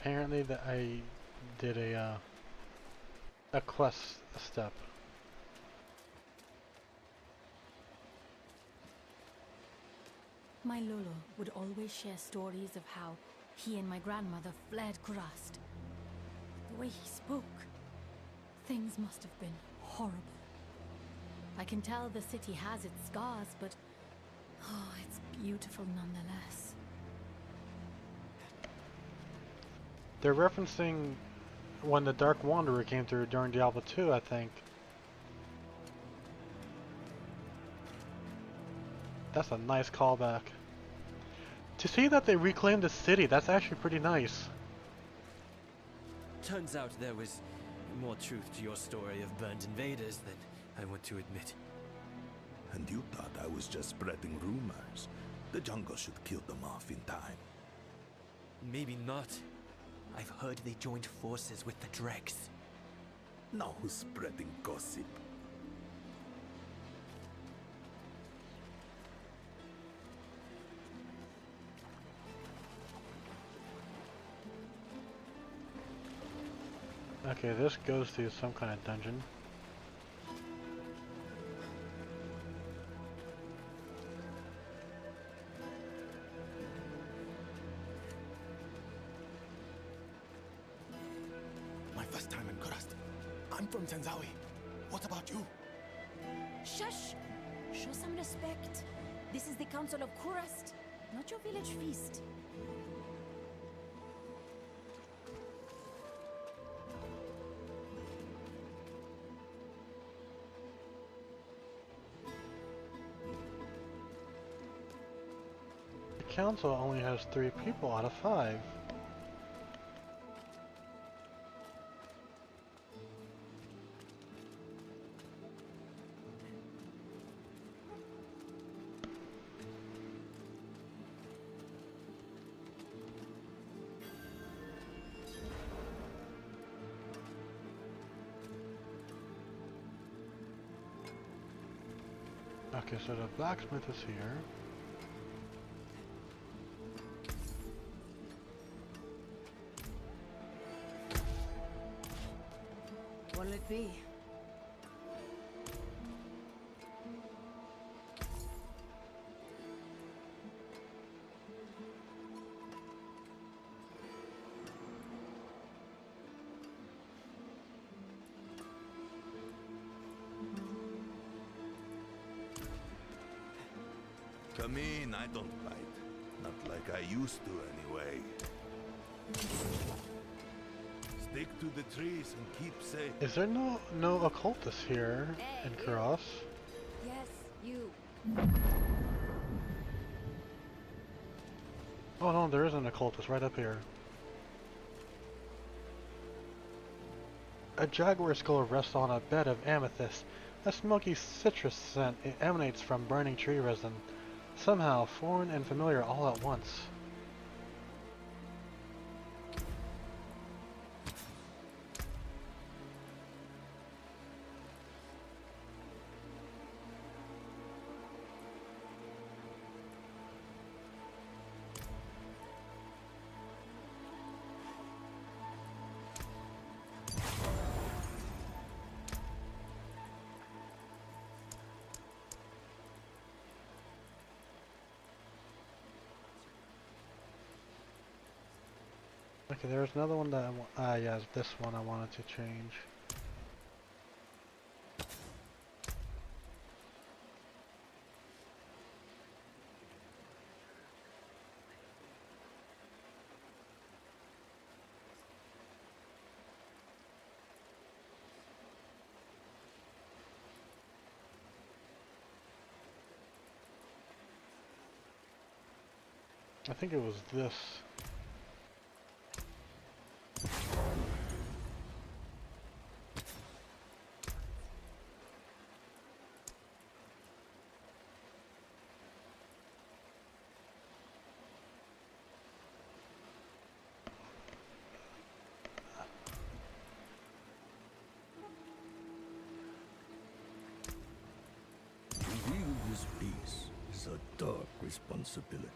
Apparently that I did a quest step. My Lolo would always share stories of how he and my grandmother fled Kurast. The way he spoke, things must have been horrible. I can tell the city has its scars, but oh, it's beautiful nonetheless. They're referencing when the Dark Wanderer came through during Diablo 2, I think. That's a nice callback. To see that they reclaimed the city, that's actually pretty nice. Turns out there was more truth to your story of burnt invaders than I want to admit. And you thought I was just spreading rumors. The jungle should kill them off in time. Maybe not. I've heard they joined forces with the Dregs. Now who's spreading gossip? Okay, this goes to some kind of dungeon. My first time in Kurast. I'm from Tenzawi. What about you? Shush! Show some respect. This is the Council of Kurast, not your village feast. The council only has 3 people out of 5. Okay, so the blacksmith is here. What'll it be? Come in, I don't bite. Not like I used to, anyway. Stick to the trees and keep safe. Is there no occultists here in Kuros? Yes, you. Oh no, there is an occultist right up here. A jaguar skull rests on a bed of amethyst. A smoky citrus scent emanates from burning tree resin. Somehow foreign and familiar all at once. Okay, there's another one that yeah, this one I wanted to change. I think it was this. To wield this beast is a dark responsibility.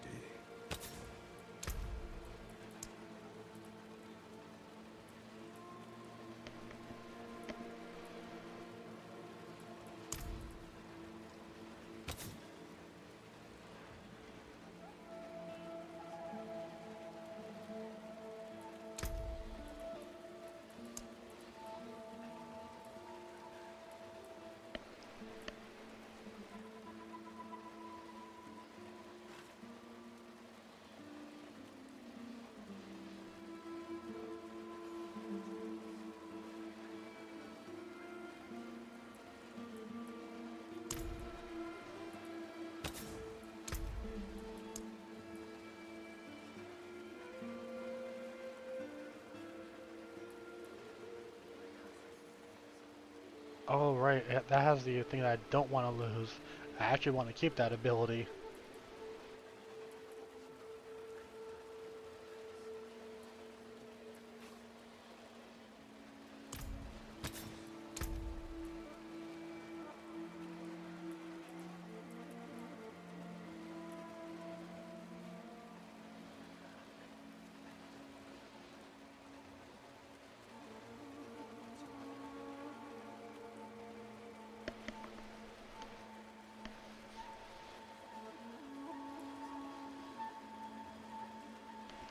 Oh right, that has the thing that I don't want to lose. I actually want to keep that ability.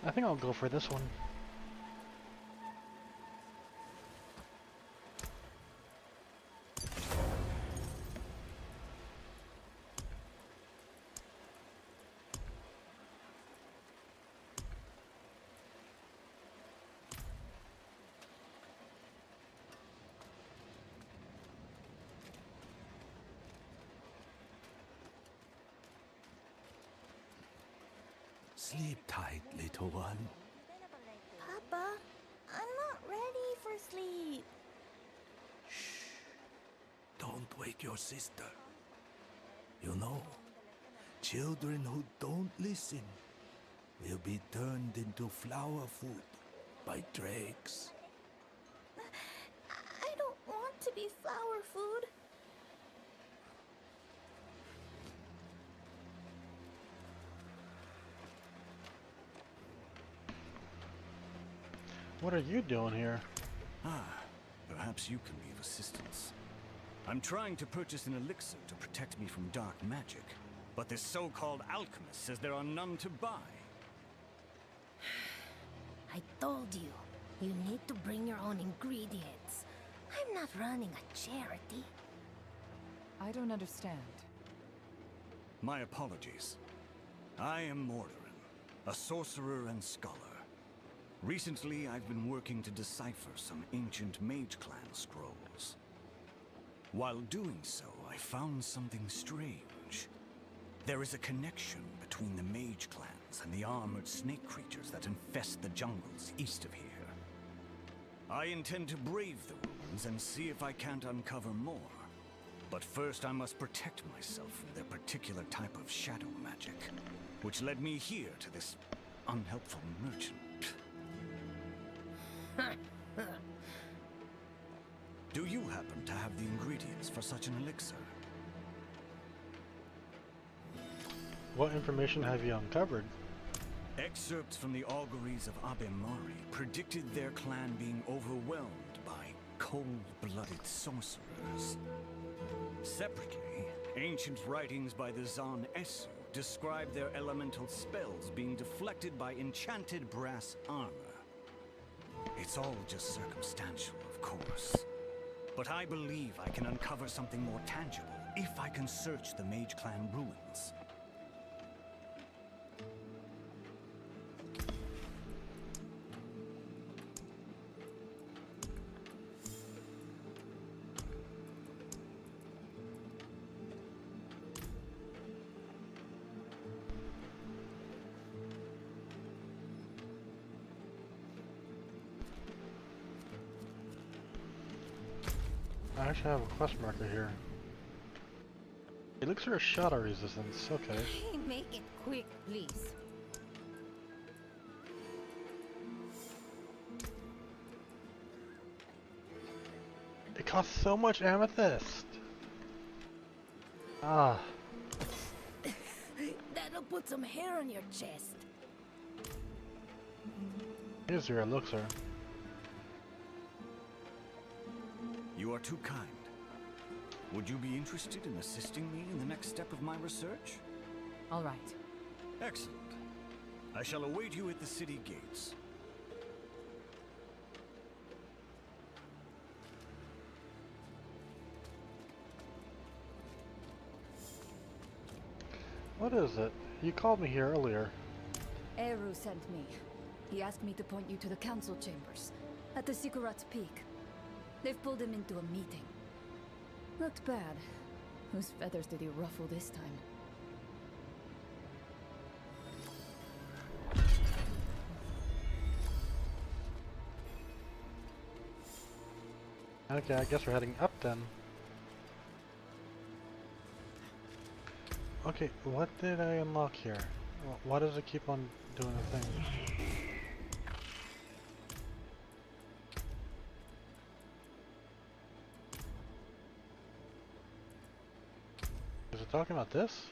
I think I'll go for this one. Sleep tight, little one. Papa, I'm not ready for sleep. Don't wake your sister. You know, children who don't listen will be turned into flower food by drakes. I don't want to be flower food. What are you doing here? Perhaps you can be of assistance. I'm trying to purchase an elixir to protect me from dark magic, but this so-called alchemist says there are none to buy. I told you, you need to bring your own ingredients. I'm not running a charity. I don't understand. My apologies. I am Mordarin, a sorcerer and scholar. Recently, I've been working to decipher some ancient Mage Clan scrolls. While doing so, I found something strange. There is a connection between the Mage Clans and the armored snake creatures that infest the jungles east of here. I intend to brave the ruins and see if I can't uncover more. But first I must protect myself from their particular type of shadow magic, which led me here to this unhelpful merchant. Do you happen to have the ingredients for such an elixir? What information have you uncovered? Excerpts from the auguries of Abemari predicted their clan being overwhelmed by cold-blooded sorcerers. Separately, ancient writings by the Zan Esu describe their elemental spells being deflected by enchanted brass armor. It's all just circumstantial, of course. But I believe I can uncover something more tangible if I can search the Mage Clan ruins. I actually have a quest marker here. Elixir of shadow resistance, okay. Hey, make it quick, please. It costs so much amethyst! Ah. That'll put some hair on your chest. Here's your elixir. You are too kind. Would you be interested in assisting me in the next step of my research? All right. Excellent. I shall await you at the city gates. What is it? You called me here earlier. Eru sent me. He asked me to point you to the council chambers, at the Sikurat's Peak. They've pulled him into a meeting. Looked bad. Whose feathers did he ruffle this time? Okay, I guess we're heading up then. Okay, what did I unlock here? Why does it keep on doing the thing? Is it talking about this?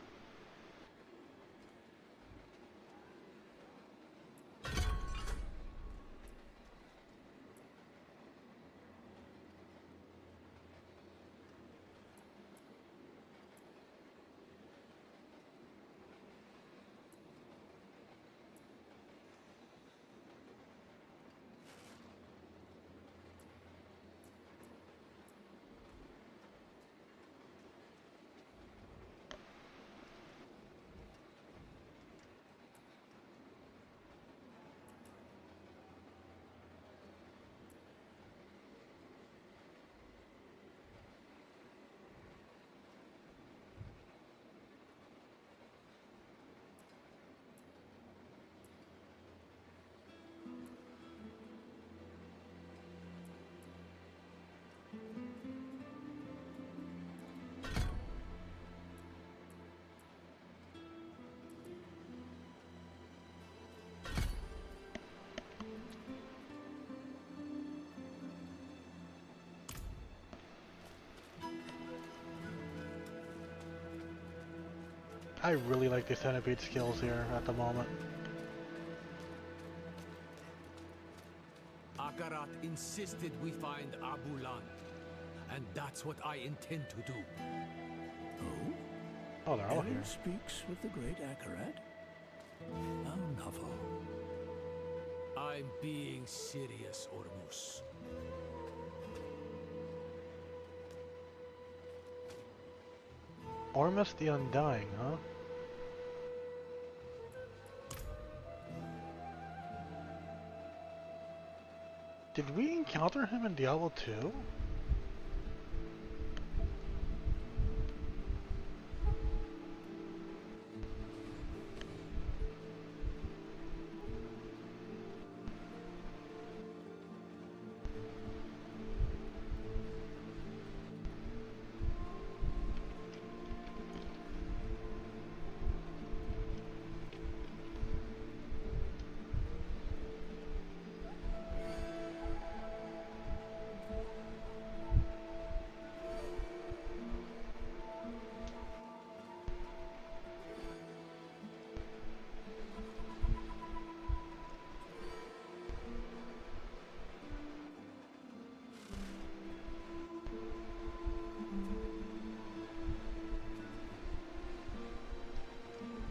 I really like the centipede skills here at the moment. Akarat insisted we find Abulan, and that's what I intend to do. Oh? Oh, they're all Eren here. speaks with the great Akarat? How novel. I'm being serious, Ormus. Ormus the Undying, huh? Did we encounter him in Diablo 2?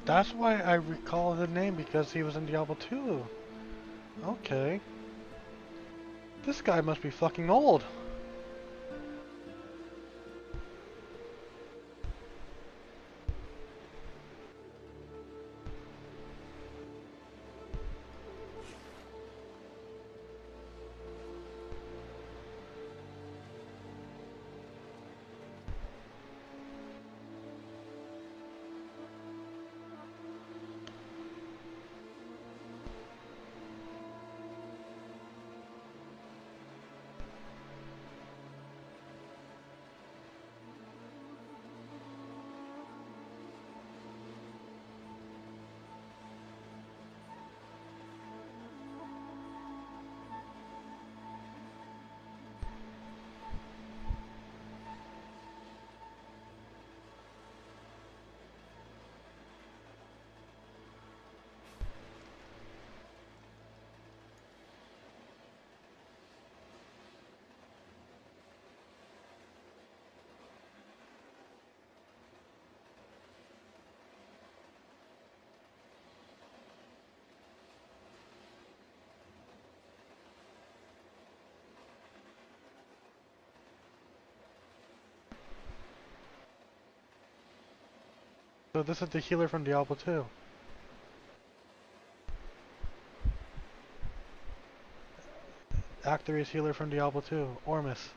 That's why I recall the name, because he was in Diablo 2. Okay. This guy must be fucking old. So this is the healer from Diablo 2. Act 3's healer from Diablo 2, Ormus.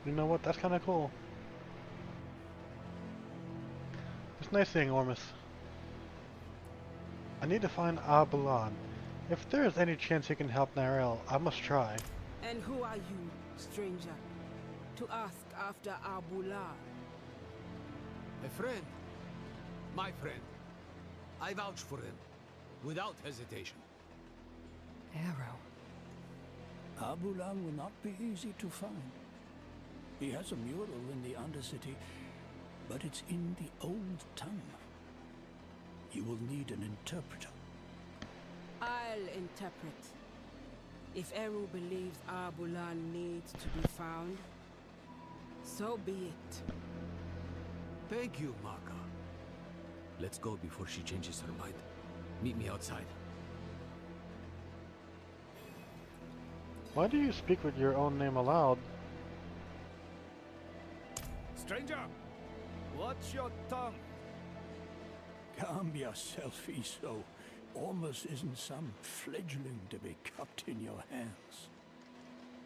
You know what? That's kind of cool. It's nice seeing Ormus. I need to find Abulan. If there is any chance he can help Narelle, I must try. And who are you, stranger, to ask after Abula? A friend. My friend. I vouch for him, without hesitation. Arrow. Abulan will not be easy to find. He has a mural in the Undercity, but it's in the old tongue. You will need an interpreter. I'll interpret. If Eru believes Abulan needs to be found, so be it. Thank you, Maka. Let's go before she changes her mind. Meet me outside. Why do you speak with your own name aloud? Stranger, watch your tongue. Calm yourself, Iso. Ormus isn't some fledgling to be cupped in your hands.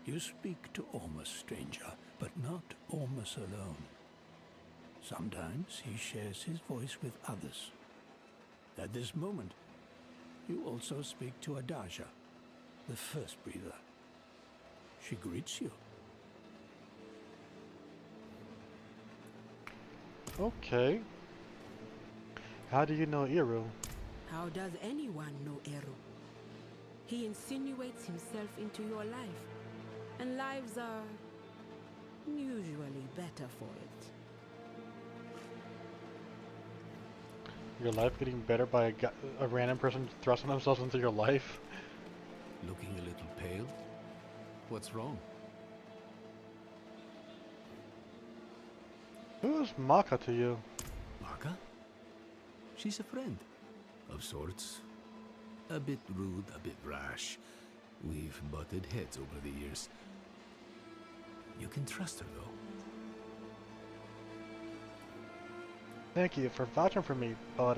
You speak to Ormus, stranger, but not Ormus alone. Sometimes he shares his voice with others. At this moment, you also speak to Adaja, the first breather. She greets you. Okay. How do you know Eru? How does anyone know Eru? He insinuates himself into your life, and lives are usually better for it. Your life getting better by a random person thrusting themselves into your life? Looking a little pale? What's wrong? Who is Maka to you? Maka? She's a friend. Of sorts. A bit rude, a bit rash. We've butted heads over the years. You can trust her, though. Thank you for vouching for me, but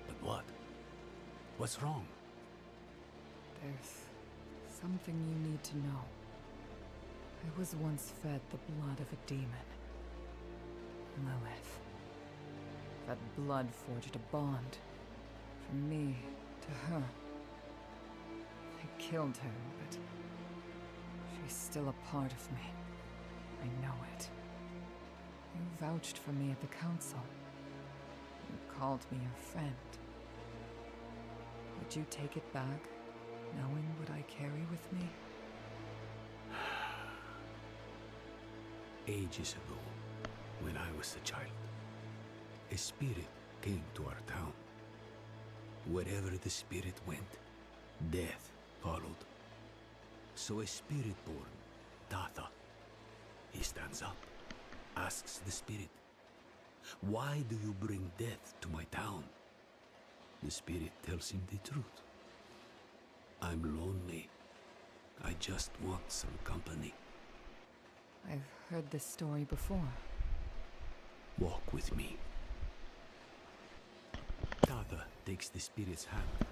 But what? What's wrong? There's something you need to know. I was once fed the blood of a demon. Lilith. That blood forged a bond. From me to her. I killed her, but she's still a part of me. I know it. You vouched for me at the council. You called me your friend. Would you take it back, knowing what I carry with me? Ages ago, when I was a child, a spirit came to our town. Wherever the spirit went, death followed. So a spirit born, Tatha, he stands up, asks the spirit, "Why do you bring death to my town?" The spirit tells him the truth. "I'm lonely. I just want some company." I've heard this story before. Walk with me. Tatha takes the spirit's hand.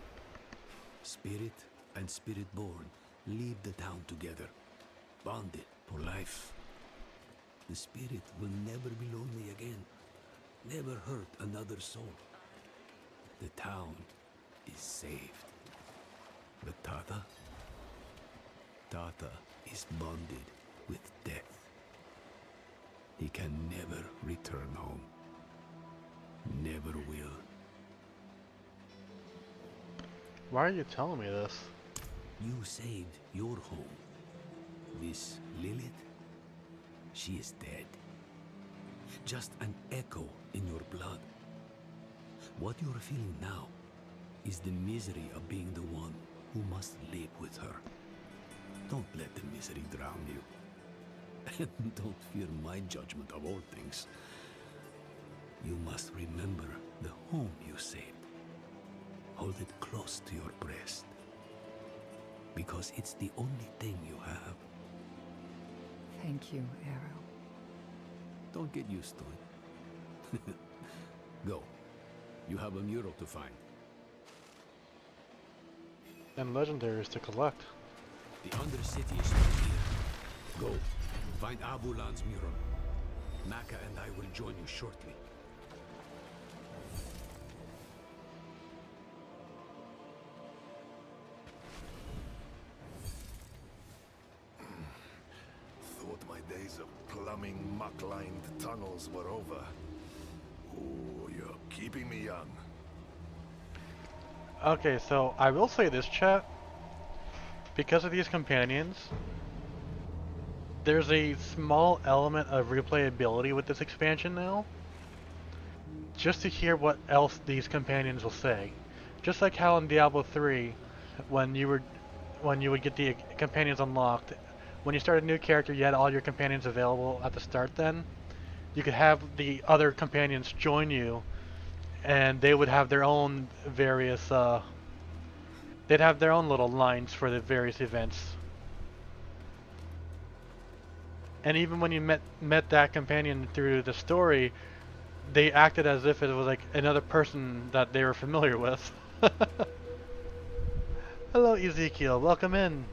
Spirit and spirit born leave the town together, bonded for life. The spirit will never be lonely again, never hurt another soul. The town is saved. But Tatha is bonded with death. He can never return home. Never will. why are you telling me this? You saved your home. This Lilith, she is dead. Just an echo in your blood. What you're feeling now is the misery of being the one who must live with her. Don't let the misery drown you. And don't fear my judgment of all things. You must remember the home you saved. Hold it close to your breast. Because it's the only thing you have. Thank you, Arrow. Don't get used to it. Go. You have a mural to find. And legendaries to collect. The Undercity is right here. Go. Find Abulan's mural. Maka and I will join you shortly. Thought my days of plumbing muck-lined tunnels were over. Ooh, you're keeping me young. Okay, so I will say this, chat. Because of these companions, there's a small element of replayability with this expansion now. Just to hear what else these companions will say. Just like how in Diablo 3, when you would get the companions unlocked, when you start a new character, you had all your companions available at the start then. You could have the other companions join you, and they would have their own various, they'd have their own little lines for the various events. And even when you met that companion through the story, they acted as if it was like another person that they were familiar with. Hello, Ezekiel. Welcome in.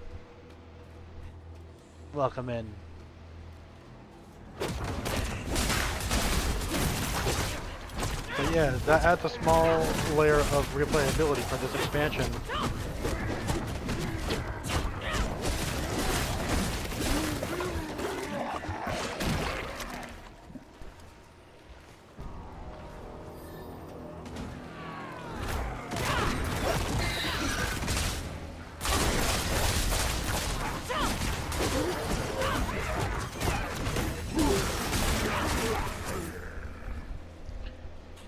Welcome in. But yeah, that adds a small layer of replayability for this expansion.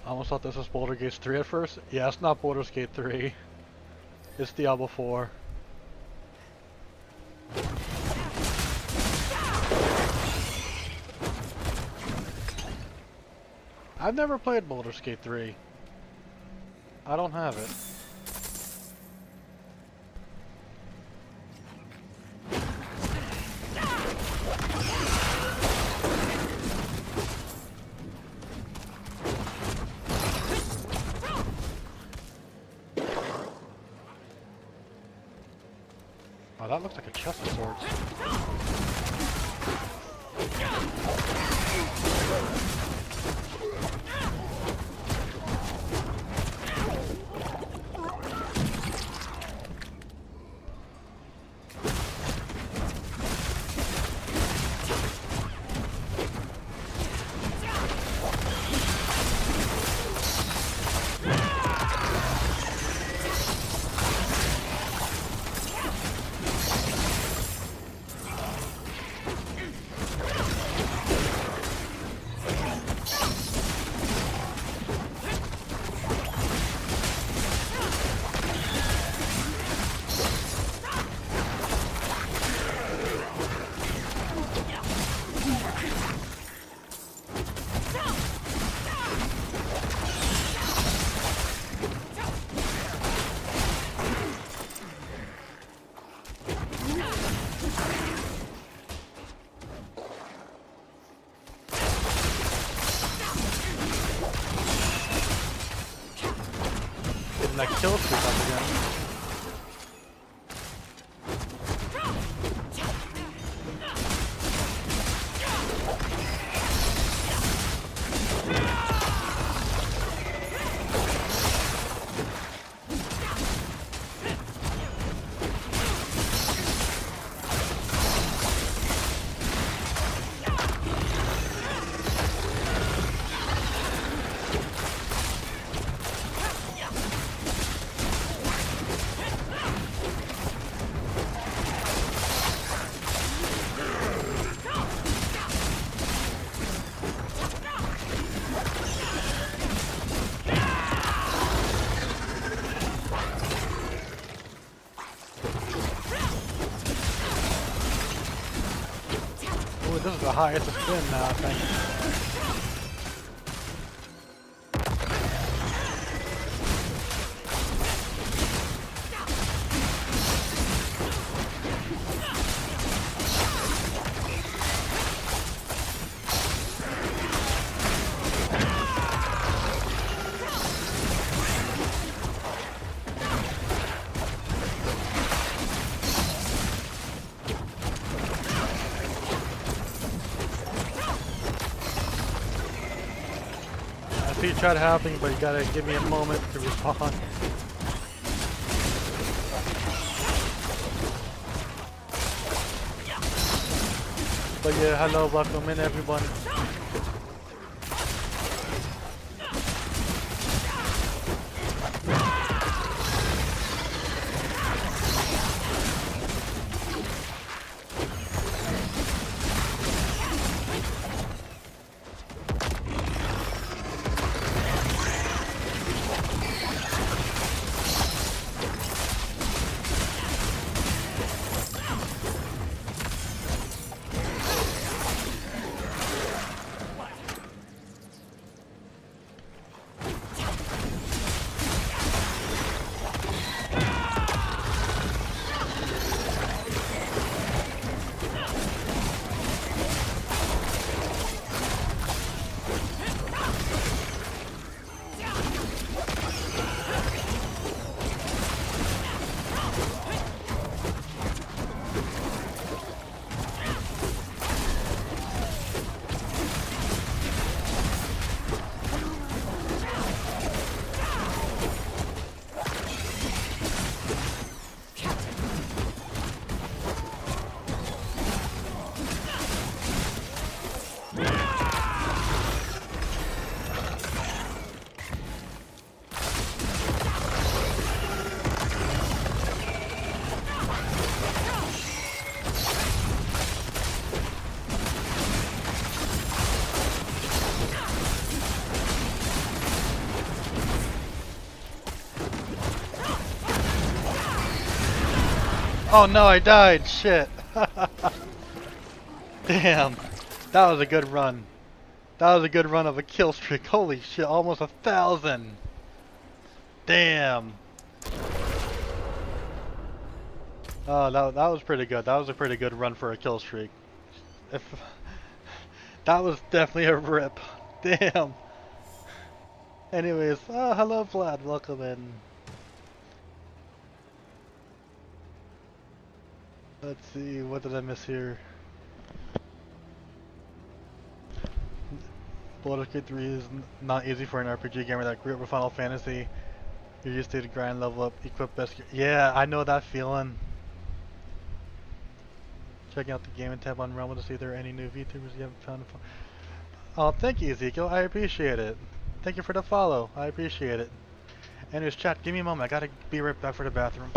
I almost thought this was Baldur's Gate 3 at first. Yeah, it's not Baldur's Gate 3. It's Diablo 4. I've never played Baldur's Gate 3. I don't have it. Oh, that looks like a chest of swords. That kill streak up again. This is the highest it's been now, I think. You tried helping, but you gotta give me a moment to respond. But yeah, hello, welcome in everyone. Oh no, I died! Shit! Damn! That was a good run. That was a good run of a kill streak. Holy shit, almost 1,000! Damn! Oh, that was pretty good. That was a pretty good run for a kill streak. If that was definitely a rip. Damn! Anyways, oh, hello Vlad, welcome in. Let's see, what did I miss here? Baldur's Gate 3 is not easy for an RPG gamer that grew up with Final Fantasy. You're used to the grind, level up, equip best gear. Yeah, I know that feeling. Checking out the gaming tab on Rumble to see if there are any new VTubers you haven't found. Oh, thank you, Ezekiel. I appreciate it. Thank you for the follow. I appreciate it. Anyways, chat, give me a moment. I gotta be right back for the bathroom.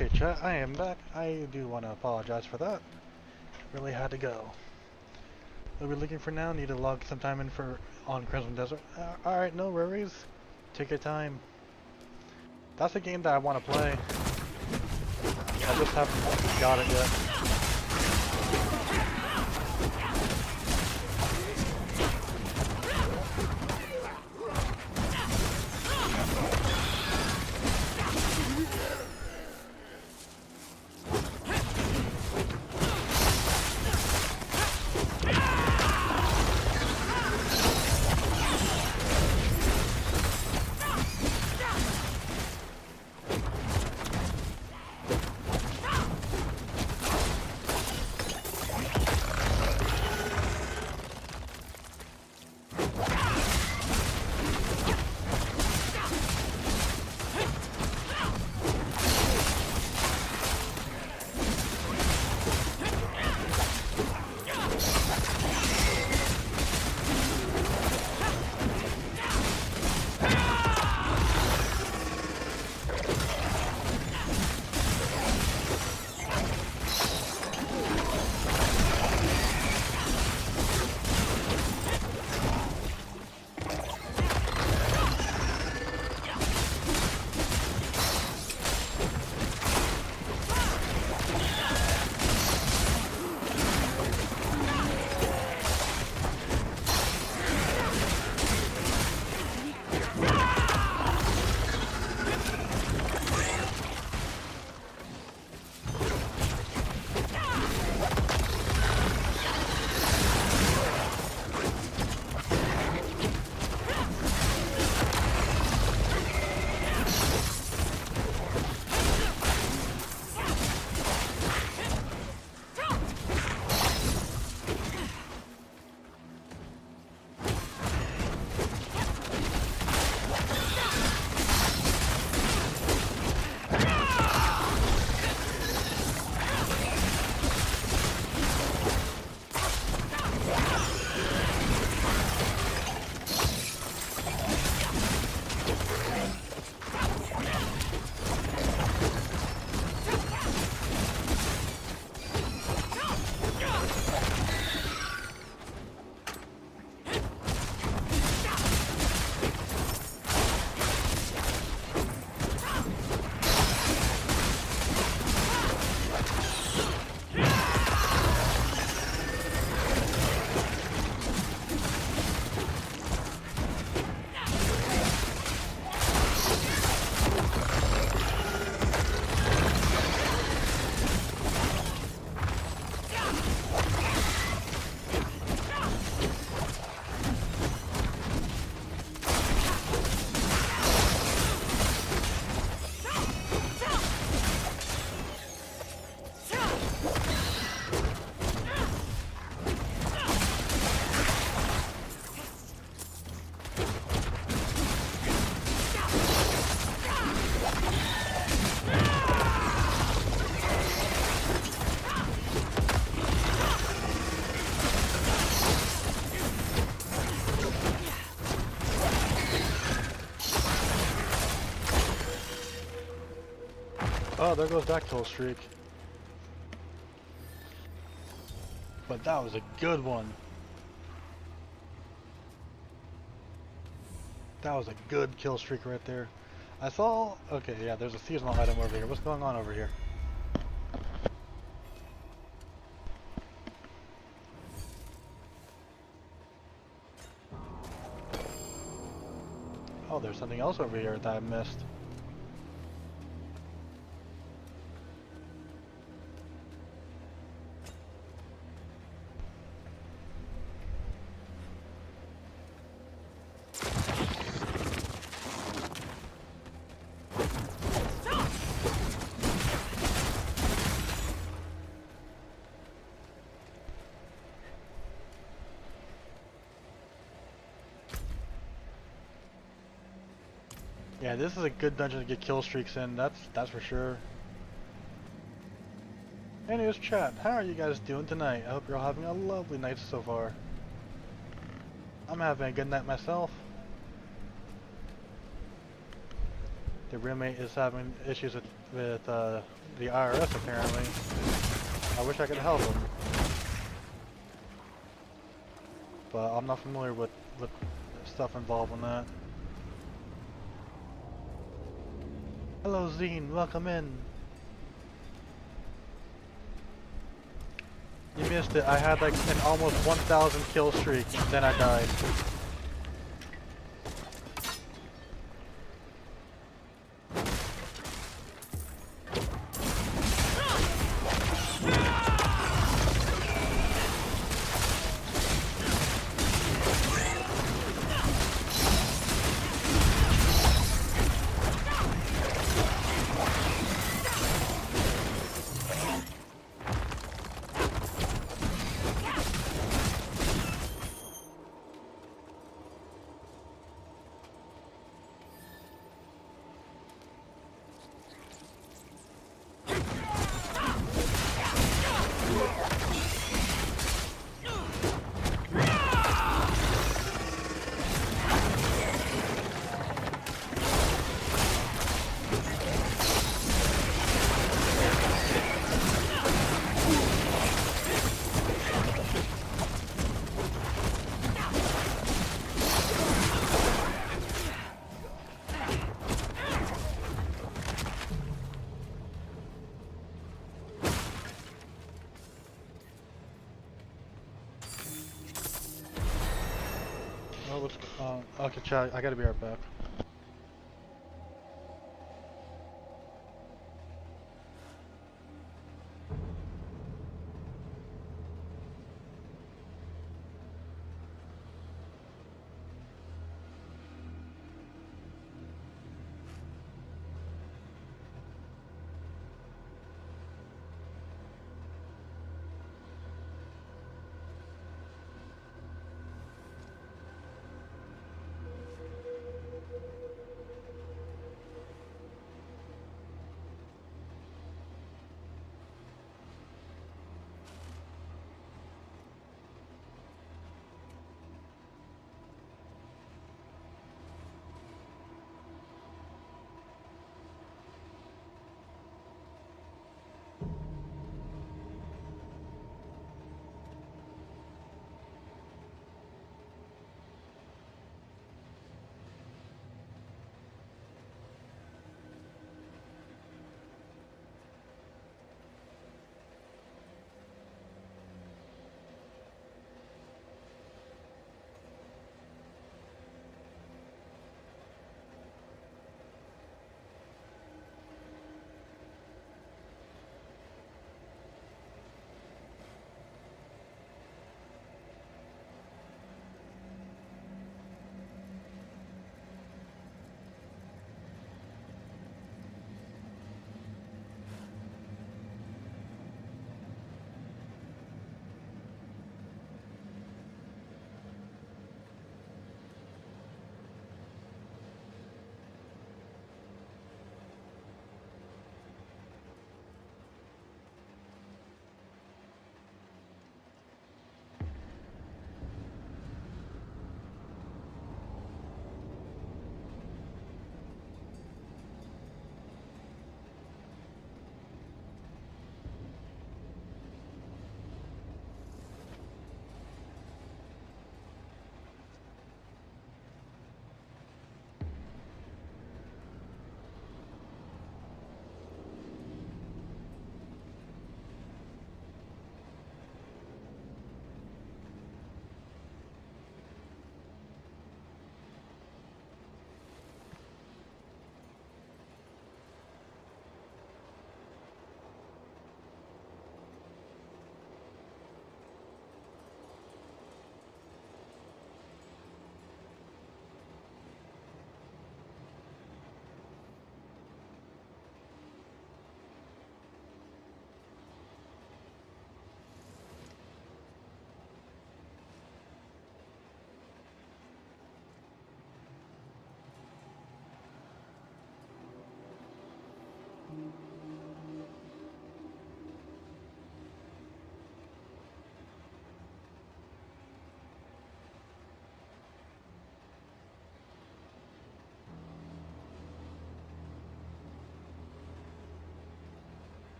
Okay, chat, I am back. I do want to apologize for that. Really had to go. What we're looking for now, need to log some time in for on Crimson Desert. Alright, no worries. Take your time. That's a game that I want to play. I just haven't got it yet. Oh, there goes that kill streak. But that was a good one. That was a good kill streak right there. I saw... Okay, yeah, there's a seasonal item over here. What's going on over here? Oh, there's something else over here that I missed. Yeah, this is a good dungeon to get kill streaks in, that's for sure. Anyways, chat, how are you guys doing tonight? I hope you're all having a lovely night so far. I'm having a good night myself. The roommate is having issues with the IRS apparently. I wish I could help him, but I'm not familiar with stuff involved in that. Hello Zine, welcome in. You missed it. I had like an almost 1,000 kill streak, then I died. Okay, chat, I gotta be right back.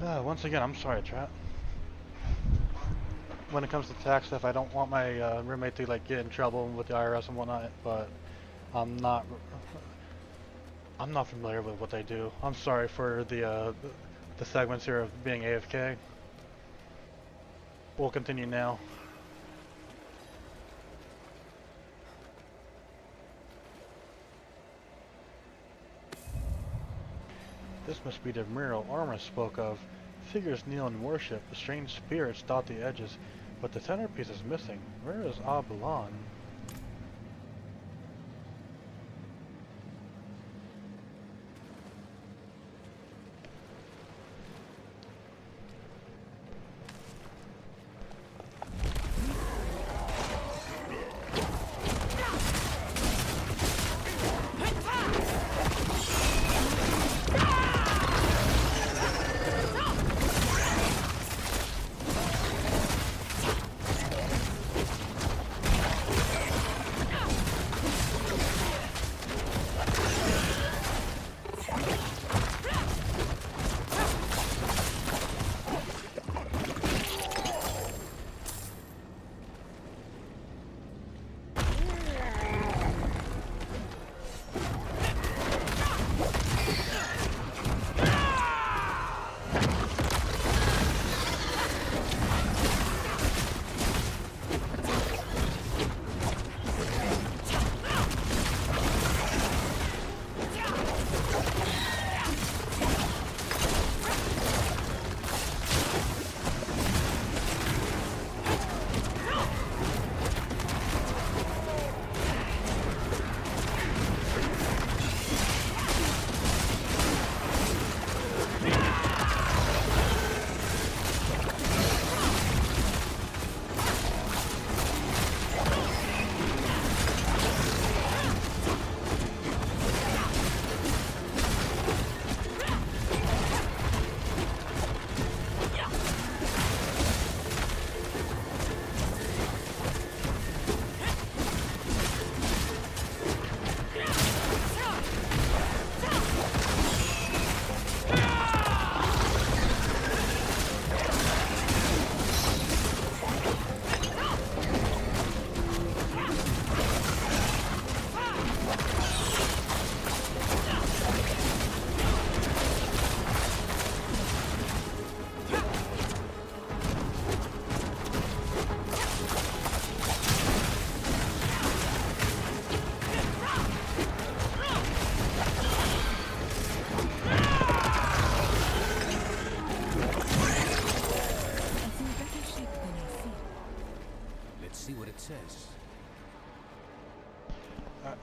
Once again, I'm sorry, chat. When it comes to tax stuff, I don't want my roommate to like get in trouble with the IRS and whatnot, but I'm not I'm not familiar with what they do. I'm sorry for the segments here of being AFK. We'll continue now. This must be the mural Arma spoke of. Figures kneel in worship, strange spirits dot the edges, but the centerpiece is missing. Where is Abalon?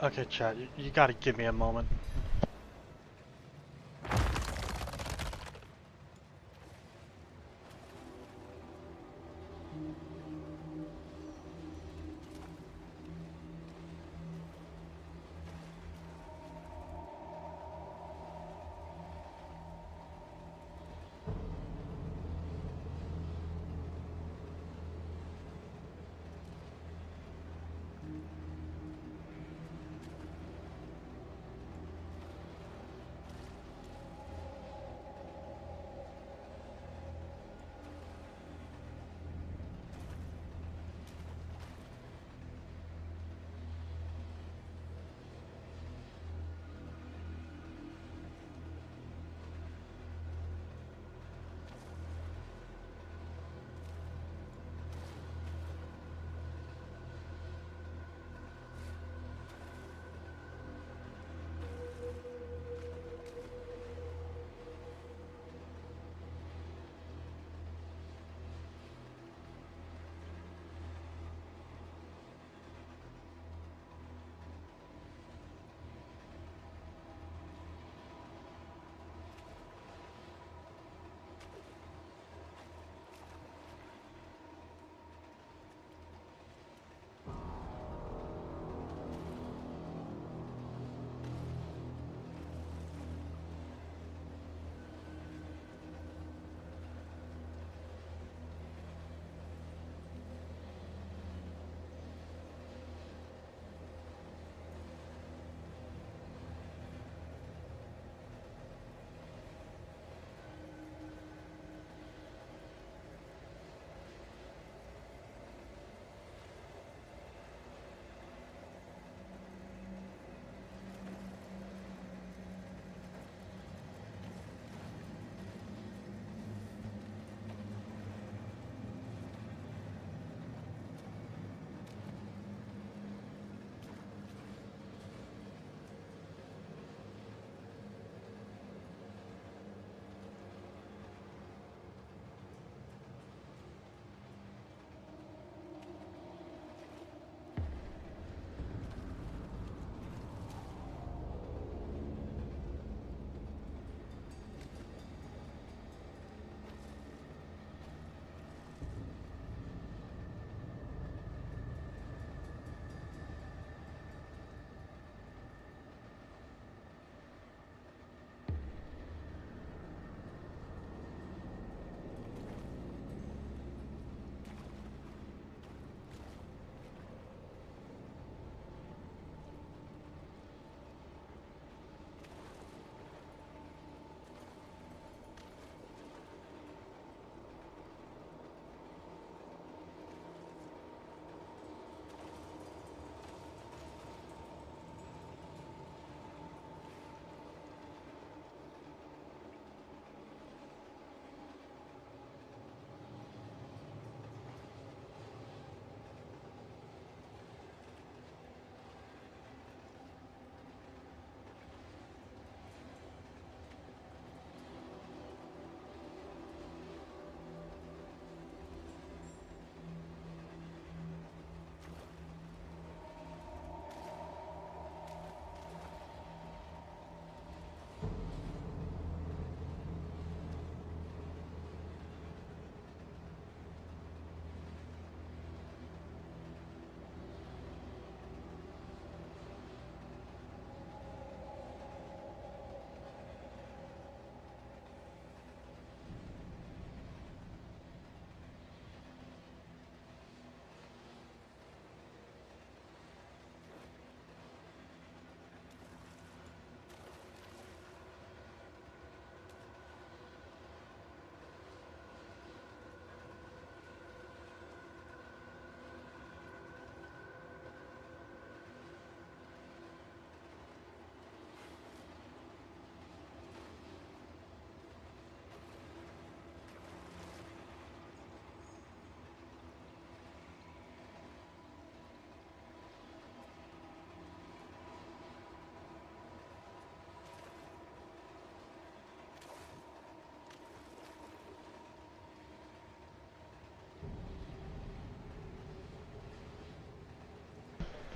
Okay, chat, you gotta give me a moment.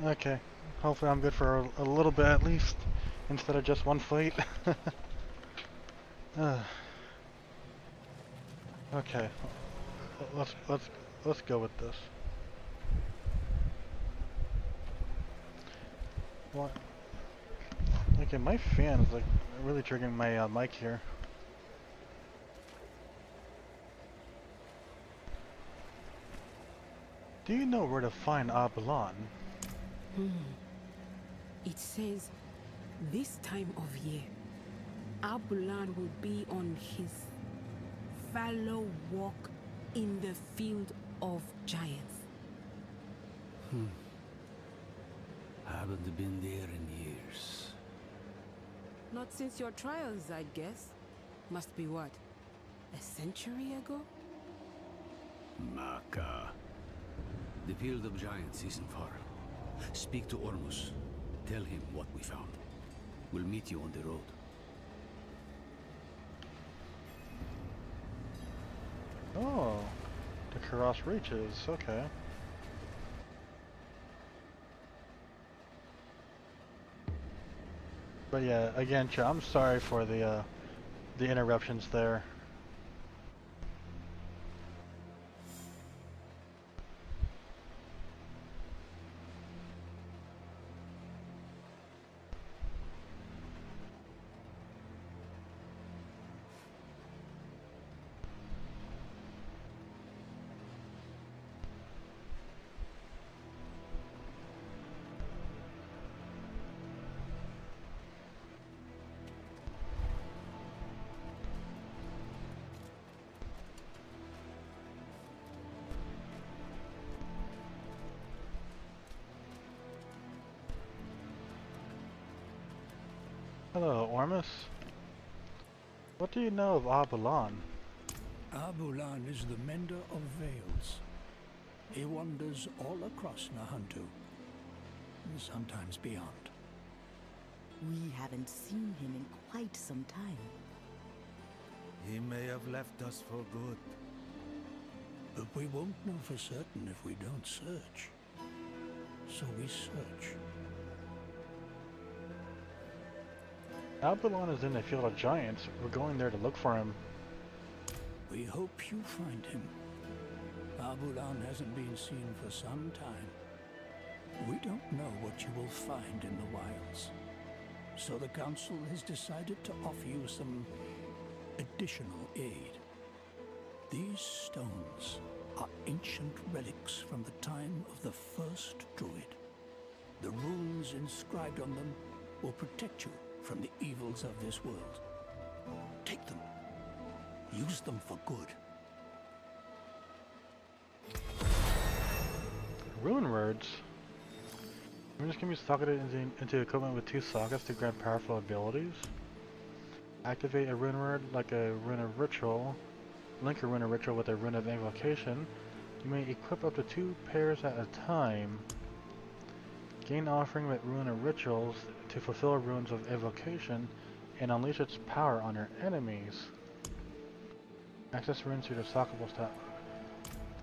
Okay. Hopefully I'm good for a little bit at least, instead of just one fight. Okay. Let's go with this. What? Okay, my fan is like really triggering my mic here. Do you know where to find Abalon? It says this time of year, Abulan will be on his fallow walk in the field of giants. Haven't been there in years. Not since your trials, I guess. Must be what? A century ago? Maka. The field of giants isn't far. Speak to Ormus. Tell him what we found. We'll meet you on the road. Oh, the Karas reaches. Okay. But yeah, again, I'm sorry for the interruptions there. Hello, Ormus. What do you know of Abalon? Abulan is the mender of veils. He wanders all across Nahuntu, and sometimes beyond. We haven't seen him in quite some time. He may have left us for good. But we won't know for certain if we don't search. So we search. Abalon is in the field of giants. We're going there to look for him. We hope you find him. Abulan hasn't been seen for some time. We don't know what you will find in the wilds. So the Council has decided to offer you some additional aid. These stones are ancient relics from the time of the first druid. The runes inscribed on them will protect you from the evils of this world. Take them. Use them for good. Rune words? Runes can be socketed into equipment with 2 sockets to grant powerful abilities. Activate a rune word like a rune of ritual. Link a rune of ritual with a rune of invocation. You may equip up to 2 pairs at a time. Gain offering with rune of rituals to fulfill runes of invocation and unleash its power on your enemies. Access runes through the sockable stat.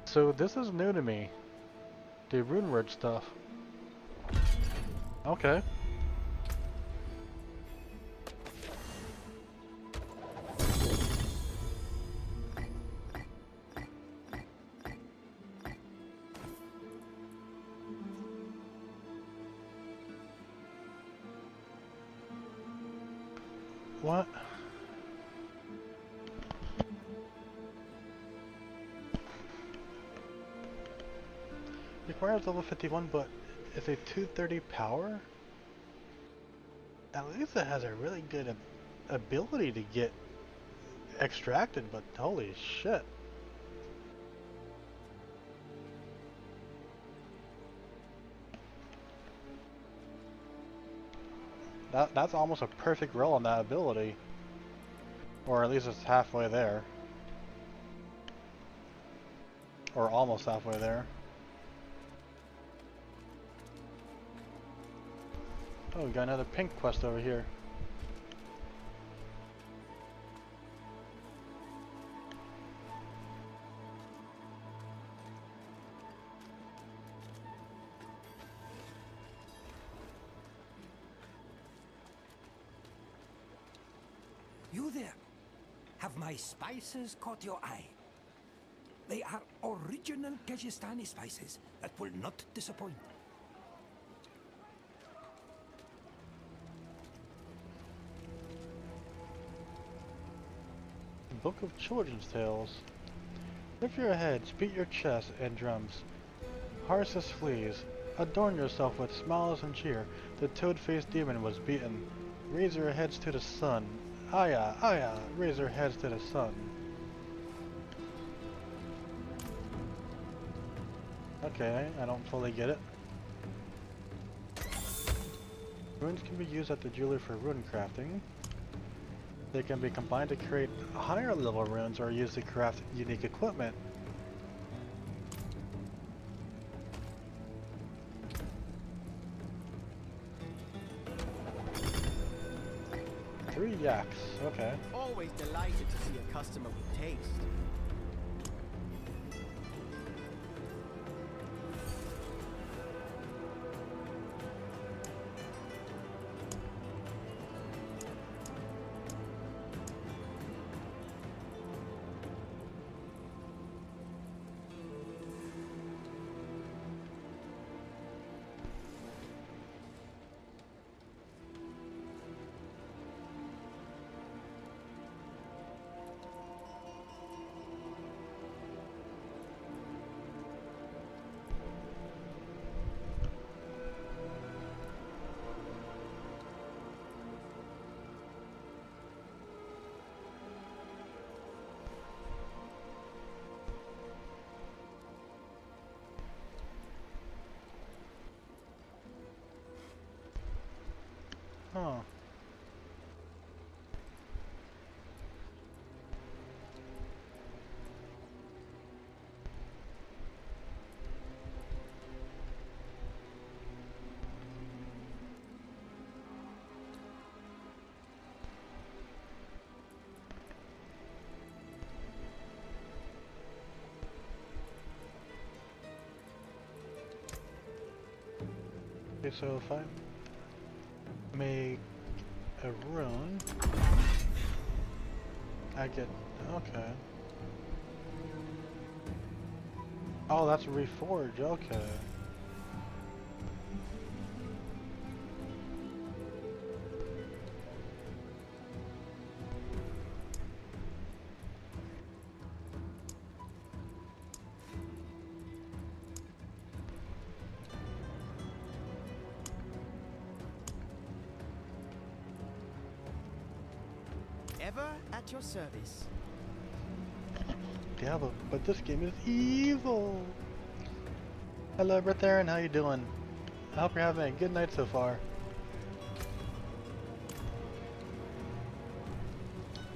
So this is new to me. The rune word stuff. Okay. What? Requires level 51, but it's a 230 power? At least it has a really good ability to get extracted, but holy shit. That's almost a perfect roll on that ability. Or at least it's halfway there. Or almost halfway there. Oh, we got another pink quest over here. You there. Have my spices caught your eye? They are original Kyrgyzstani spices that will not disappoint. Book of Children's Tales. Lift your heads, beat your chest and drums. Harsh as fleas. Adorn yourself with smiles and cheer. The toad-faced demon was beaten. Raise your heads to the sun. Aya, aya, raise your heads to the sun. Okay, I don't fully get it. Runes can be used at the jeweler for rune crafting. They can be combined to create higher level runes or used to craft unique equipment. Three yaks, okay. Always delighted to see a customer with taste. Huh. Okay, so if I make a rune, I get, okay. Oh, that's reforge, okay. Ever at your service. Diablo, but this game is evil. Hello, Bertherin, how you doing? I hope you're having a good night so far.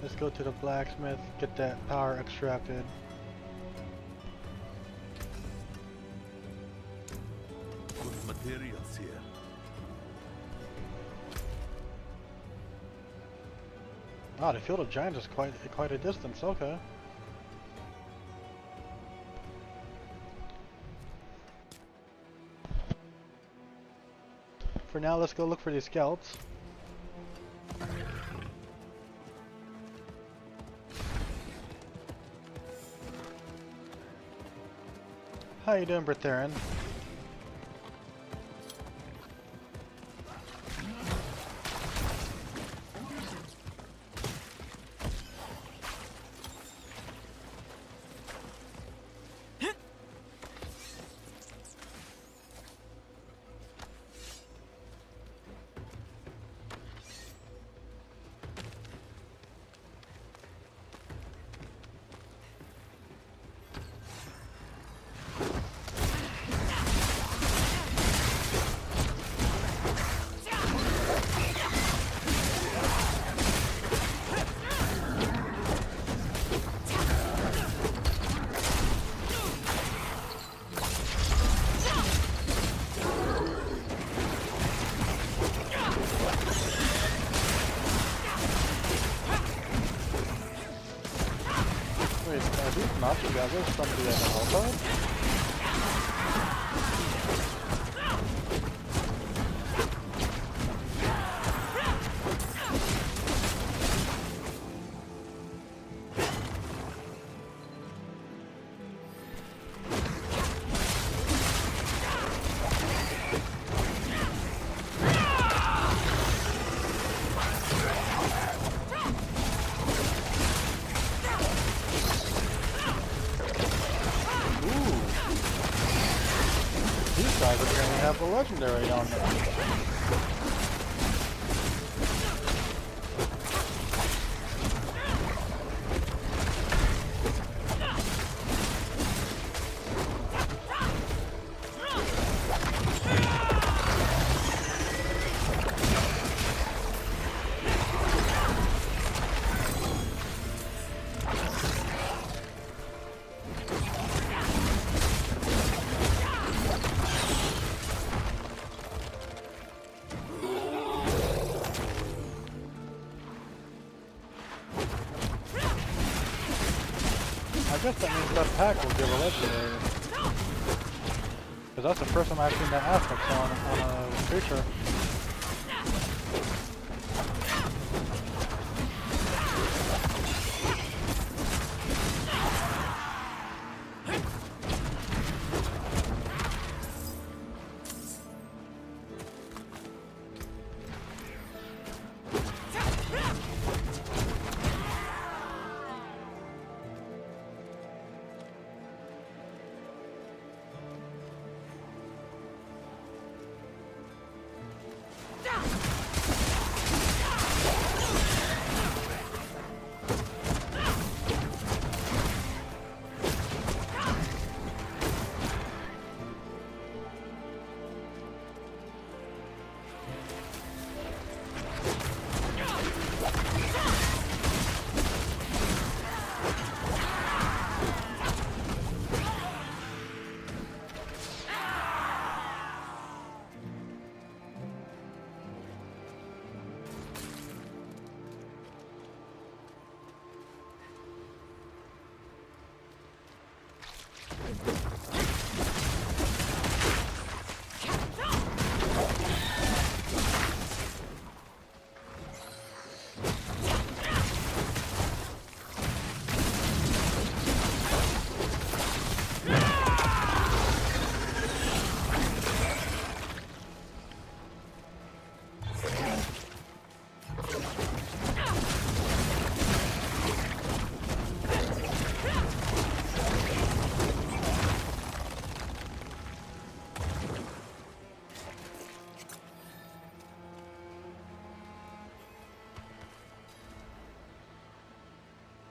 Let's go to the blacksmith, get that power extracted. Good materials here. Ah, the Field of Giants is quite a distance, okay. For now, let's go look for these scouts. How you doing, Bertherin? Wait, are these not together from the Alpha? have the legendary on them. I guess that means that pack will give a legendary. Because that's the first time I've seen that aspect on a creature.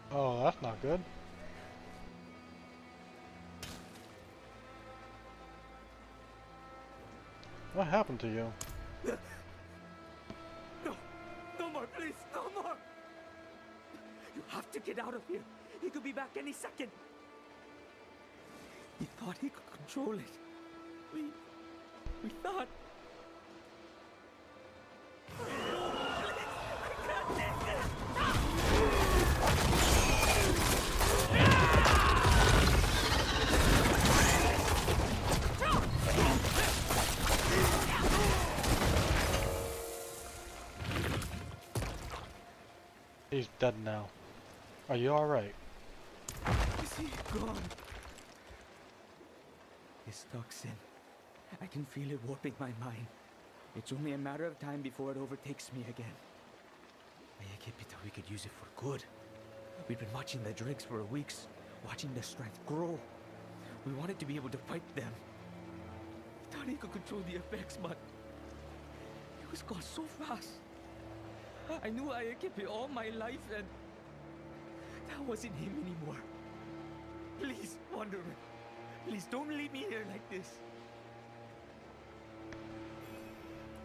Oh, that's not good. What happened to you? No! No more, please! No more! You have to get out of here! He could be back any second! He thought he could control it. We thought... He's dead now. Are you alright? Is he gone? His toxin. I can feel it warping my mind. It's only a matter of time before it overtakes me again. I thought we could use it for good. We've been watching the dregs for weeks, watching their strength grow. We wanted to be able to fight them. I thought he could control the effects, but he was gone so fast. I knew I had kept it all my life, and that wasn't him anymore. Please, Wanderer. Please don't leave me here like this.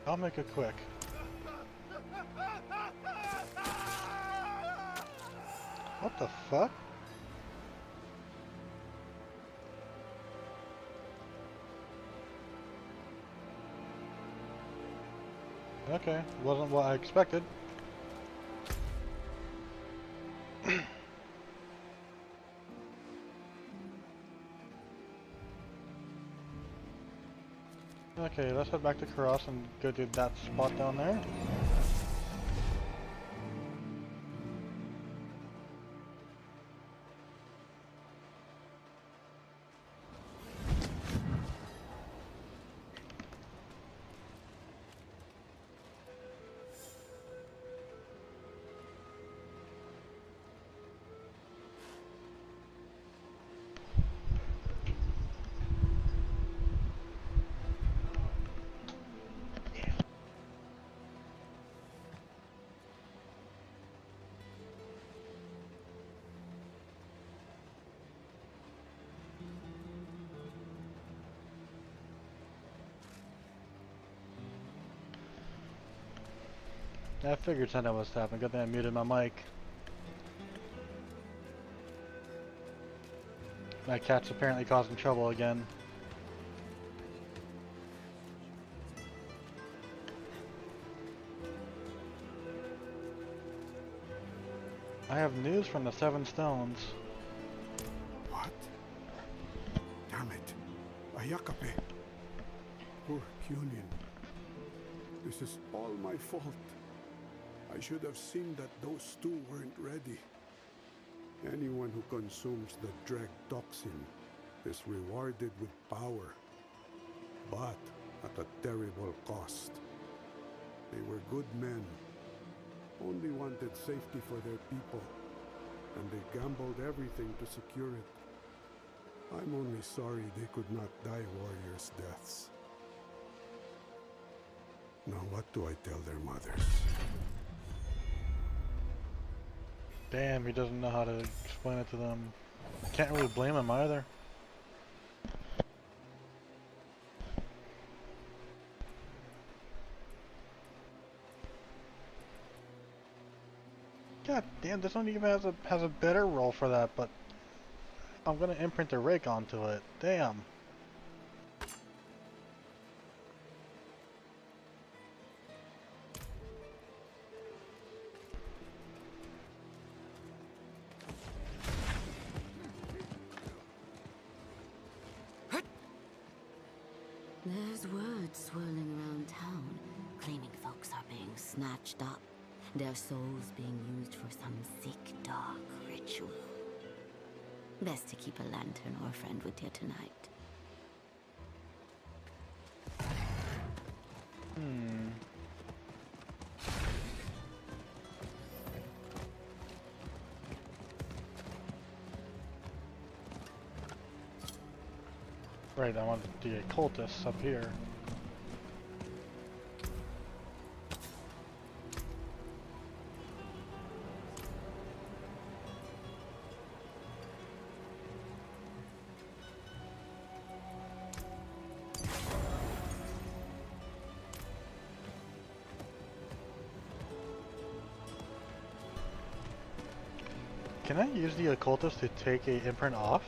I'll make it quick. What the fuck? Okay, wasn't what I expected. Okay, let's head back to Karas and go to that spot down there. I figured something was happening. Good thing I muted my mic. My cat's apparently causing trouble again. I have news from the Seven Stones. What? Damn it. Ayakape. Poor Julian. This is all my fault. I should have seen that those two weren't ready. Anyone who consumes the Dreg toxin is rewarded with power, but at a terrible cost. They were good men, only wanted safety for their people, and they gambled everything to secure it. I'm only sorry they could not die warriors' deaths. Now what do I tell their mothers? Damn, he doesn't know how to explain it to them. Can't really blame him either. God damn, this one even has a better roll for that, but I'm gonna imprint a rake onto it. Damn. There's word swirling around town, claiming folks are being snatched up, their souls being used for some sick, dark ritual. Best to keep a lantern or a friend with you tonight. Right, I want the occultists up here. Can I use the occultist to take a imprint off?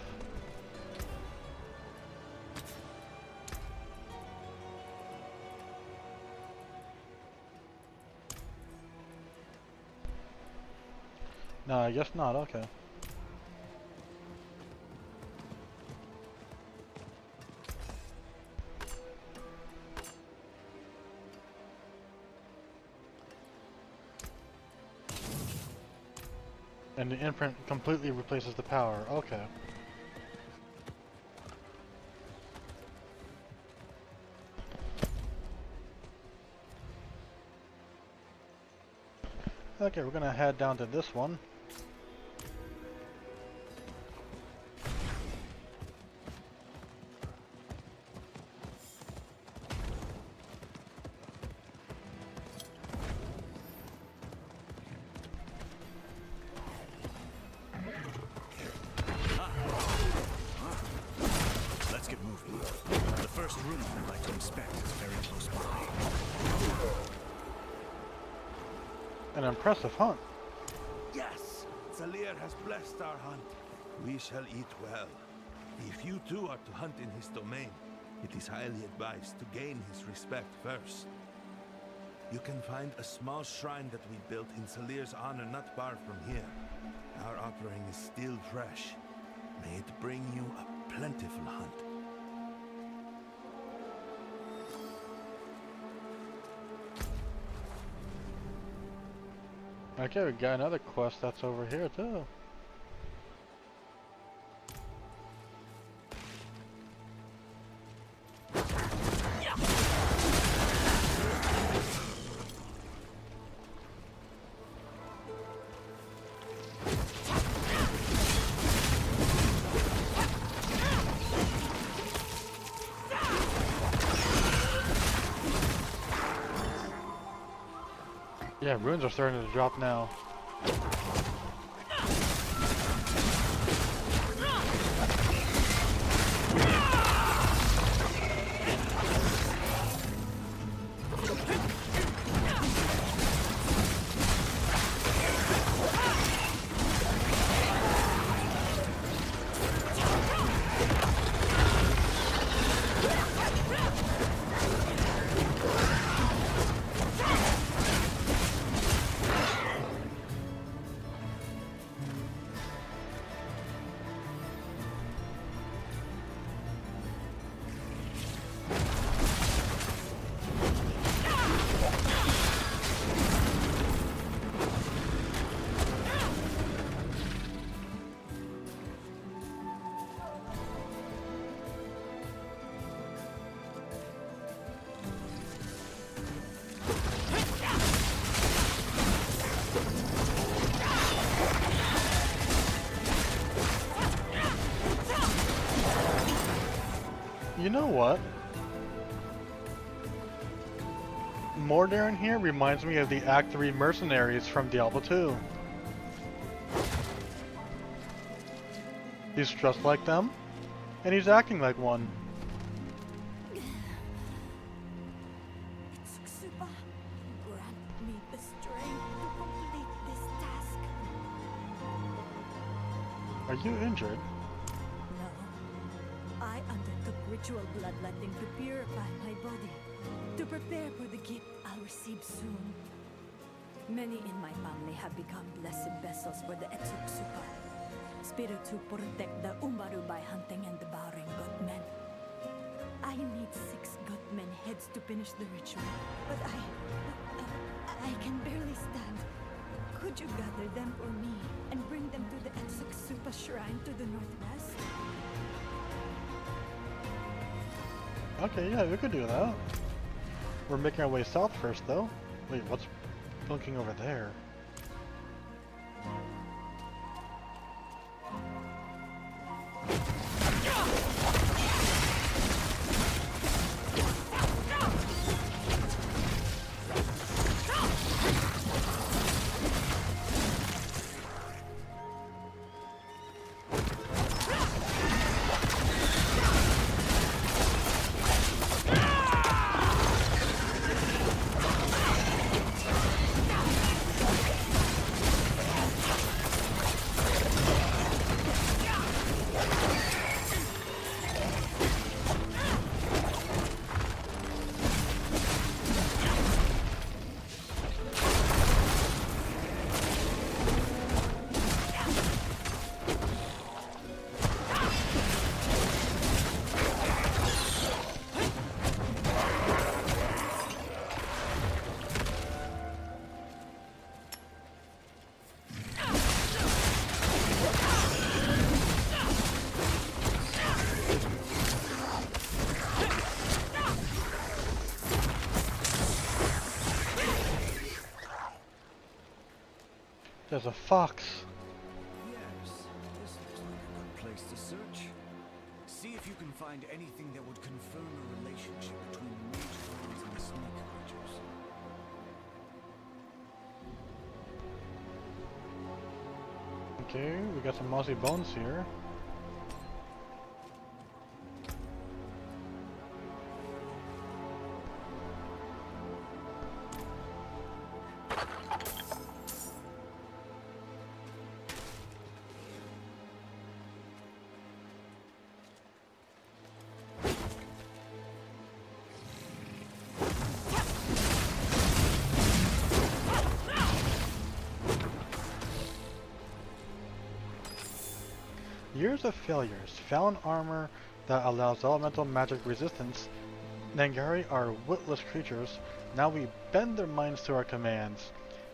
No, I guess not, okay. And the imprint completely replaces the power, okay. Okay, we're gonna head down to this one. Let's get moving. The first room I'd like to inspect is very close by. An impressive hunt. Yes, Salir has blessed our hunt. We shall eat well. If you too are to hunt in his domain, it is highly advised to gain his respect first. You can find a small shrine that we built in Salir's honor not far from here. Our offering is still fresh. May it bring you a plentiful hunt. Okay, we got another quest that's over here too. Yeah, runes are starting to drop now. know what? Mordarin here reminds me of the Act 3 mercenaries from Diablo 2. He's dressed like them, and he's acting like one. Suba, grant me the strength to complete this task. Are you injured? No. I undertook ritual bloodletting to purify my body, to prepare for the gift I'll receive soon. Many in my family have become blessed vessels for the Suba, spirits who protect the Umbaru by hunting and devouring good men. I need 6 good men heads to finish the ritual, but I can barely stand. Could you gather them for me and bring them to the Suba shrine to the northwest? Okay, yeah, we could do that. We're making our way south first, though. Wait, what's blinking over there? There's a fox. Yes, this looks like a good place to search. See if you can find anything that would confirm a relationship between the mage clans and the snake creatures. Okay, we got some mossy bones here. Years of failures. Found armor that allows elemental magic resistance. Nangari are witless creatures. Now we bend their minds to our commands.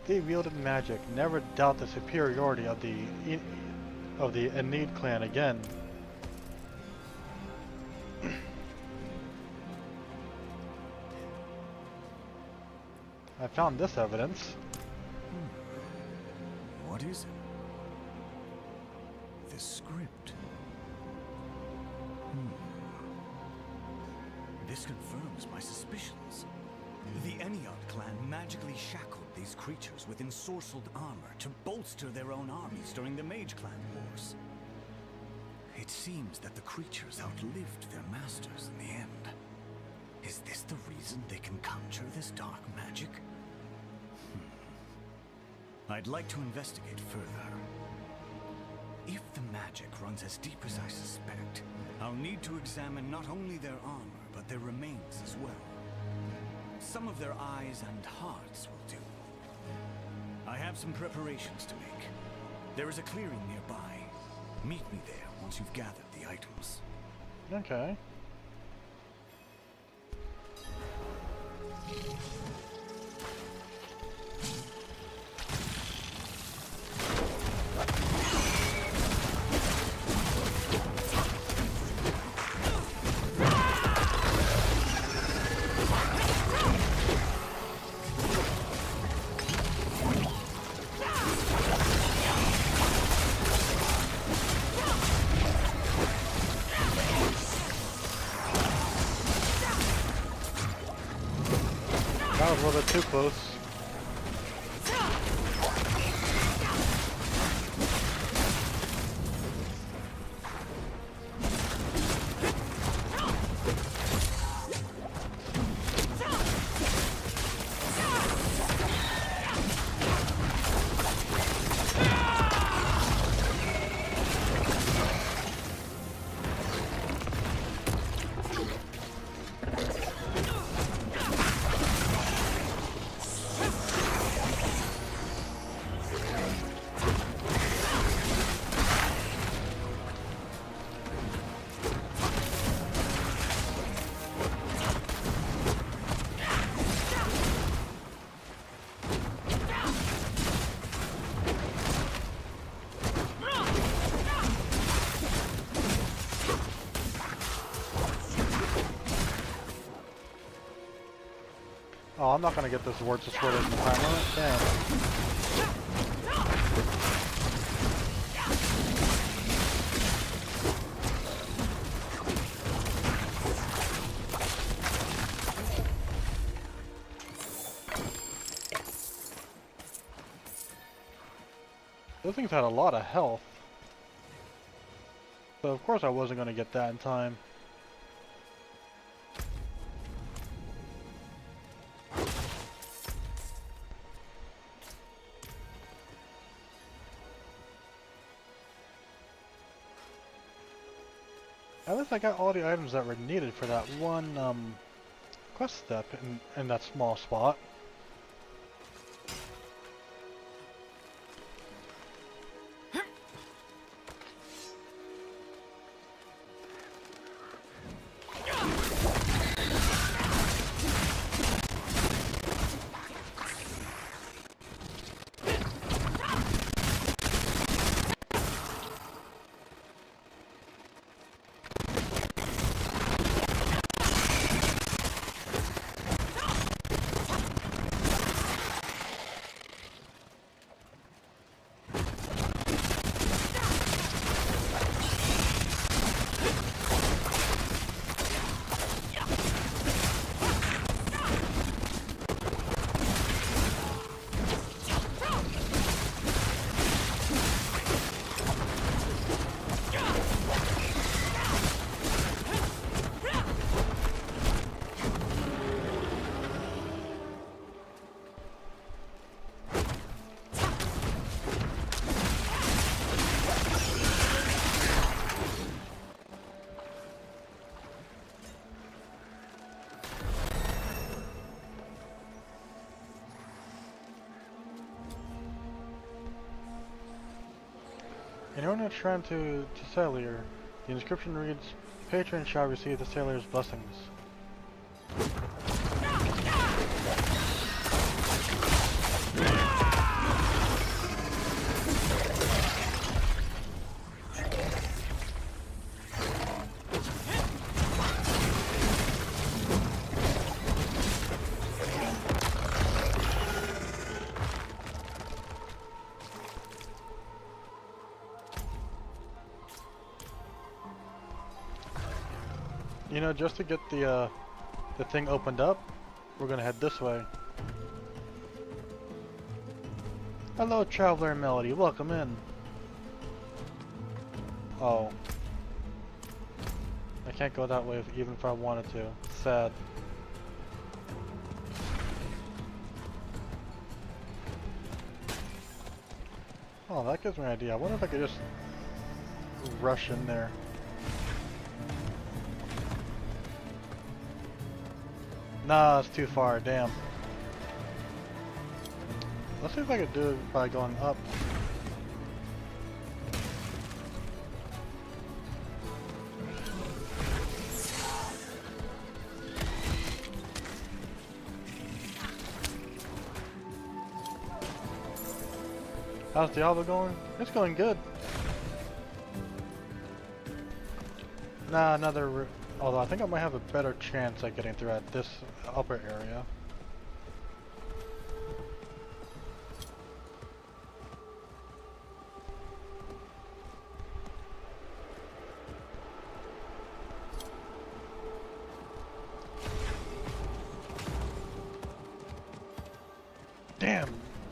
They wielded magic. Never doubt the superiority of the Enid clan again. I found this evidence. What is it? The script. This confirms my suspicions. The Eniod clan magically shackled these creatures with ensorcelled armor to bolster their own armies during the Mage Clan wars. It seems that the creatures outlived their masters in the end. Is this the reason they can conjure this dark magic? I'd like to investigate further. If the magic runs as deep as I suspect, I'll need to examine not only their armor, but their remains as well. Some of their eyes and hearts will do. I have some preparations to make. There is a clearing nearby. Meet me there once you've gathered the items. Okay. was a little bit too close. Oh, I'm not gonna get this word to sword in the time limit. Damn. Those things had a lot of health. So of course I wasn't gonna get that in time. At least I got all the items that were needed for that one quest step in that small spot. Anyone return to Sailor, the inscription reads, "Patron shall receive the sailor's blessings." You know, just to get the thing opened up, we're gonna head this way. Hello, Traveler Melody. Welcome in. Oh. I can't go that way even if I wanted to. Sad. Oh, that gives me an idea. I wonder if I could just rush in there. Nah, it's too far, damn. Let's see if I could do it by going up. How's Diablo going? It's going good. Nah, another... Although I think I might have a better chance at getting through at this upper area.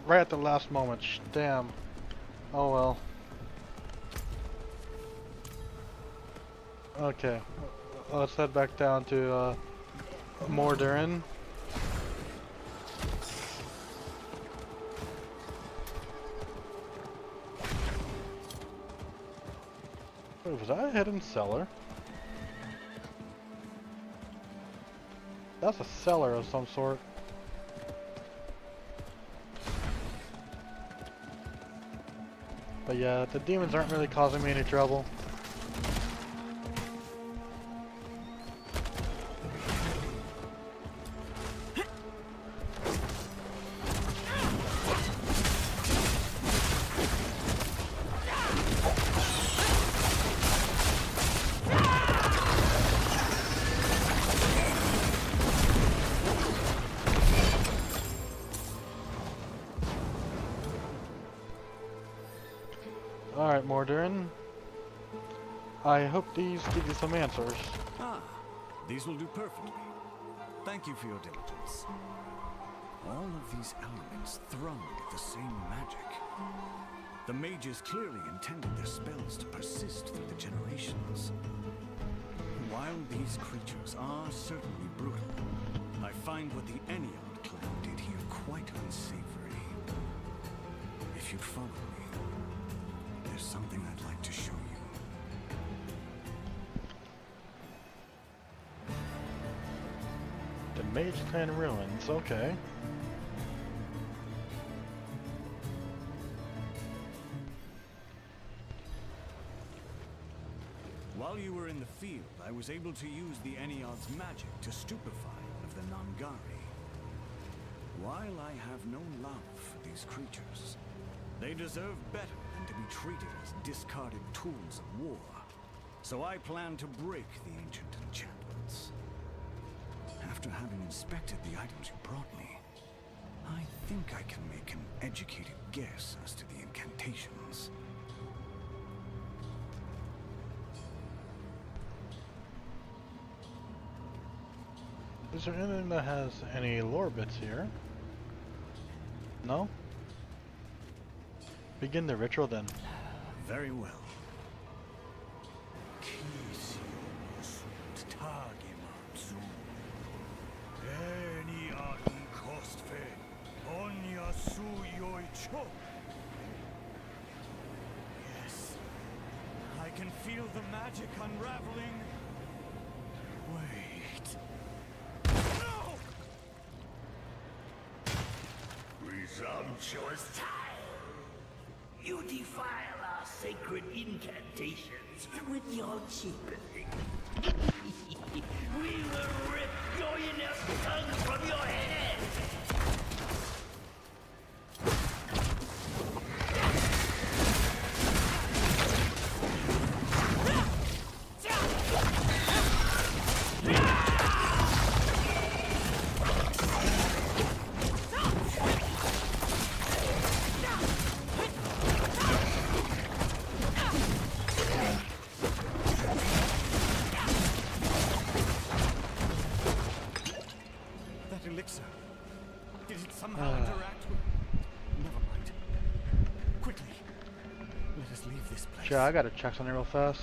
right at the last moment. Damn. Oh well. Okay. Let's head back down to Mordurin. Wait, was that a hidden cellar? That's a cellar of some sort. But yeah, the demons aren't really causing me any trouble. Alright, Mordurin. I hope these give you some answers. Ah, these will do perfectly. Thank you for your diligence. All of these elements throng with the same magic. The mages clearly intended their spells to persist through the generations. While these creatures are certainly brutal, I find what the Ennead clan did here quite unsavory. If you'd follow me, there's something I'd like to show you. The Mage Clan ruins, okay. While you were in the field, I was able to use the Ennead's magic to stupefy one of the Nangari. While I have no love for these creatures, they deserve better than to be treated as discarded tools of war. So I plan to break the ancient enchantments. After having inspected the items you brought me, I think I can make an educated guess as to the incantations. Is there anything that has any lore bits here? No? Begin the ritual then. Very well. Yes, I can feel the magic unraveling. Wait. No! Presumptuous child! You defile our sacred incantations with your cheapening. We will rip your inner tongue from your head! Elixir. Did it somehow interact with... Never mind. Quickly. Let us leave this place. Yeah, I gotta check something real fast.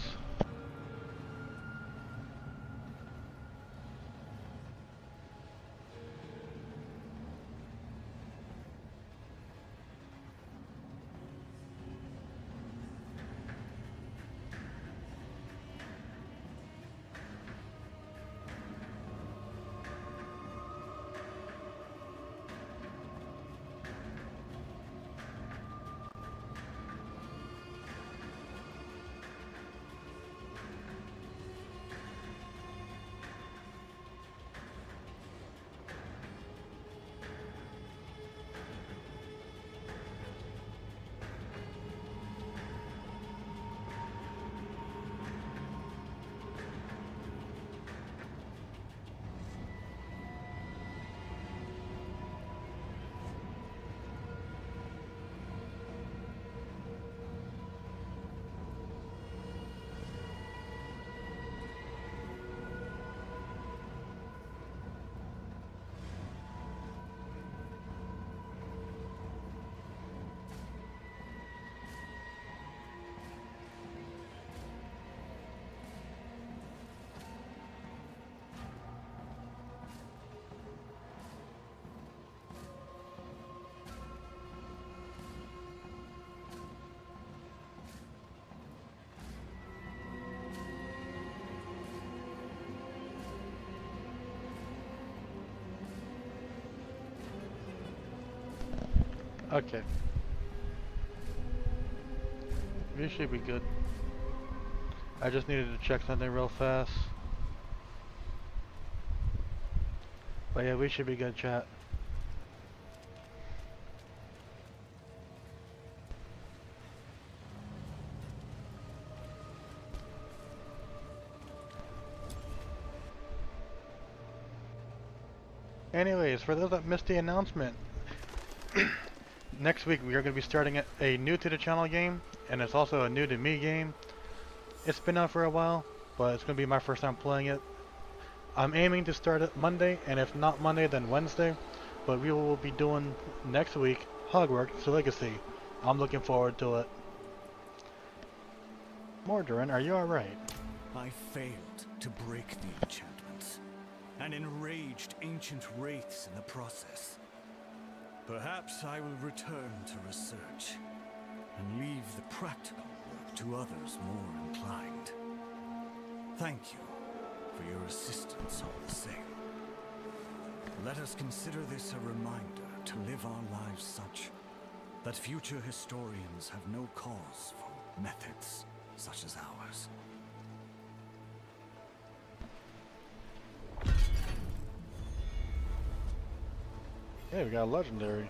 Okay. We should be good. I just needed to check something real fast. But yeah, we should be good, chat. Anyways, for those that missed the announcement, next week we are going to be starting a new to the channel game, and it's also a new to me game. It's been out for a while, but it's going to be my first time playing it. I'm aiming to start it Monday, and if not Monday, then Wednesday. But we will be doing next week Hogwarts Legacy. I'm looking forward to it. Mordrin, are you alright? I failed to break the enchantments, and enraged ancient wraiths in the process. Perhaps I will return to research, and leave the practical work to others more inclined. Thank you for your assistance all the same. Let us consider this a reminder to live our lives such that future historians have no cause for methods such as ours. Hey, we got a legendary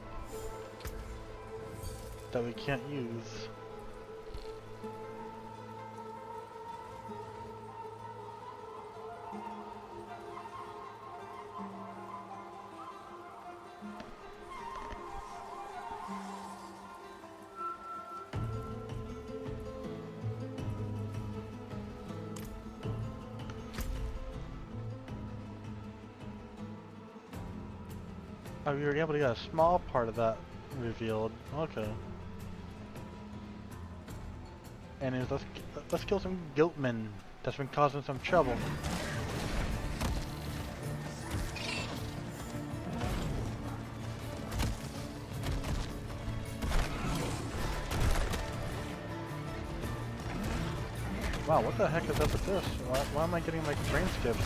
that we can't use. Oh, we were able to get a small part of that revealed. Okay. And let's kill some guiltmen that's been causing some trouble. Wow, what the heck is up with this? Why am I getting like train skips?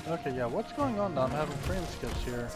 Okay, yeah, what's going on now? I'm having frame skips here.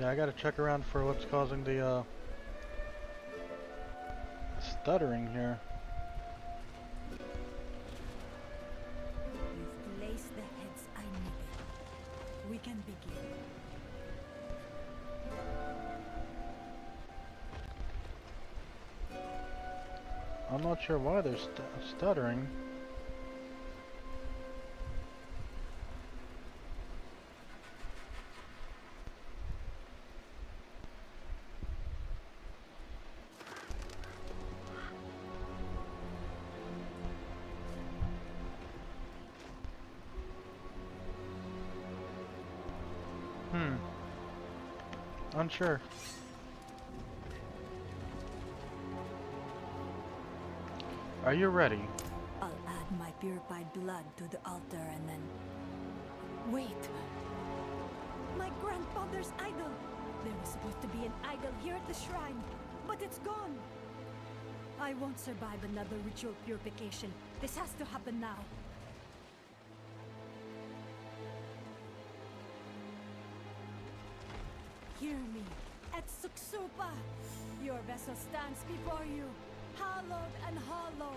Yeah, I gotta check around for what's causing the stuttering here. You've placed the heads I needed. We can begin. not sure why they're stuttering. Unsure. Are you ready? I'll add my purified blood to the altar and then... Wait! My grandfather's idol! There was supposed to be an idol here at the shrine, but it's gone! I won't survive another ritual purification. This has to happen now. Hear me. At Suksupa, your vessel stands before you, hallowed and hollowed.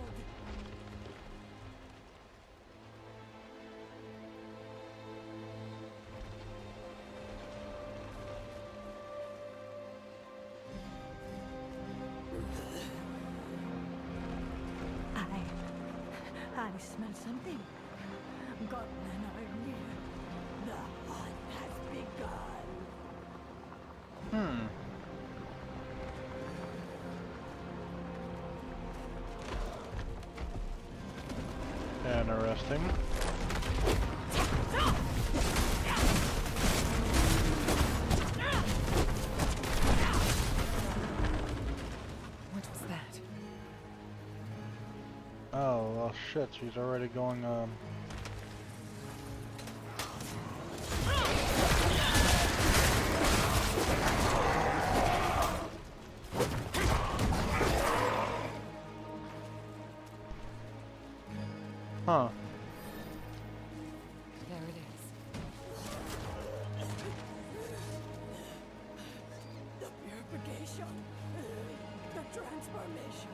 I smell something. Godmen are near. The hunt has begun. Interesting. What was that? Oh, well shit, she's already going, Huh. There it is. The purification. The transformation.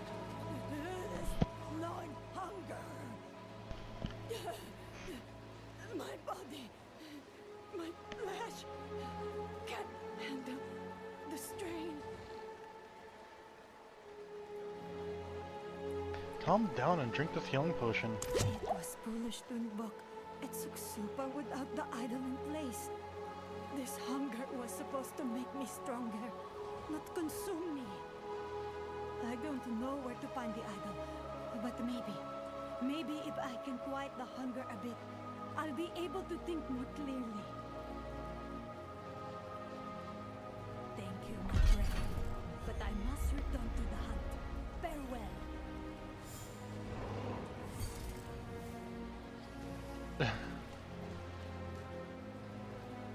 This gnawing hunger. My body. My flesh. Can't handle the strain. calm down and drink this healing potion. It was foolish to invoke Etsuxupa without the idol in place. This hunger was supposed to make me stronger, not consume me. I don't know where to find the idol, but maybe if I can quiet the hunger a bit, I'll be able to think more clearly. Thank you, my friend, but I must return to the hunt. Farewell.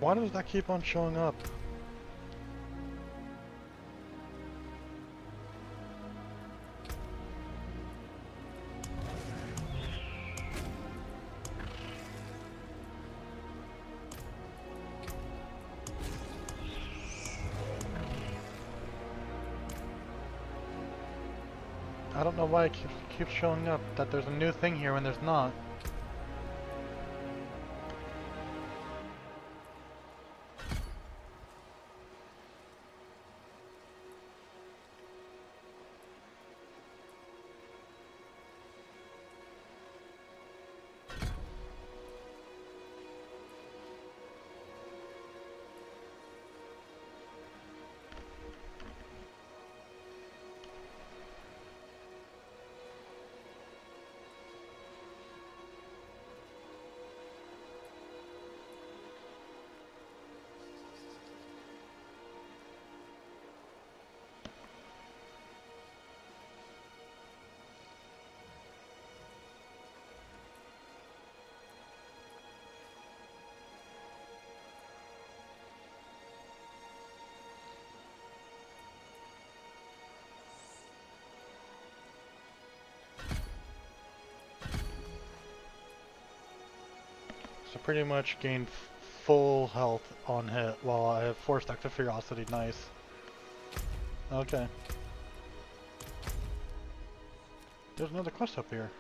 Why does that keep on showing up? I don't know why it keeps showing up that there's a new thing here when there's not. So pretty much gained full health on hit while I have 4 stacks of Ferocity. Nice. Okay. There's another quest up here.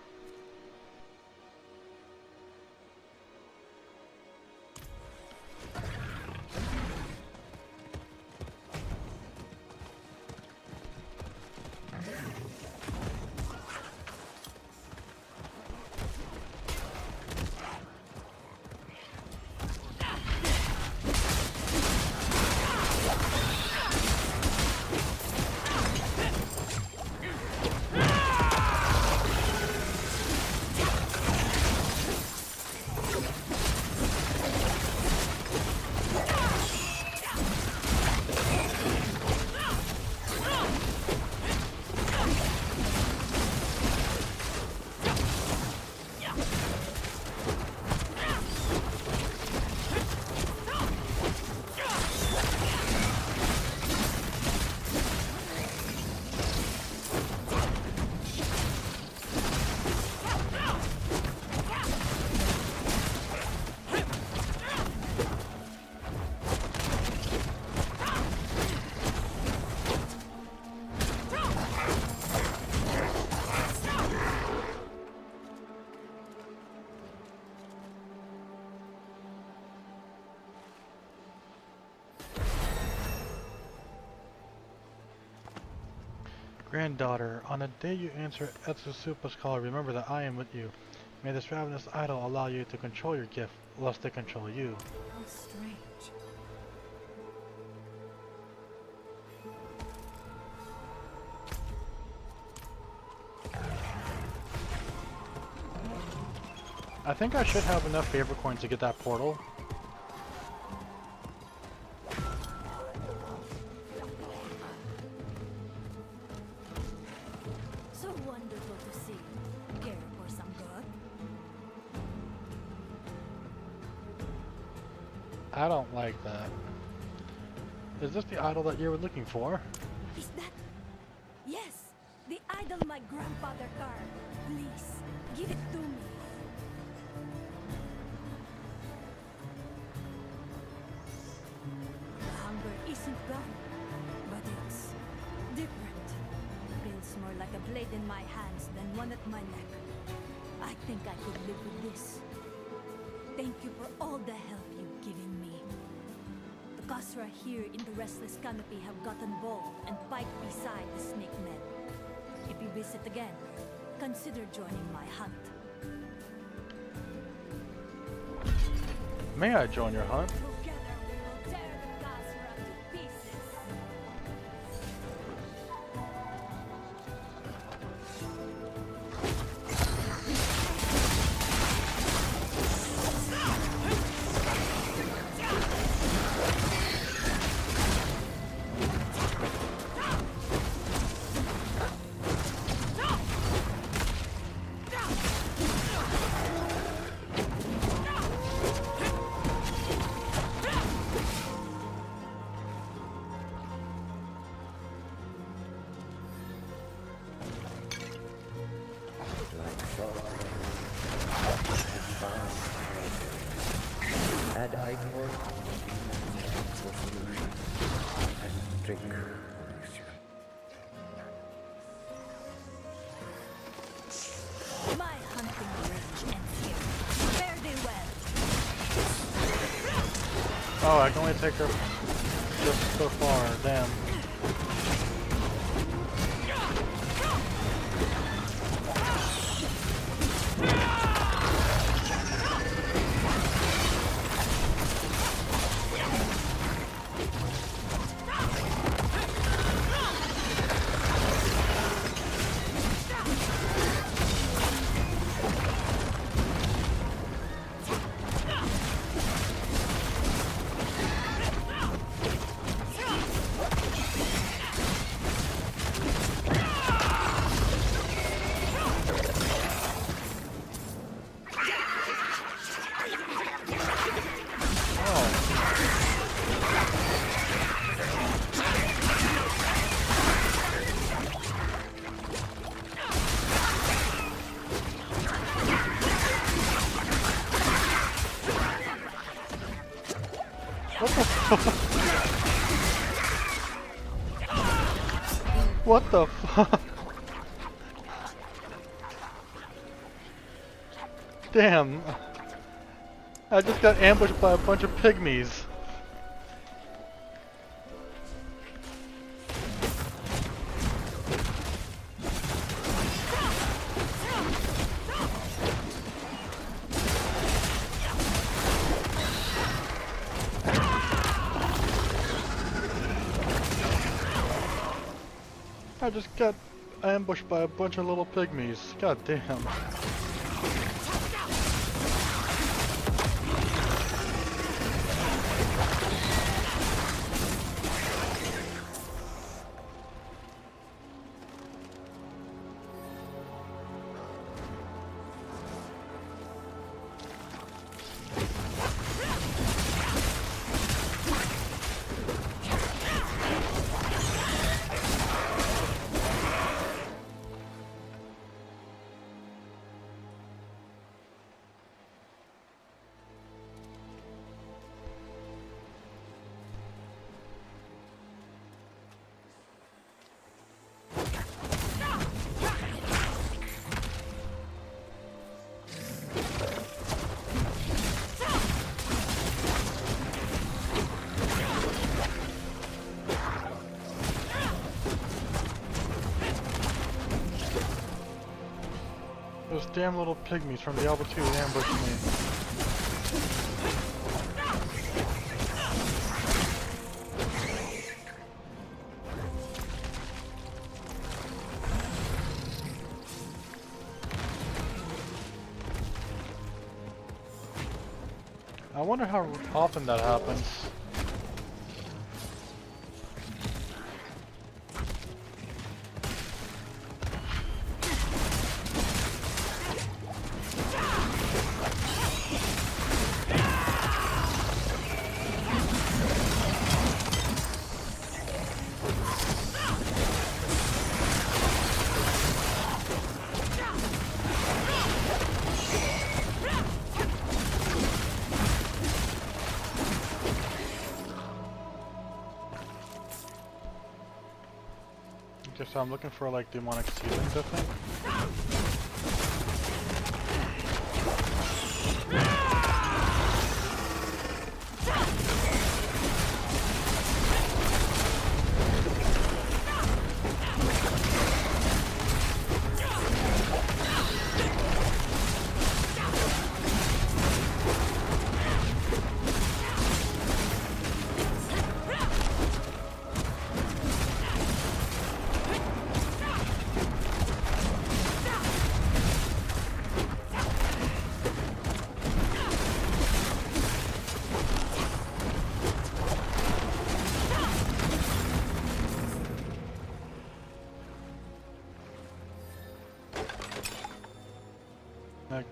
Granddaughter, on the day you answer Etsusupa's call, remember that I am with you. May this ravenous idol allow you to control your gift, lest it control you. How strange. I think I should have enough favor coins to get that portal. So wonderful to see. Care for some good? I don't like that. Is this the idol that you were looking for? Is that... Yes! The idol my grandfather carved. Please, give it to me. The hunger isn't gone, but it's different. Feels more like a blade in my hands than one at my neck. I think I could live with this. Thank you for all the help you've given me. The Kasra here in the Restless Canopy have gotten bold and fight beside the Snake Men. If you visit again, consider joining my hunt. May I join your hunt? Together we will tear the Kasra to pieces. Had I more and drink. My hunting range ends here. Fare thee well. Oh, I can only take her just so far. Damn. What the fuck? Damn. I just got ambushed by a bunch of pygmies. I just got ambushed by a bunch of little pygmies. God damn. Those damn little pygmies from Diablo 2 ambushed me. I wonder how often that happens. So I'm looking for like demonic ceilings, I think.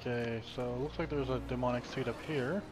Okay, so it looks like there's a demonic seed up here.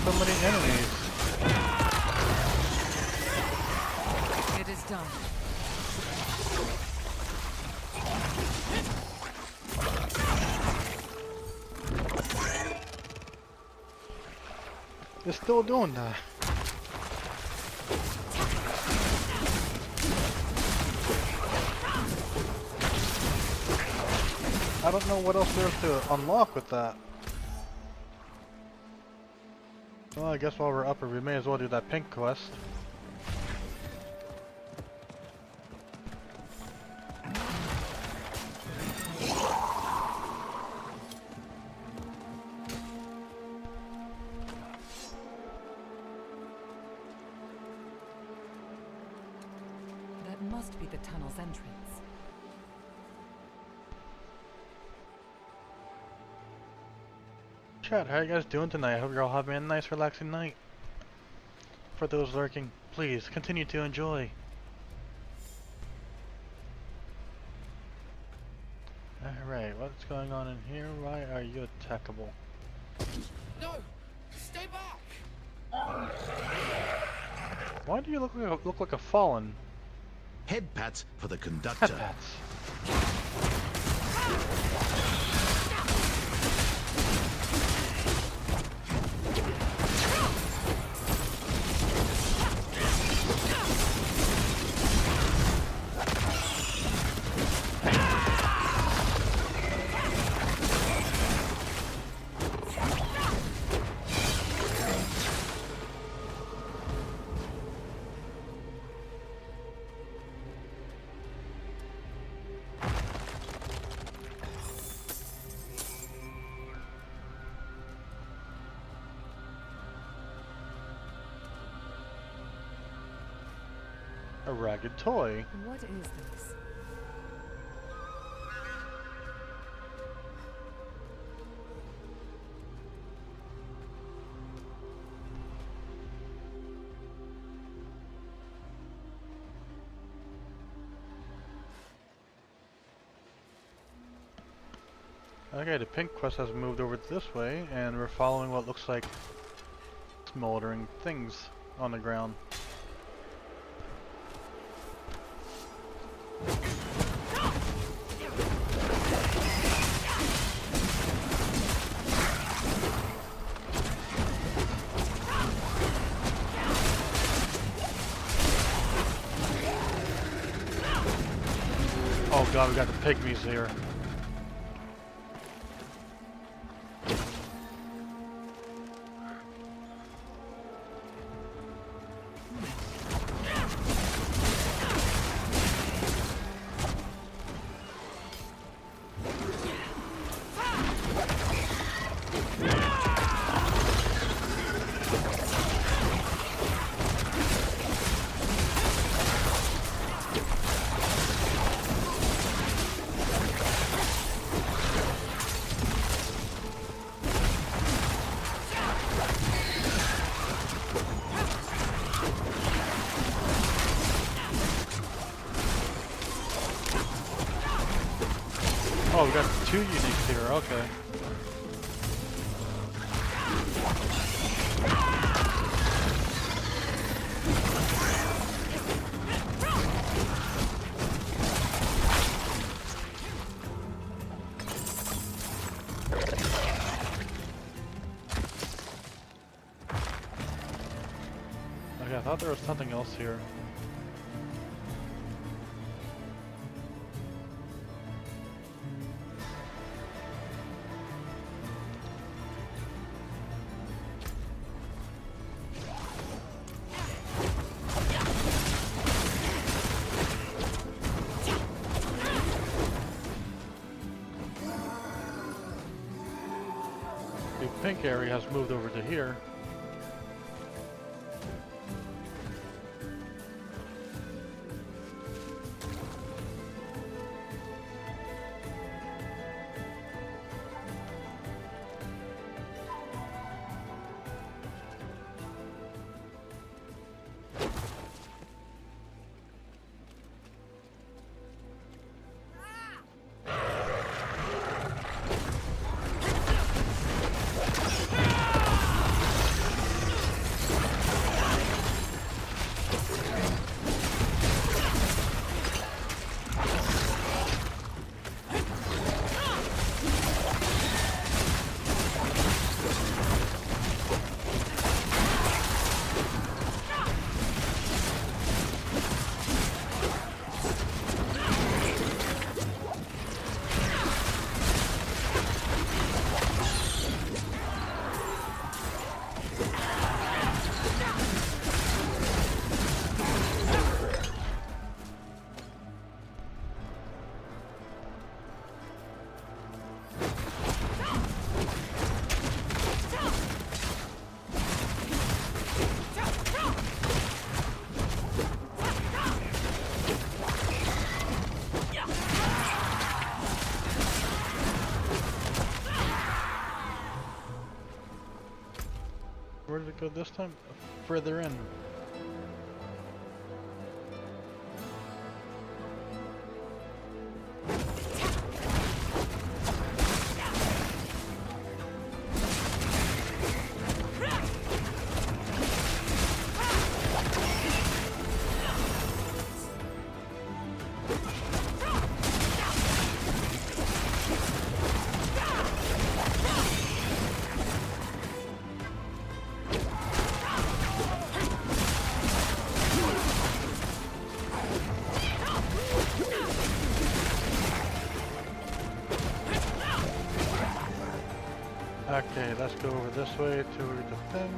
So many enemies. It is done. They're still doing that. I don't know what else there's to unlock with that. Well, I guess while we're up, we may as well do that pink quest. That must be the tunnel's entrance. Chat, how you guys doing tonight? I hope you're all having a nice relaxing night. For those lurking, please continue to enjoy. Alright, what's going on in here? Why are you attackable? No! Stay back! Why do you look like a fallen? Head pats for the conductor. Head pats. A ragged toy. What is this? Okay, the pink quest has moved over this way, and we're following what looks like smoldering things on the ground. Oh god, we got the pygmies here. Oh, we got two uniques here, okay. Okay, I thought there was something else here. The pink area has moved over to here. Where did it go this time? Further in. Okay, let's go over this way to the thing.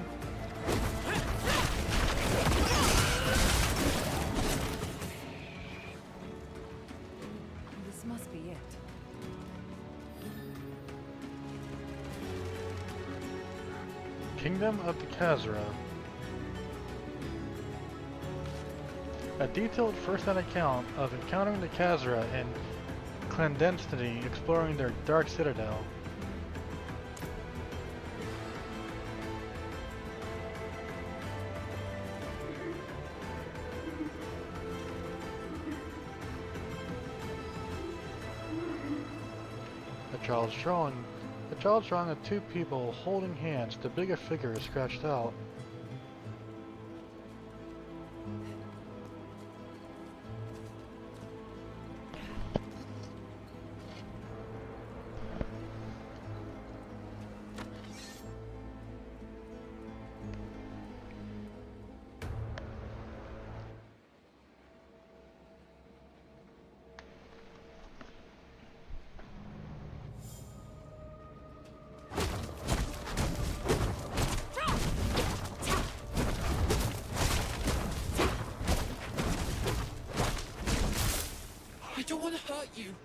This must be it. Kingdom of the Khazra. A detailed first-hand account of encountering the Khazra in clandestinity, exploring their dark citadel. A child drawing of two people holding hands. The bigger figure is scratched out. I don't want to hurt you.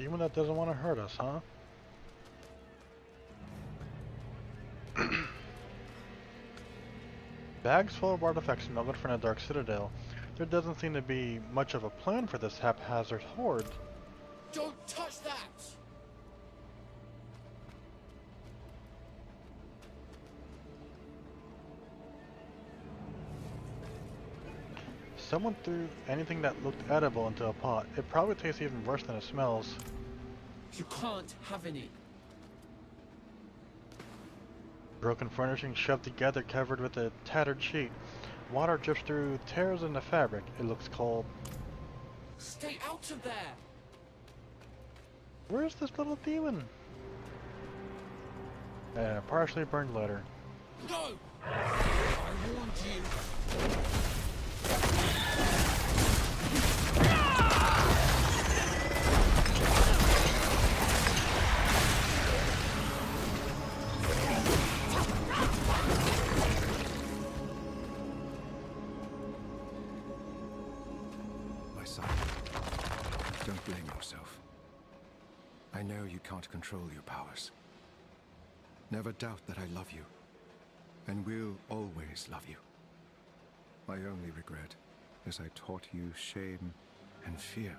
Even that doesn't want to hurt us, huh? Bags full of artifacts smuggled from the Dark Citadel. There doesn't seem to be much of a plan for this haphazard horde. Don't touch that! Someone threw anything that looked edible into a pot. It probably tastes even worse than it smells. You can't have any. Broken furnishing shoved together, covered with a tattered sheet. Water drips through tears in the fabric. It looks cold. Stay out of there! Where's this little demon? A partially burned letter. No! I warned you. My son, don't blame yourself. I know you can't control your powers. Never doubt that I love you, and will always love you. My only regret is I taught you shame and fear.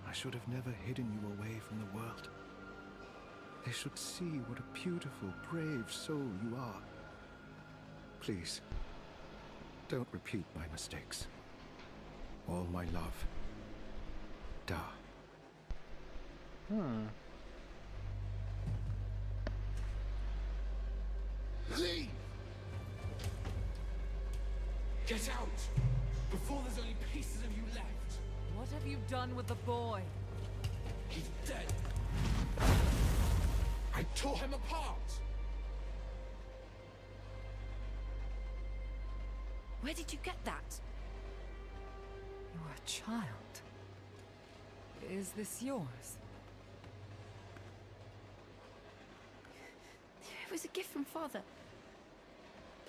I should have never hidden you away from the world. They should see what a beautiful, brave soul you are. Please, don't repeat my mistakes. All my love. Da. Leave! Get out! Before there's only pieces of you left. What have you done with the boy? He's dead. I tore him apart. Where did you get that? You're a child. Is this yours? It was a gift from Father.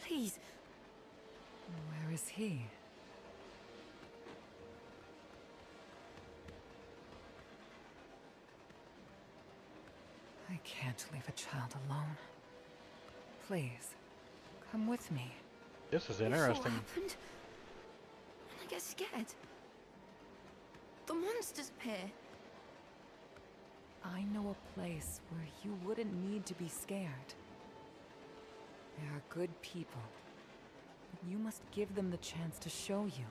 Please. Where is he? I can't leave a child alone. Please, come with me. This is What interesting. happened? I get scared. The monsters appear. I know a place where you wouldn't need to be scared. There are good people. But you must give them the chance to show you.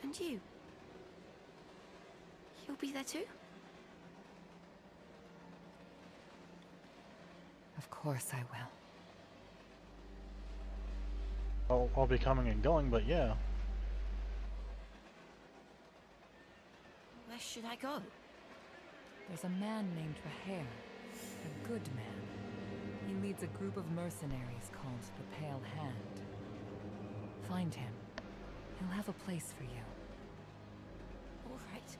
And you? You'll be there too? Of course I will. I'll be coming and going, but yeah. Where should I go? There's a man named Rahare. A good man. He leads a group of mercenaries called the Pale Hand. Find him. He'll have a place for you. All right.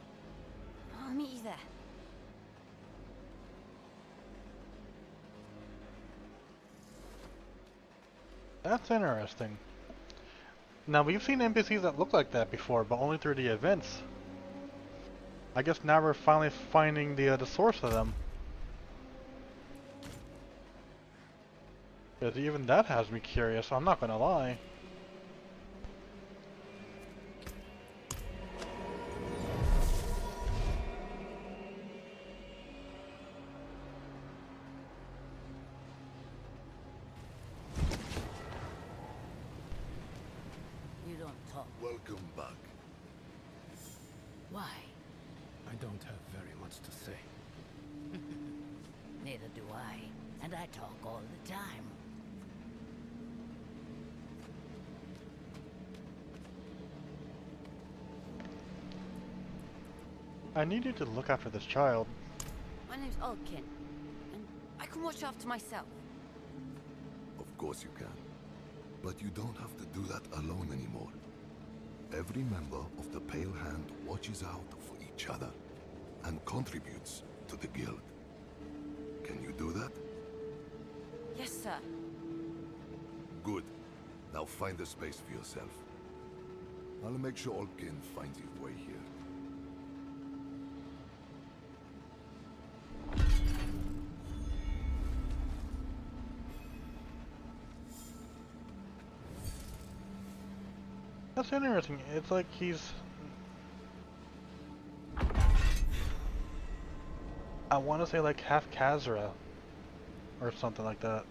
I'll meet you there. That's interesting. Now, we've seen NPCs that look like that before, but only through the events. I guess now we're finally finding the source of them. Because even that has me curious, I'm not gonna lie. You don't talk. Welcome back. Why? I don't have very much to say. Neither do I. And I talk all the time. I need you to look after this child. My name's Alkin, and I can watch after myself. Of course you can. But you don't have to do that alone anymore. Every member of the Pale Hand watches out for each other and contributes to the guild. Can you do that? Yes, sir. Good. Now find a space for yourself. I'll make sure Olkin finds his way here. That's interesting. It's like he's... I want to say like half Khazra. Or something like that.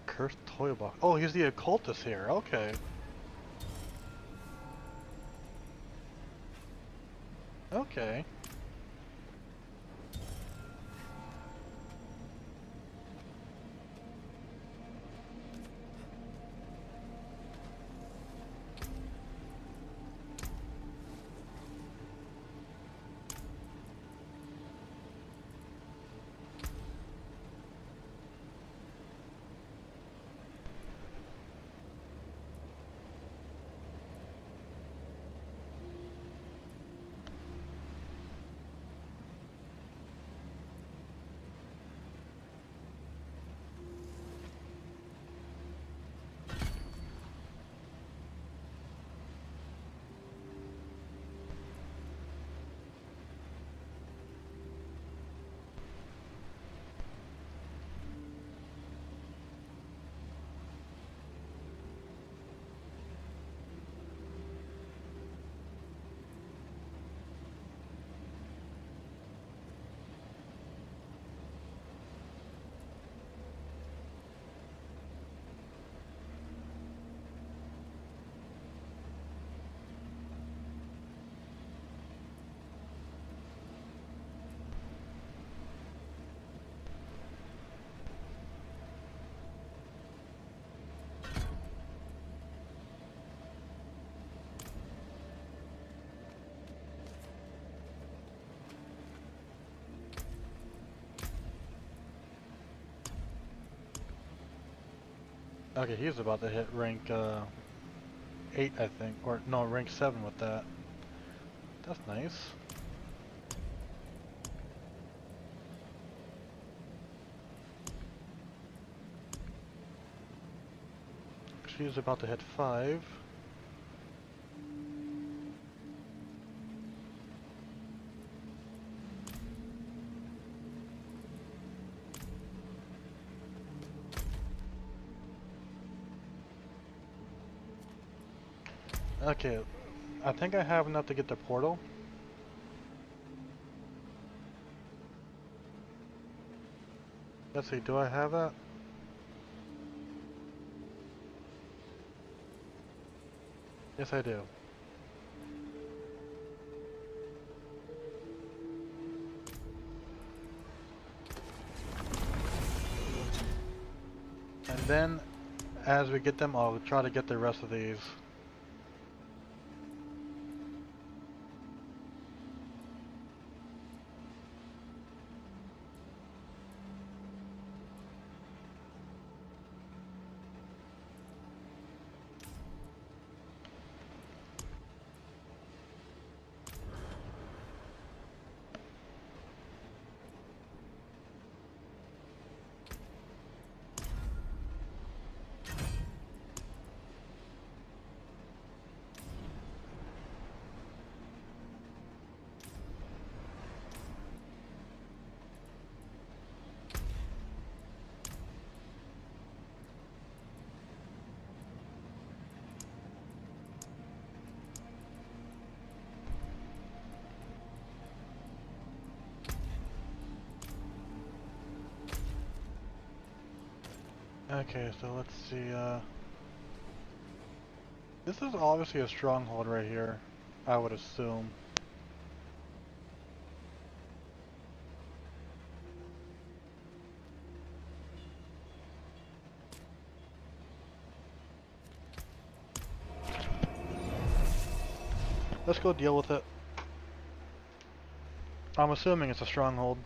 Cursed toy box. Oh, he's the occultist here. Okay. Okay. Okay, he's about to hit rank 8, I think. Or, no, rank 7 with that. That's nice. She's about to hit 5. Okay, I think I have enough to get the portal. Let's see, do I have that? Yes, I do. And then, as we get them, I'll try to get the rest of these. Okay, so let's see, this is obviously a stronghold right here, I would assume. Let's go deal with it. I'm assuming it's a stronghold.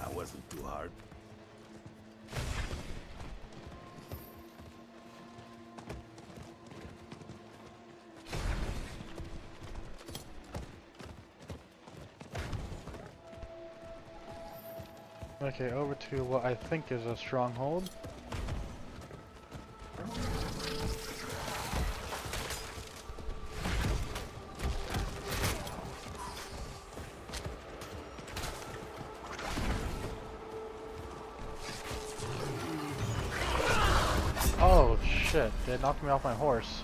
That wasn't too hard. Okay, over to what I think is a stronghold. Oh shit, they knocked me off my horse.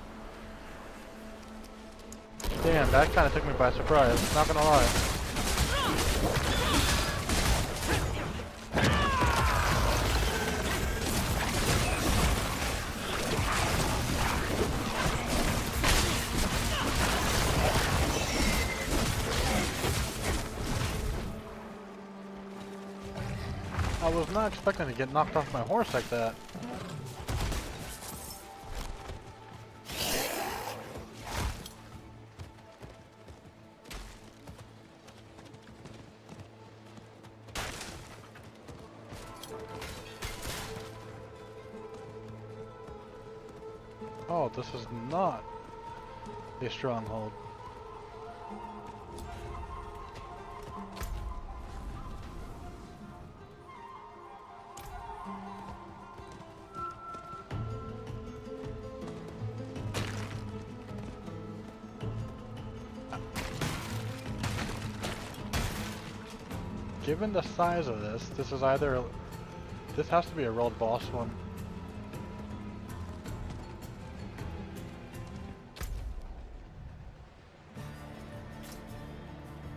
Damn, that kinda took me by surprise, not gonna lie. I was not expecting to get knocked off my horse like that. Oh, this is not a stronghold. Given the size of this, this is either this has to be a world boss one.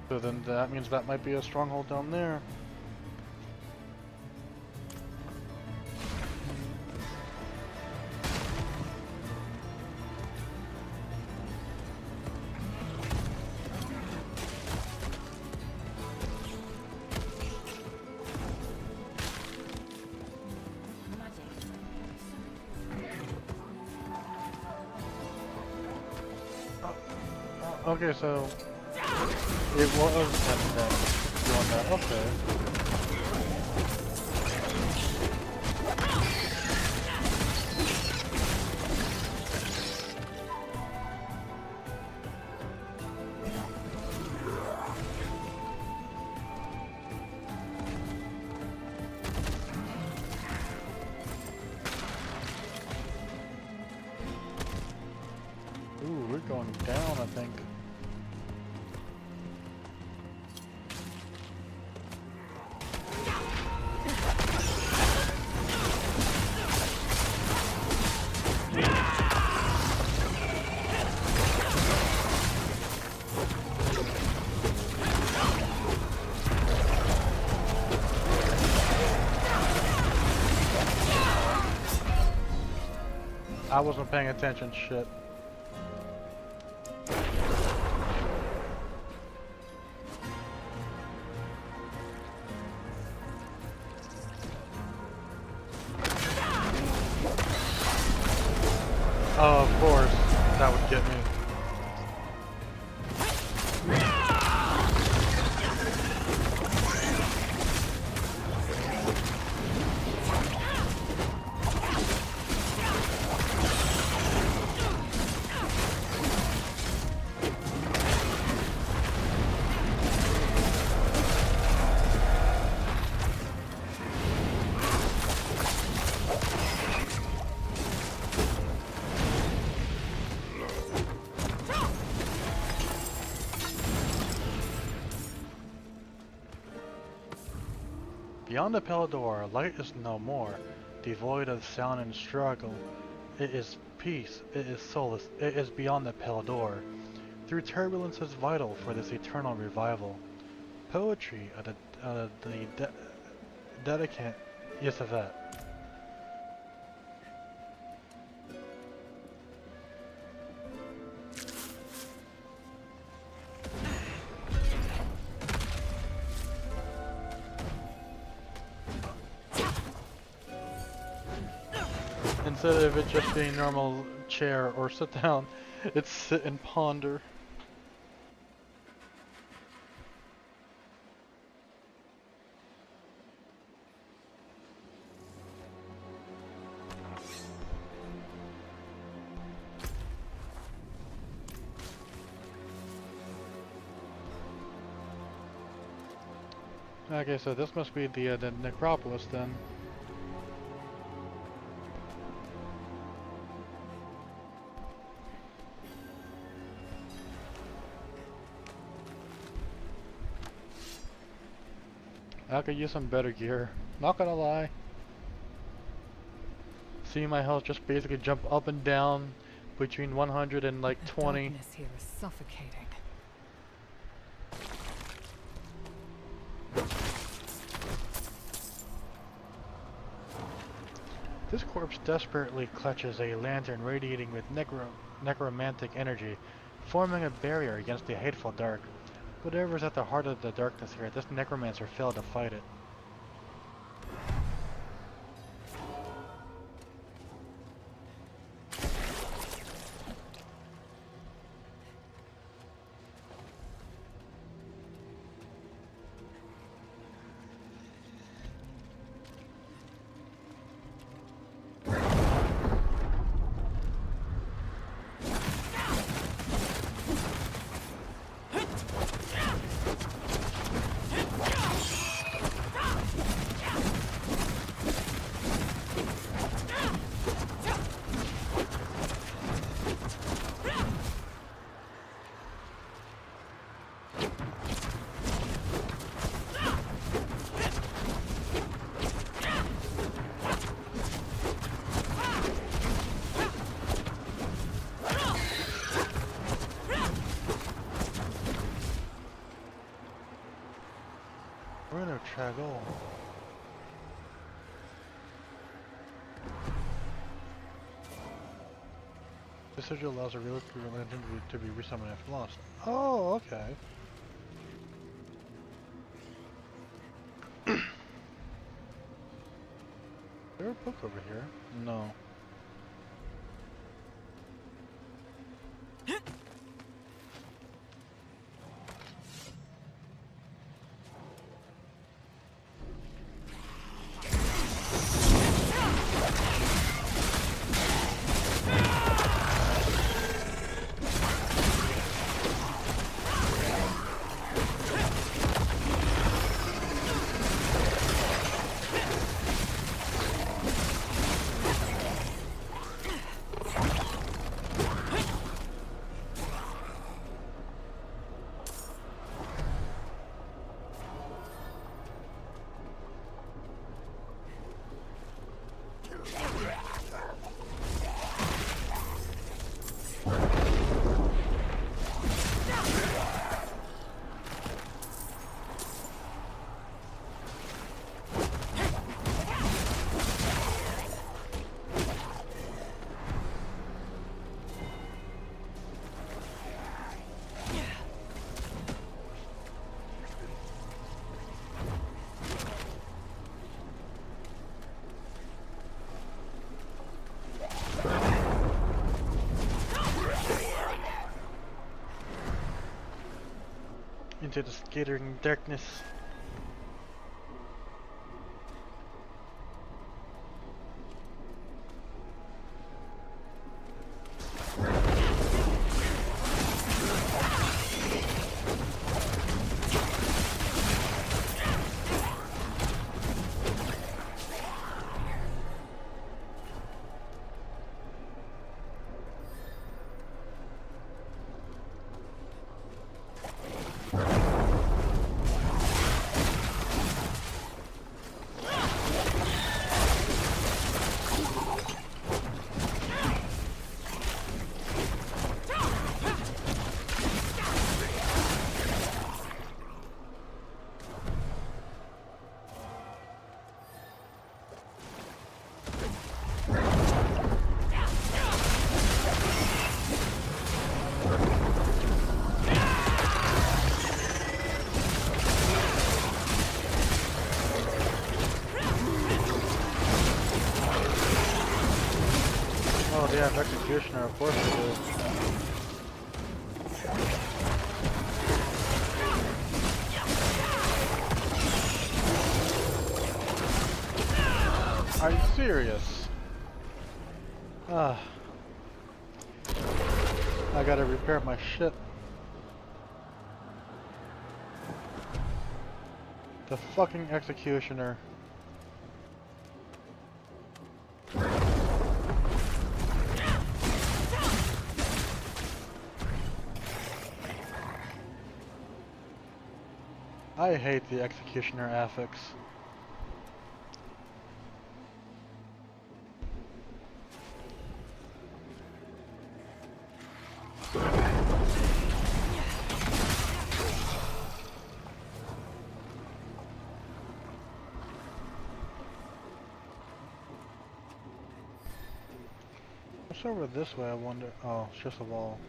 So then that means that might be a stronghold down there. Okay, so it was doing that. Okay. Ooh, we're going down, I think. I wasn't paying attention, shit. Oh, of course, that would get me. Beyond the Palador, light is no more, devoid of sound and struggle. It is peace, it is solace, it is beyond the Palador. Through turbulence is vital for this eternal revival. Poetry of the dedicant Ysavet. Instead of it just being normal chair or sit down, it's sit and ponder. Okay, so this must be the necropolis then. I could use some better gear. Not gonna lie. See my health just basically jump up and down between 100 and like 20. The darkness here is suffocating. This corpse desperately clutches a lantern radiating with necromantic energy, forming a barrier against the hateful dark. Whatever's at the heart of the darkness here, this necromancer failed to fight it. Trago. This sigil allows a relic lantern to be resummoned after lost. Oh, okay. Is there a book over here? No. Into the skittering darkness. we have executioner, of course we do. Are you serious? Ah. I gotta repair my shit. The fucking executioner. I hate the executioner affix. What's over this way, I wonder? Oh, it's just a wall.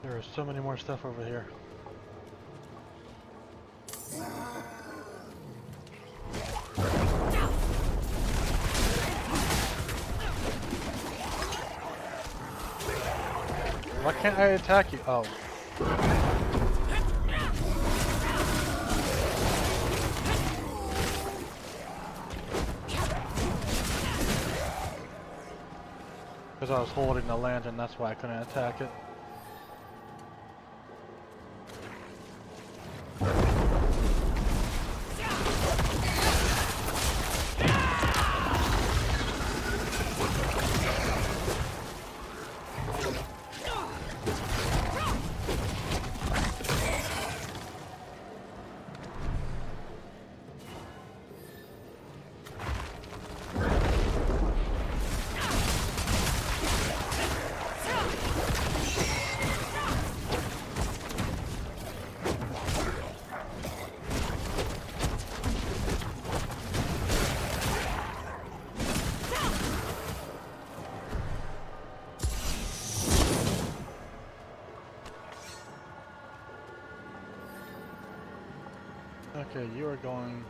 There is so many more stuff over here. Why can't I attack you? Oh. Because I was holding the lantern, that's why I couldn't attack it. Okay, you are going...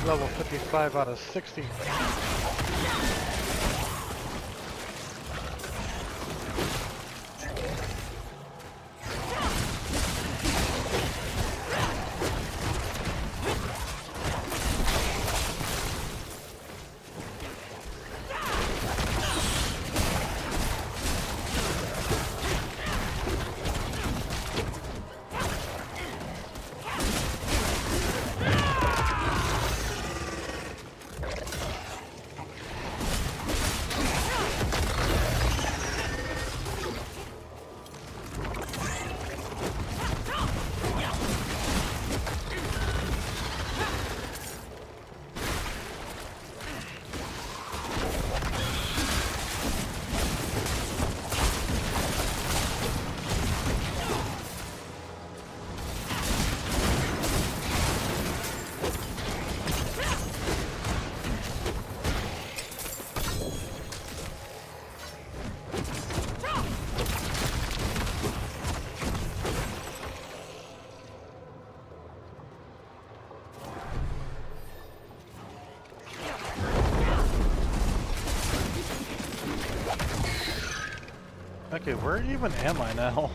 Level 55 out of 60. Okay, where even am I now?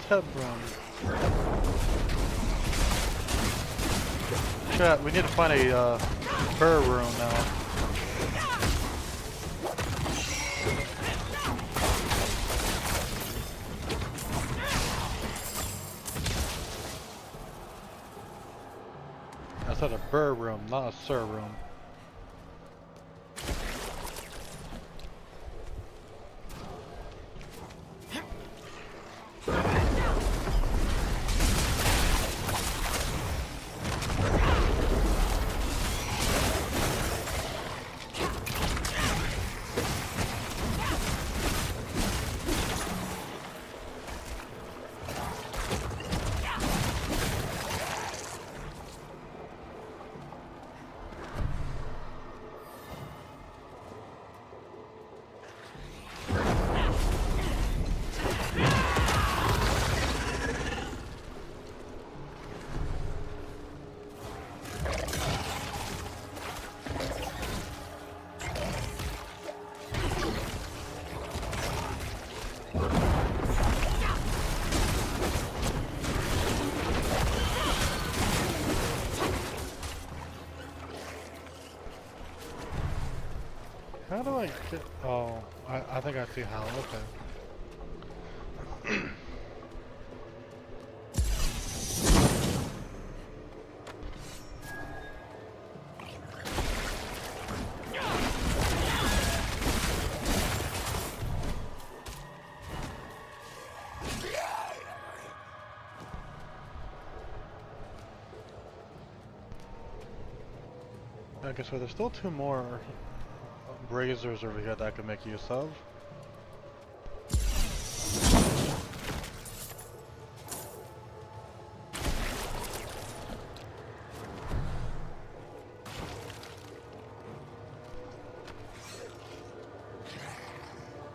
Tub room. Shit, we need to find a fur room now. I said a burr room, not a sir room. How do I get... Oh, I think I see how. Okay. Okay, so there's still two more braziers over here that I can make use of.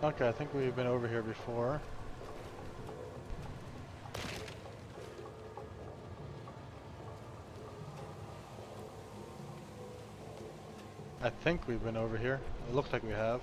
Okay, I think we've been over here before. I think we've been over here. It looks like we have.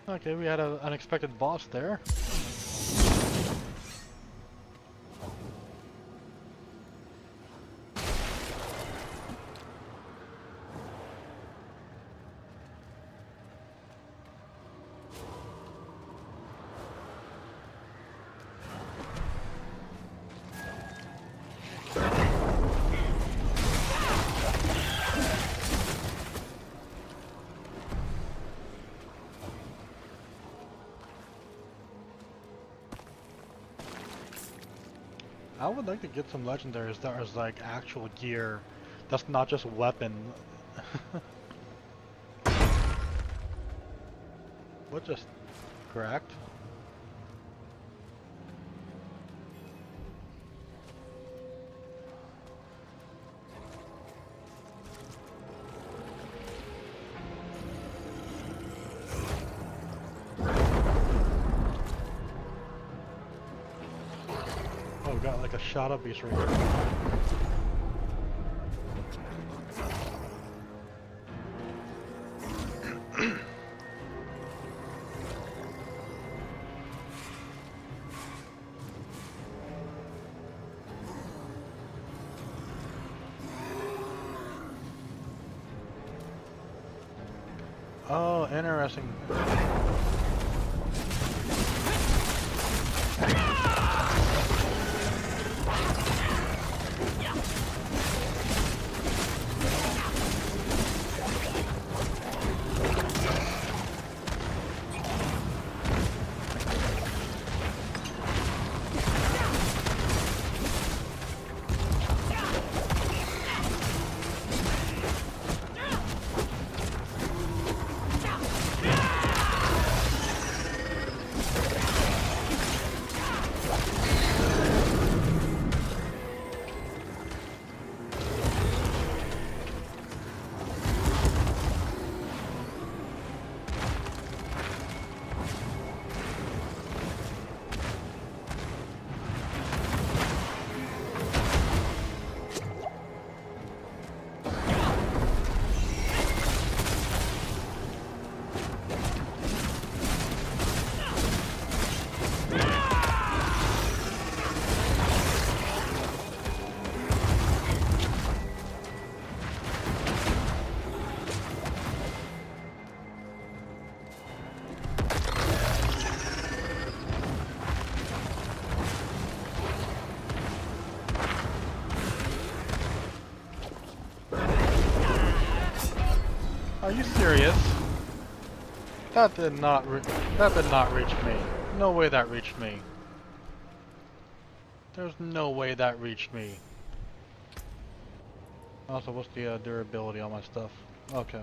Okay, we had an unexpected boss there. I would like to get some legendaries that is like actual gear. That's not just weapon. What just cracked? Oh, we got like a shadow beast right here. Oh, interesting. Are you serious? That did not reach me. No way that reached me. There's no way that reached me. Also, what's the durability on my stuff? Okay.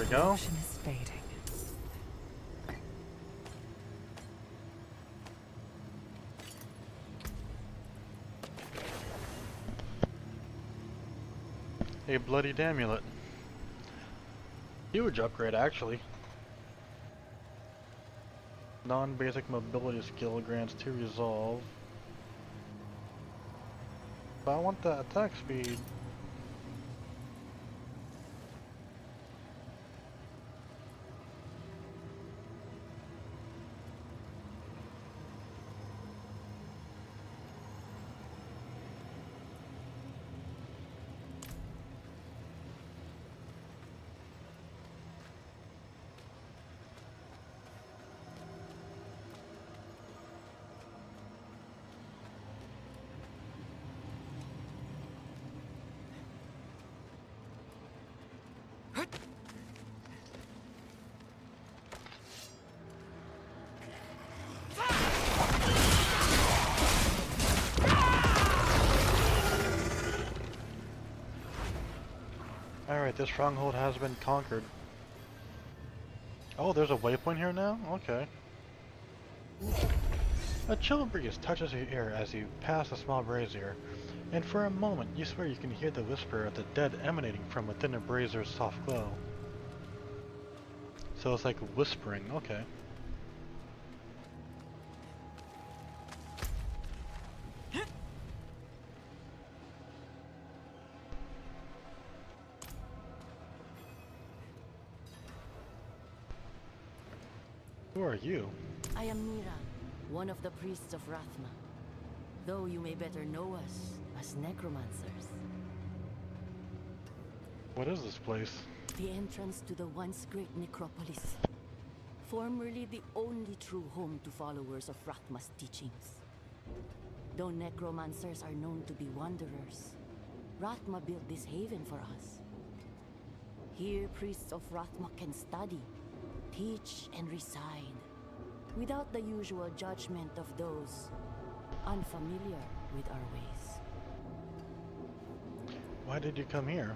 we go. Option is fading. A bloodied amulet. Huge upgrade, actually. Non-basic mobility skill grants 2 resolve. But I want that attack speed. Alright, this stronghold has been conquered. Oh, there's a waypoint here now? Okay. A chill breeze touches your ear as you pass a small brazier, and for a moment you swear you can hear the whisper of the dead emanating from within a brazier's soft glow. So it's like whispering, okay. Who are you? I am Mira, one of the priests of Rathma. Though you may better know us as necromancers. What is this place? The entrance to the once great necropolis. Formerly the only true home to followers of Rathma's teachings. Though necromancers are known to be wanderers, Rathma built this haven for us. Here priests of Rathma can study, teach and reside, without the usual judgment of those unfamiliar with our ways. Why did you come here?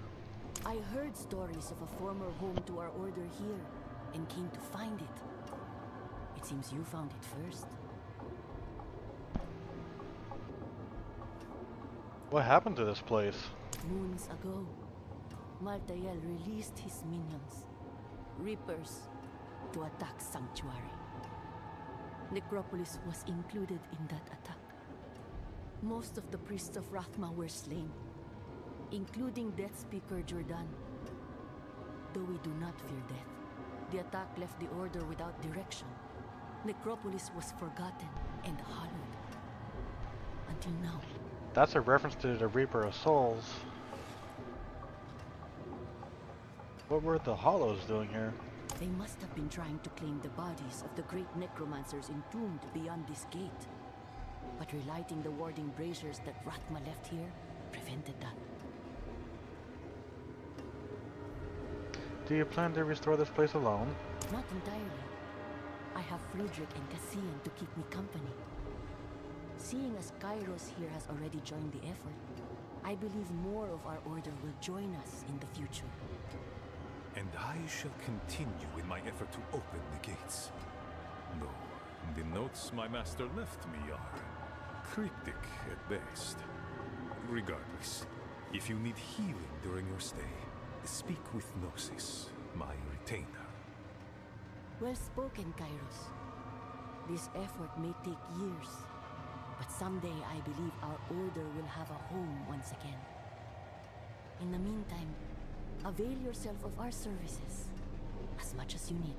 I heard stories of a former home to our order here, and came to find it. It seems you found it first. What happened to this place? Moons ago, Maltael released his minions, Reapers, to attack Sanctuary. Necropolis was included in that attack. Most of the priests of Rathma were slain, including Death Speaker Jordan. Though we do not fear death, the attack left the Order without direction. Necropolis was forgotten and hollowed. Until now. That's a reference to the Reaper of Souls. What were the Hollows doing here? They must have been trying to claim the bodies of the great necromancers entombed beyond this gate. But relighting the warding braziers that Rathma left here prevented that. Do you plan to restore this place alone? Not entirely. I have Friedrich and Cassian to keep me company. Seeing as Kairos here has already joined the effort, I believe more of our order will join us in the future. And I shall continue in my effort to open the gates. Though the notes my master left me are cryptic at best. Regardless, if you need healing during your stay, speak with Gnosis, my retainer. Well spoken, Kairos. This effort may take years, but someday I believe our order will have a home once again. In the meantime, avail yourself of our services as much as you need.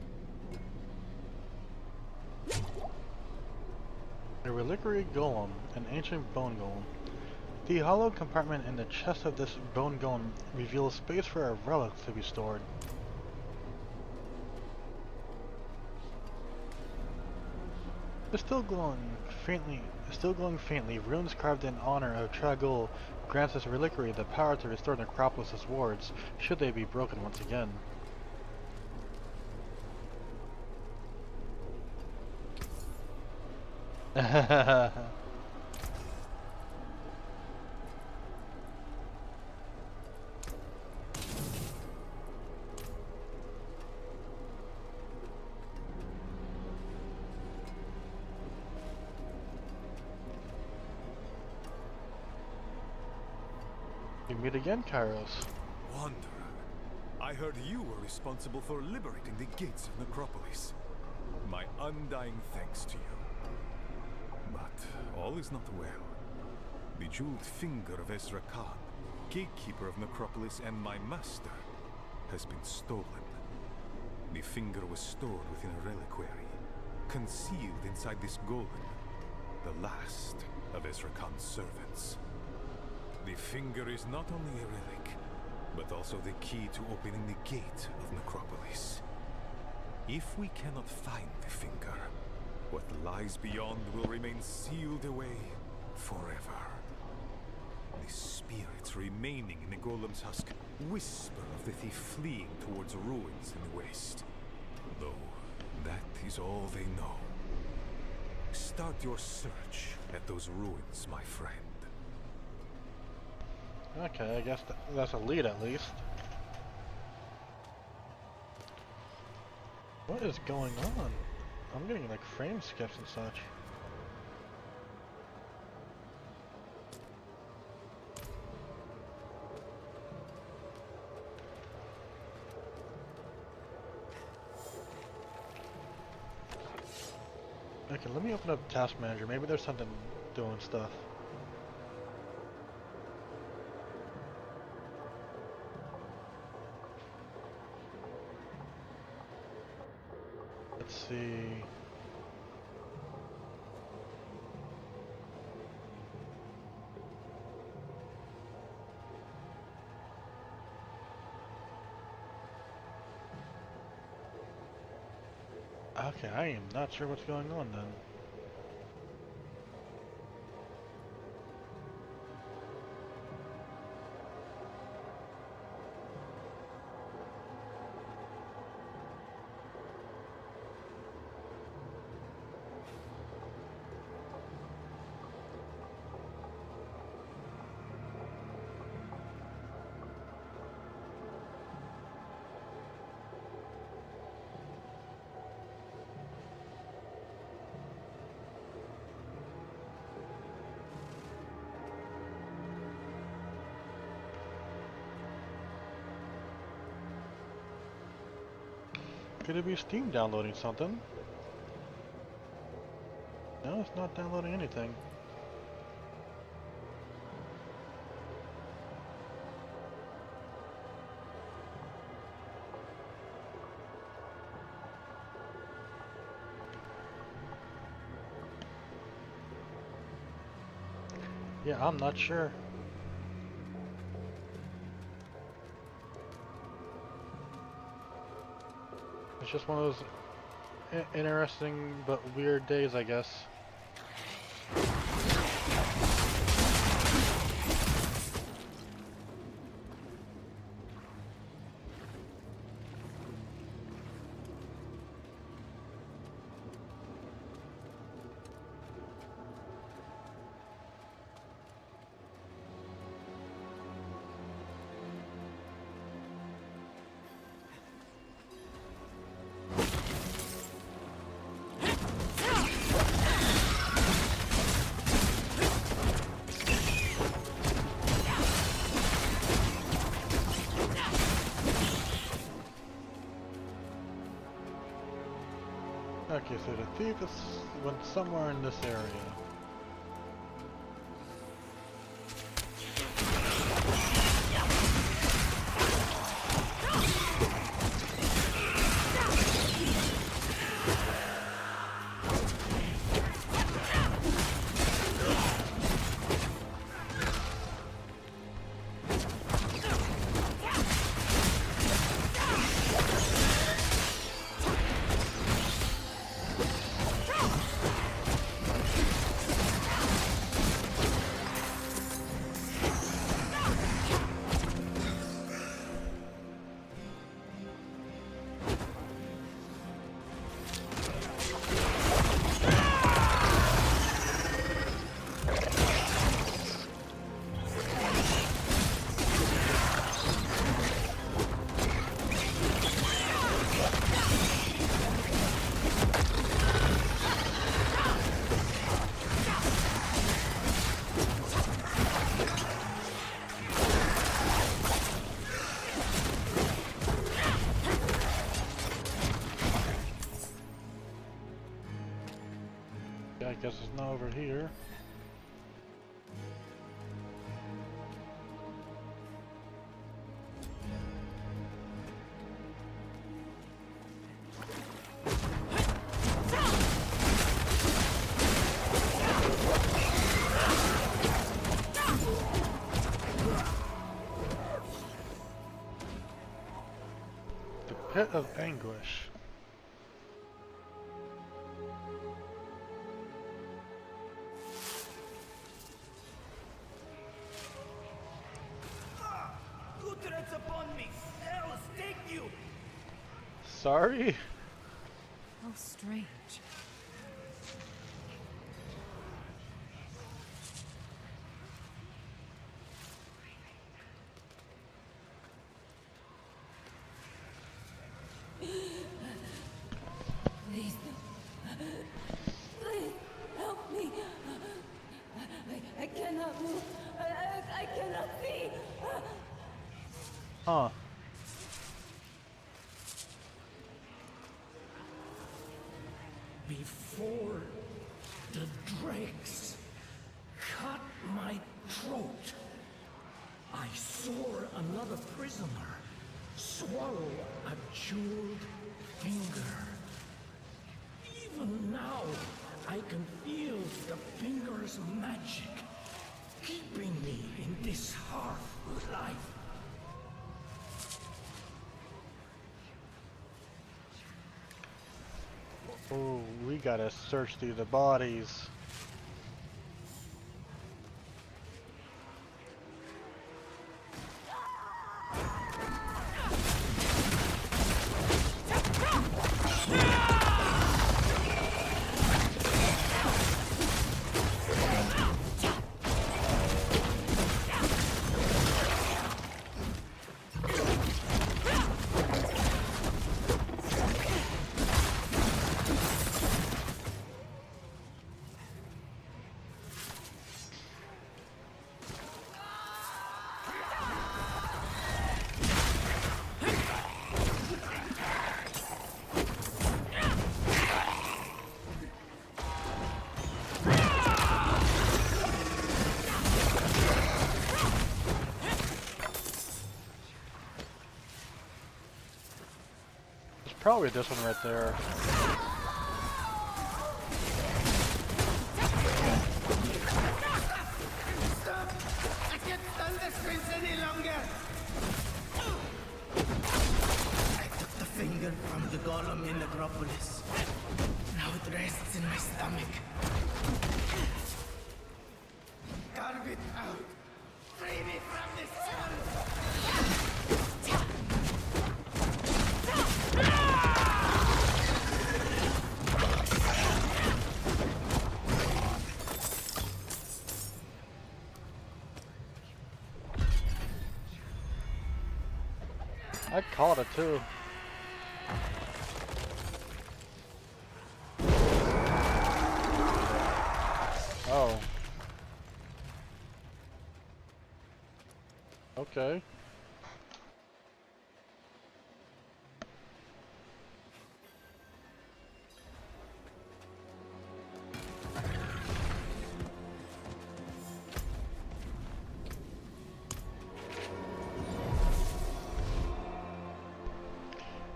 A reliquary golem, an ancient bone golem. The hollow compartment in the chest of this bone golem reveals space for a relic to be stored. Still glowing faintly, runes carved in honor of Tragul grants this reliquary the power to restore Necropolis' wards, should they be broken once again. We meet again, Kairos. Wanderer, I heard you were responsible for liberating the gates of Necropolis. My undying thanks to you. But all is not well. The jeweled finger of Ezra Khan, gatekeeper of Necropolis and my master, has been stolen. The finger was stored within a reliquary, concealed inside this golem, the last of Ezra Khan's servants. The finger is not only a relic, but also the key to opening the gate of Necropolis. If we cannot find the finger, what lies beyond will remain sealed away forever. The spirits remaining in the golem's husk whisper of the thief fleeing towards ruins in the west. Though that is all they know. Start your search at those ruins, my friend. Okay, I guess that's a lead at least. What is going on? I'm getting like frame skips and such. Okay, let me open up Task Manager. Maybe there's something doing stuff. Let's see. Okay, I am not sure what's going on then. Could it be Steam downloading something? No, it's not downloading anything. Yeah, I'm not sure. It's just one of those interesting but weird days, I guess. Okay, so the thief went somewhere in this area. guess it's not over here. The Pit of Anguish. Who treads upon me? I will stake you! Sorry? How strange. Please. Please, help me. I cannot move. I cannot see. Huh. Before the dregs cut my throat, I saw another prisoner swallow a jeweled finger. Even now, I can feel the finger's magic keeping me in this hard life. Oh, we gotta search through the bodies. Probably this one right there. Stop! I can't stand this prince any longer! I took the finger from the golem in Necropolis. Now it rests in my stomach. Carve it out! Free me from this hell! I caught it too. Oh. Okay.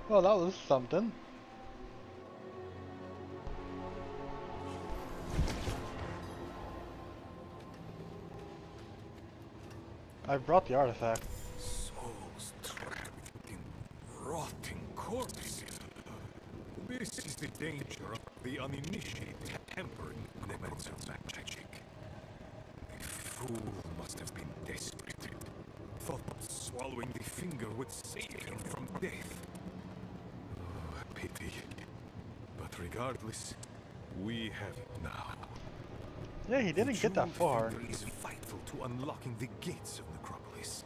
Well, that was something. I brought the artifact. Souls trapped within rotting corpses. This is the danger of the uninitiated tampering with necromancer's magic. The fool must have been desperate. Thought swallowing the finger would save him from death. Oh, pity. But regardless, we have it now. Yeah, he didn't get that far. The is vital to unlocking the gates of Necropolis.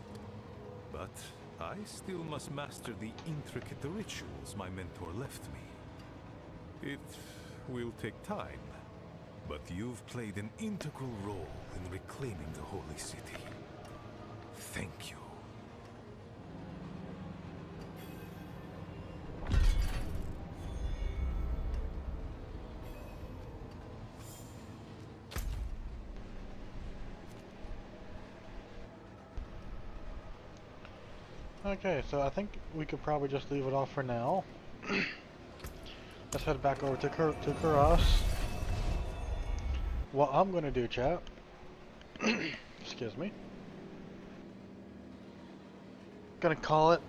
But I still must master the intricate rituals my mentor left me. It will take time, but you've played an integral role in reclaiming the Holy City. Thank you. Okay, so I think we could probably just leave it off for now. Let's head back over to Kuros. What I'm gonna do, chat, excuse me, gonna call it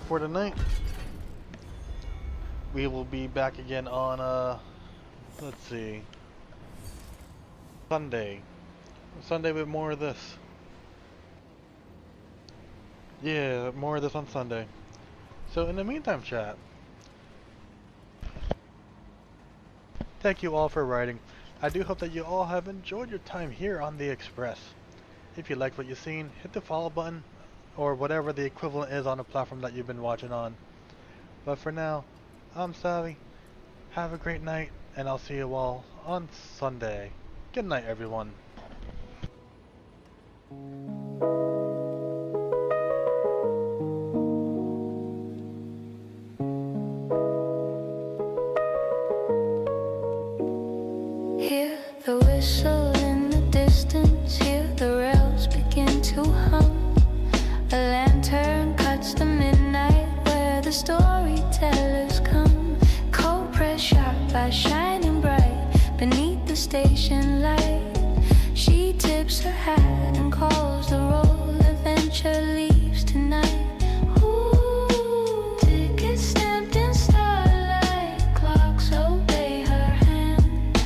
for tonight. We will be back again on, let's see, Sunday with more of this. Yeah, more of this on Sunday. So in the meantime, chat, thank you all for writing. I do hope that you all have enjoyed your time here on the Express. If you liked what you've seen, hit the follow button, or whatever the equivalent is on the platform that you've been watching on. But for now, I'm Savy. Have a great night, and I'll see you all on Sunday. Good night, everyone. Hear the whistle in the distance, hear the rails begin to hum. A lantern cuts the midnight where the storytellers come. Cold press sharp by shining bright beneath the station light. She tips her hat and calls the roll. Adventure leaves tonight. Ooh, tickets stamped in starlight. Clocks obey her hand.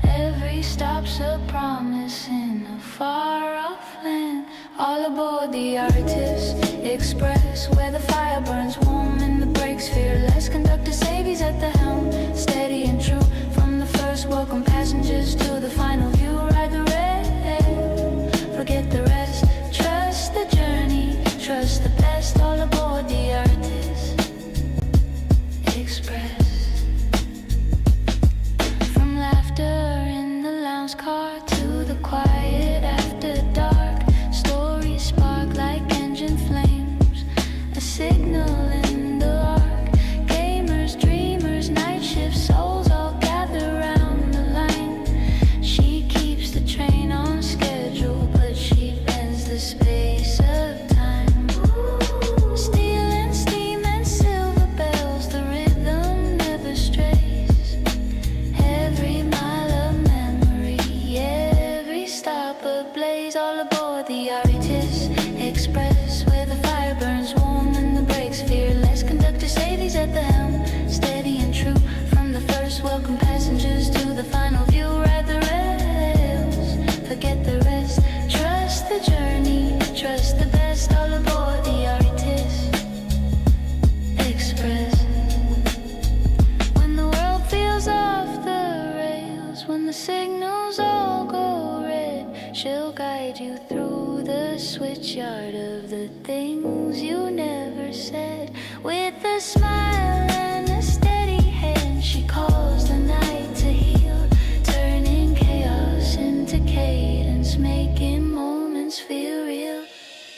Every stop's a promise in a far-off land. All aboard the Artist Express, where the fire burns warm and the brakes fearless. Conductor Savy's at the helm, steady and true. From the first, welcome passengers to the final view. Ride the rail, forget the rest. Trust the journey, trust the best. All aboard the Artist Express. From laughter in the lounge car to the quiet after dark. Stories spark like engine flames, a signal in the arc. Gamers, dreamers, night shift souls all gather round the line. She keeps the train on schedule, but she bends the space of time. Steel and steam and silver bells, the rhythm never strays. Every mile of memory, every stop ablaze. All aboard the Artist Express, where the fire burns warm and the brakes fearless. Conductor Savy's at the helm, steady and true. From the first, welcome passengers to the final view. Ride the rails, forget the rest. Trust the journey, trust the best. All aboard the Artist Express. When the world feels off the rails, when the signals all go red, she'll guide you through the switchyard of the things you never said. With a smile and a steady hand, she calls the night to heal, turning chaos into cadence, making moments feel real.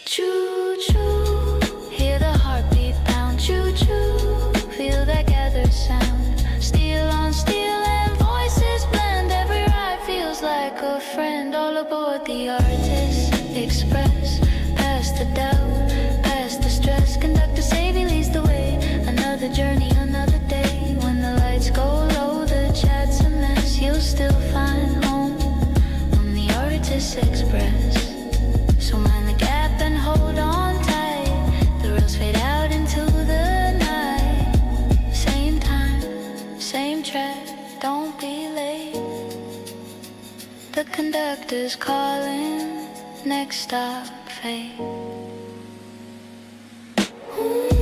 Choo choo, hear the heartbeat pound. Choo choo, feel that gathered sound. Steel on steel and voices blend. Every ride feels like a friend. All aboard the Artist Express. Past the doubt, past the stress. Conductor Savy leads the way. Another journey, another day. When the lights go low, the chat's a mess. You'll still find home on the Artist Express. So mind the gap and hold on tight. The rails fade out into the night. Same time, same track, don't be late. The conductor's calling, next stop, fate. Ooh.